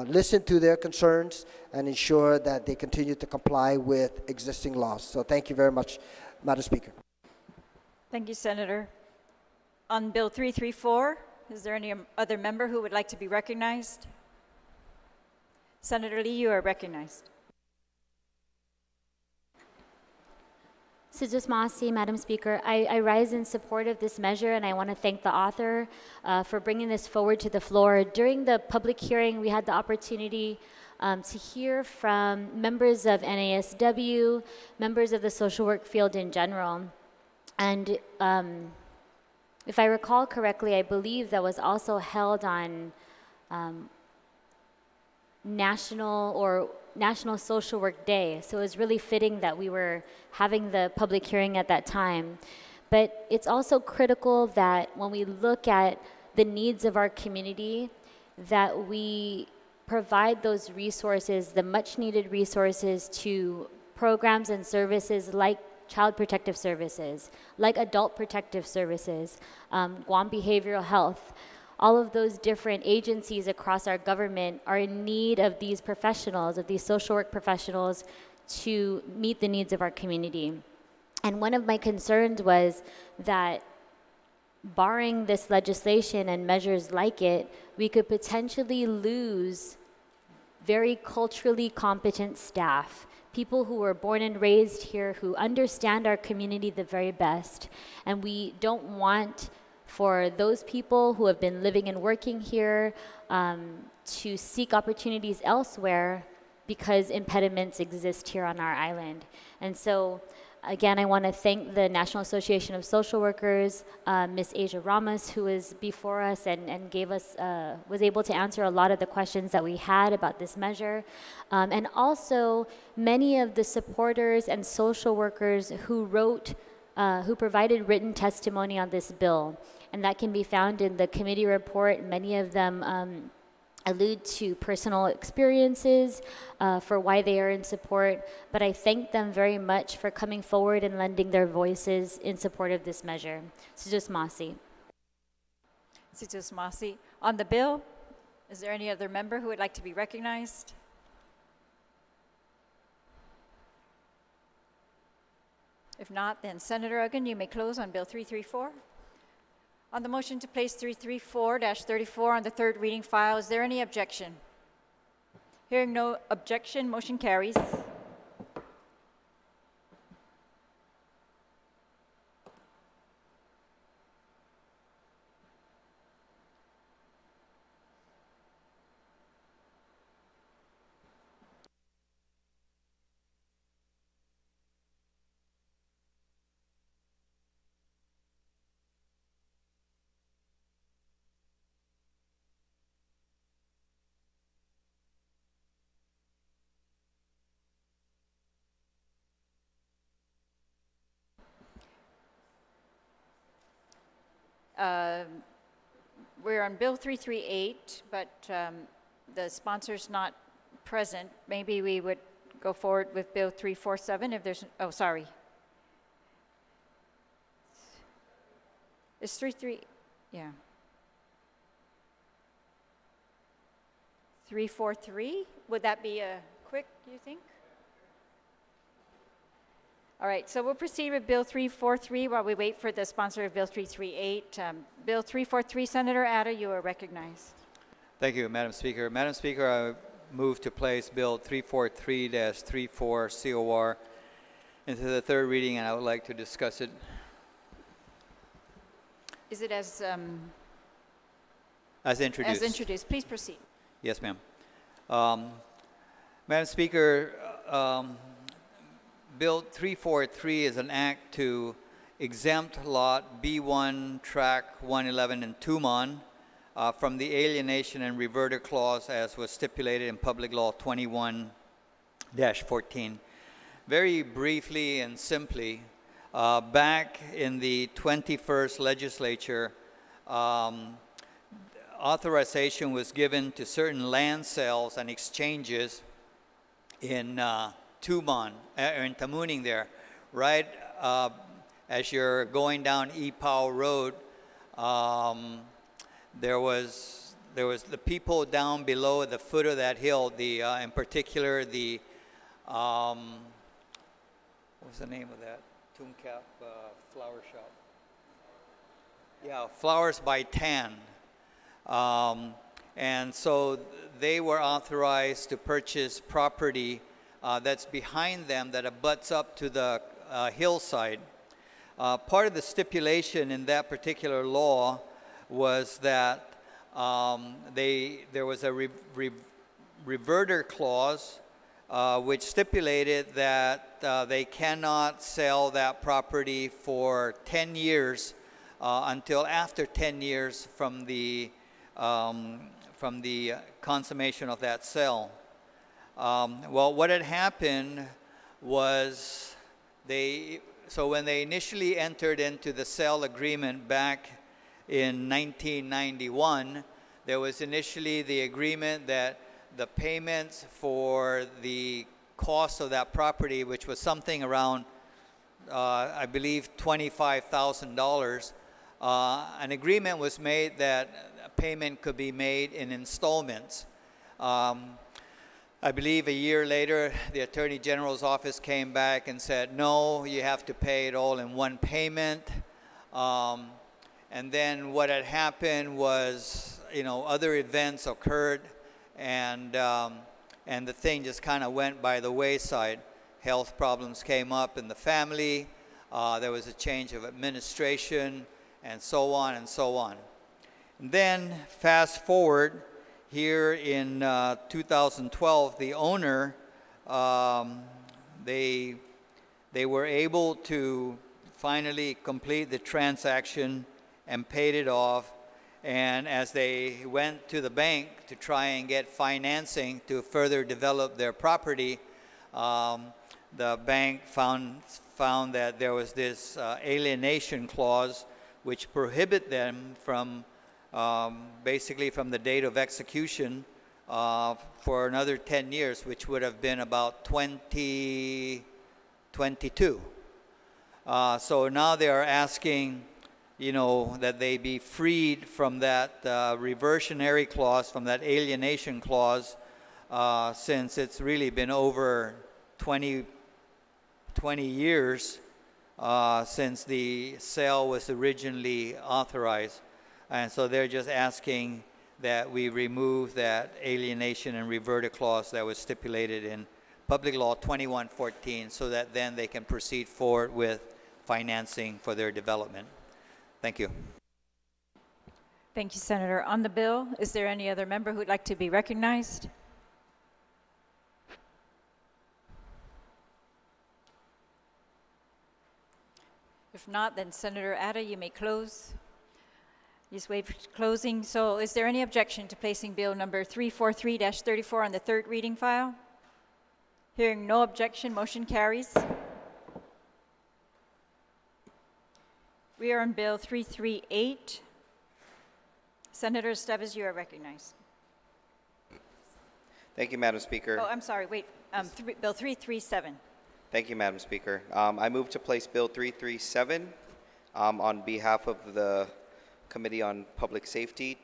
listen to their concerns and ensure that they continue to comply with existing laws. So thank you very much, Madam Speaker. Thank you, Senator. On Bill 334, is there any other member who would like to be recognized? Senator Lee, you are recognized. Sujus Masi, Madam Speaker, I rise in support of this measure, and I want to thank the author for bringing this forward to the floor. During the public hearing, we had the opportunity to hear from members of NASW, members of the social work field in general. And if I recall correctly, I believe that was also held on National Social Work Day. So it was really fitting that we were having the public hearing at that time. But it's also critical that when we look at the needs of our community, that we provide those resources, the much needed resources, to programs and services like Child Protective Services, like Adult Protective Services, Guam Behavioral Health. All of those different agencies across our government are in need of these professionals, of these social work professionals, to meet the needs of our community. And one of my concerns was that barring this legislation and measures like it, we could potentially lose very culturally competent staff, people who were born and raised here, who understand our community the very best. And we don't want for those people who have been living and working here to seek opportunities elsewhere because impediments exist here on our island. And so, again, I want to thank the National Association of Social Workers, Ms. Asia Ramos, who was before us and gave us, was able to answer a lot of the questions that we had about this measure. And also many of the supporters and social workers who who provided written testimony on this bill. And that can be found in the committee report. Many of them allude to personal experiences for why they are in support, but I thank them very much for coming forward and lending their voices in support of this measure. Sujus Masi. Sujus Masi. On the bill, is there any other member who would like to be recognized? If not, then Senator Uggan, you may close on Bill 334. On the motion to place 334-34 on the third reading file, is there any objection? Hearing no objection, motion carries. we're on Bill 338, but the sponsor's not present. Maybe we would go forward with Bill 347 if there's, oh, sorry. It's 33, yeah. 343, would that be a quick, you think? All right, so we'll proceed with Bill 343 while we wait for the sponsor of Bill 338. Bill 343, Senator Atta, you are recognized. Thank you, Madam Speaker. Madam Speaker, I move to place Bill 343-34 COR into the third reading, and I would like to discuss it. Is it as introduced? As introduced. Please proceed. Yes, ma'am. Madam Speaker, Bill 343 is an act to exempt Lot B1, Track 111 in Tumon from the alienation and reverter clause as was stipulated in Public Law 21-14. Very briefly and simply, back in the 21st legislature, authorization was given to certain land sales and exchanges in Tumon, in Tamuning there, right as you're going down Ipao Road. There was the people down below at the foot of that hill. In particular, the what was the name of that Tumcap flower shop? Yeah, Flowers by Tan. And so they were authorized to purchase property that's behind them that abuts up to the hillside. Part of the stipulation in that particular law was that there was a reverter clause which stipulated that they cannot sell that property for 10 years until after 10 years from the consummation of that sale. Well, what had happened was so when they initially entered into the sale agreement back in 1991, there was initially the agreement that the payments for the cost of that property, which was something around, I believe, $25,000, an agreement was made that a payment could be made in installments. I believe a year later, the Attorney General's office came back and said, no, you have to pay it all in one payment. And then what had happened was, other events occurred, and the thing just kind of went by the wayside. Health problems came up in the family. There was a change of administration, and so on and so on. And then fast forward, here in 2012, the owner, they were able to finally complete the transaction and paid it off. And as they went to the bank to try and get financing to further develop their property, the bank found that there was this alienation clause which prohibit them from basically from the date of execution for another 10 years, which would have been about 2022. So now they are asking, that they be freed from that reversionary clause, from that alienation clause, since it's really been over 20 years since the sale was originally authorized. And so they're just asking that we remove that alienation and reverter clause that was stipulated in Public Law 21-14 so that then they can proceed forward with financing for their development. Thank you. Thank you, Senator. On the bill, is there any other member who'd like to be recognized? If not, then Senator Atta, you may close. Just wait for closing. So is there any objection to placing bill number 343-34 on the third reading file? Hearing no objection, motion carries. We are on bill 338. Senator Estevez, you are recognized. Thank you, Madam Speaker. Oh, I'm sorry, wait, Bill 337. Thank you, Madam Speaker. I move to place Bill 337 on behalf of the Committee on Public Safety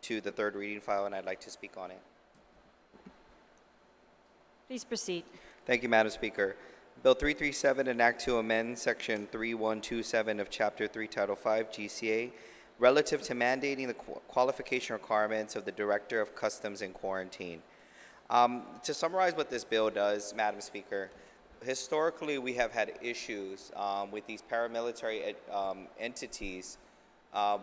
to the third reading file, and I'd like to speak on it. Please proceed. Thank you, Madam Speaker. Bill 337, an act to amend Section 3127 of Chapter 3, Title 5, GCA, relative to mandating the qualification requirements of the Director of Customs and Quarantine. To summarize what this bill does, Madam Speaker, historically we have had issues with these paramilitary entities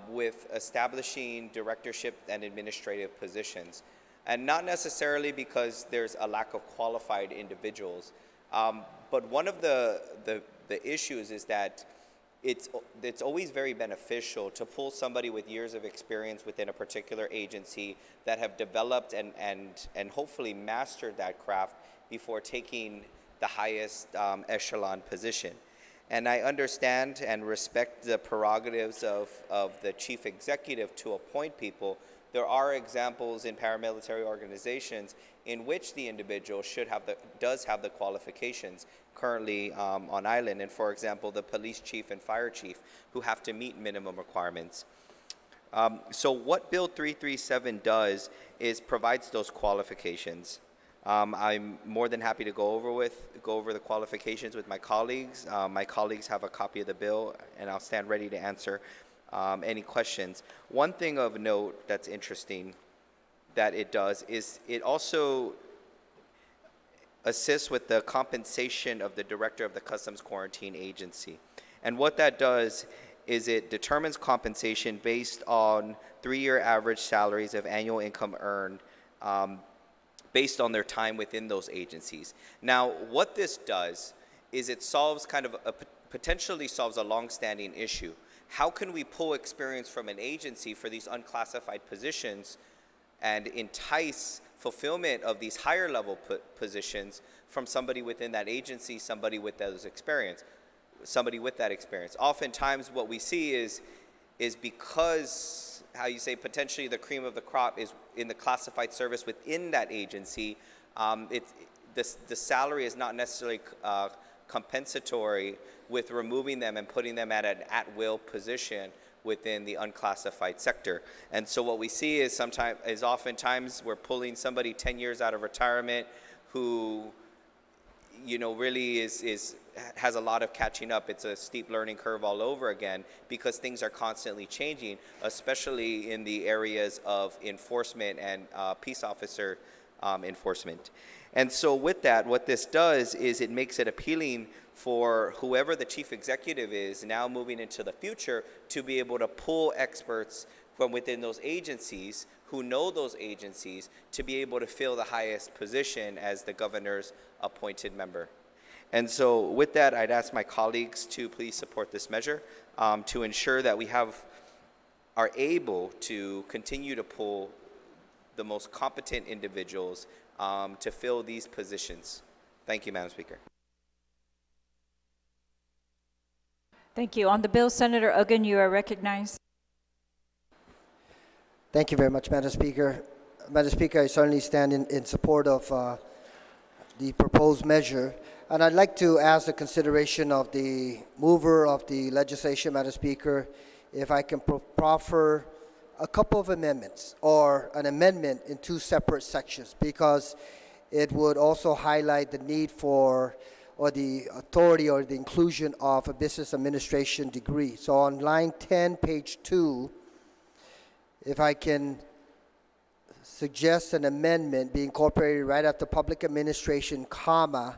with establishing directorship and administrative positions. And not necessarily because there's a lack of qualified individuals, but one of the issues is that it's always very beneficial to pull somebody with years of experience within a particular agency that have developed and hopefully mastered that craft before taking the highest echelon position. And I understand and respect the prerogatives of the chief executive to appoint people. There are examples in paramilitary organizations in which the individual does have the qualifications currently on island, and for example, the police chief and fire chief who have to meet minimum requirements. So what Bill 337 does is provides those qualifications. I'm more than happy to go over the qualifications with my colleagues. My colleagues have a copy of the bill, and I'll stand ready to answer any questions. One thing of note that's interesting that it does is it also assists with the compensation of the Director of the Customs Quarantine Agency. And what that does is it determines compensation based on 3-year average salaries of annual income earned based on their time within those agencies. Now, what this does is it solves potentially solves a long-standing issue. How can we pull experience from an agency for these unclassified positions and entice fulfillment of these higher level positions from somebody within that agency, somebody with that experience? Oftentimes what we see is because, potentially the cream of the crop is in the classified service within that agency, the salary is not necessarily compensatory with removing them and putting them at an at-will position within the unclassified sector. And so what we see is oftentimes we're pulling somebody 10 years out of retirement who, really has a lot of catching up. It's a steep learning curve all over again because things are constantly changing, especially in the areas of enforcement and peace officer enforcement. And so with that, what this does is it makes it appealing for whoever the chief executive is now moving into the future to be able to pull experts from within those agencies who know those agencies to be able to fill the highest position as the governor's appointed member. And so with that, I'd ask my colleagues to please support this measure to ensure that we are able to continue to pull the most competent individuals to fill these positions. Thank you, Madam Speaker. Thank you. On the bill, Senator Uggan, you are recognized. Thank you very much, Madam Speaker. Madam Speaker, I certainly stand in support of the proposed measure. And I'd like to ask the consideration of the mover of the legislation, Madam Speaker, if I can proffer a couple of amendments or an amendment in 2 separate sections, because it would also highlight the need for or the authority or the inclusion of a business administration degree. So on line 10, page 2, if I can suggest an amendment be incorporated right after public administration, comma,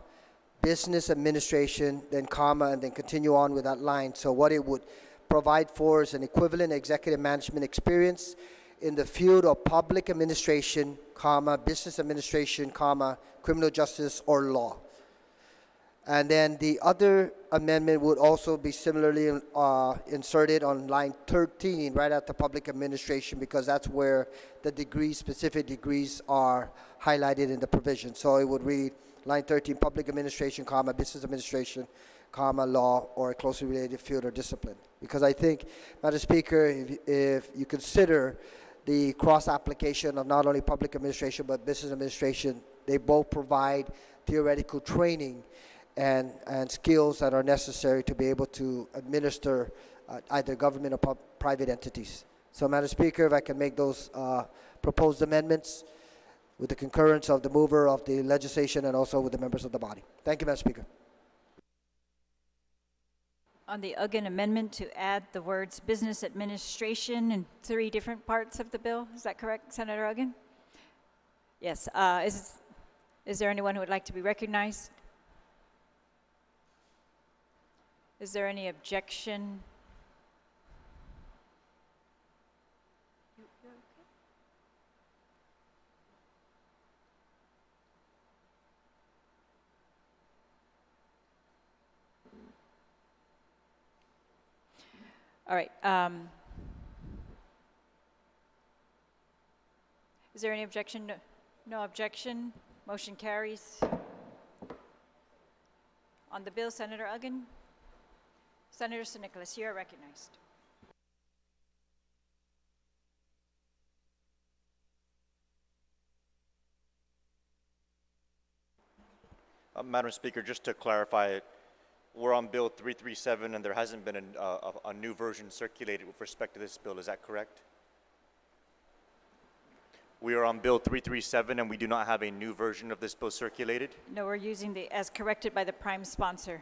business administration, then comma, and then continue on with that line. So what it would provide for is an equivalent executive management experience in the field of public administration, comma, business administration, comma, criminal justice or law. And then the other amendment would also be similarly inserted on line 13, right after public administration, because that's where the degrees, specific degrees are highlighted in the provision. So it would read line 13, public administration, comma, business administration, comma, law, or a closely related field or discipline. Because I think, Madam Speaker, if you consider the cross-application of not only public administration but business administration. They both provide theoretical training and skills that are necessary to be able to administer either government or private entities. So, Madam Speaker, if I can make those proposed amendments with the concurrence of the mover of the legislation and also with the members of the body. Thank you, Madam Speaker. On the Uggan amendment to add the words business administration in 3 different parts of the bill, is that correct, Senator Uggan? Yes. Is there anyone who would like to be recognized? Is there any objection? All right. Is there any objection? No, no objection. Motion carries. On the bill, Senator Uggan. Senator San Nicolas, you are recognized. Madam Speaker, just to clarify, we're on Bill 337 and there hasn't been a new version circulated with respect to this bill. Is that correct? We are on Bill 337 and we do not have a new version of this bill circulated? No, we're using the as corrected by the prime sponsor.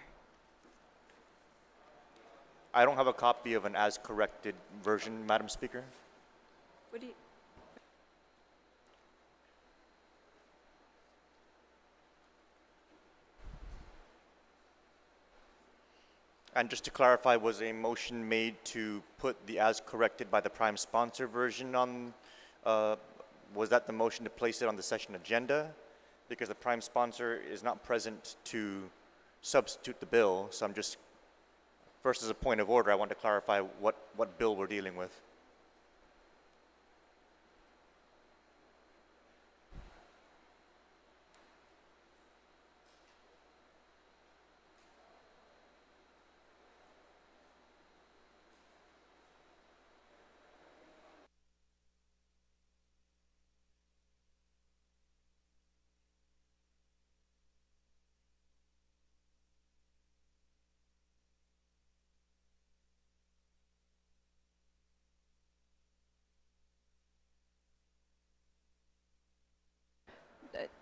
I don't have a copy of an as corrected version, Madam Speaker. What do you? And just to clarify, was a motion made to put the as corrected by the prime sponsor version on, was that the motion to place it on the session agenda? Because the prime sponsor is not present to substitute the bill, so I'm just, first as a point of order, I want to clarify what bill we're dealing with.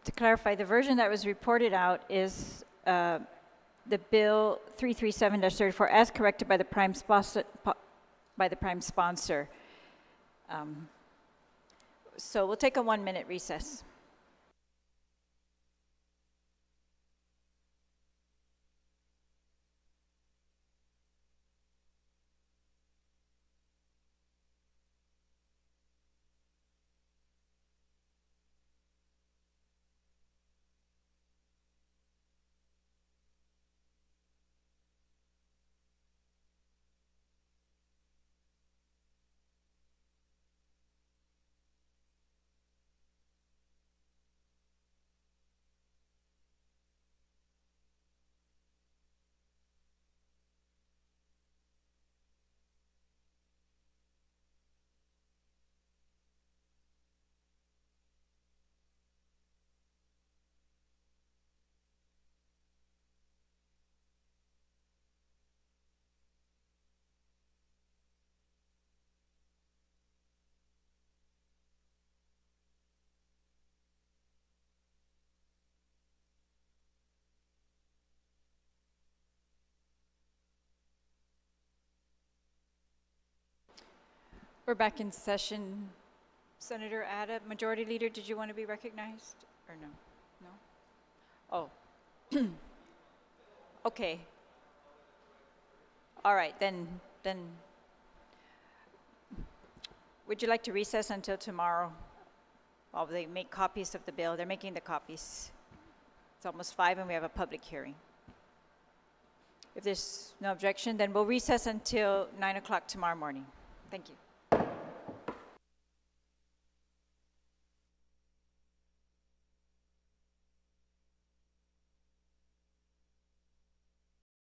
To clarify, the version that was reported out is the bill 337-34 as corrected by the prime sponsor. So we'll take a 1-minute recess. We're back in session. Senator Ada, Majority Leader, did you want to be recognized or no? No? Oh. Okay. All right, then would you like to recess until tomorrow while they make copies of the bill? They're making the copies. It's almost 5 and we have a public hearing. If there's no objection, then we'll recess until 9 o'clock tomorrow morning. Thank you.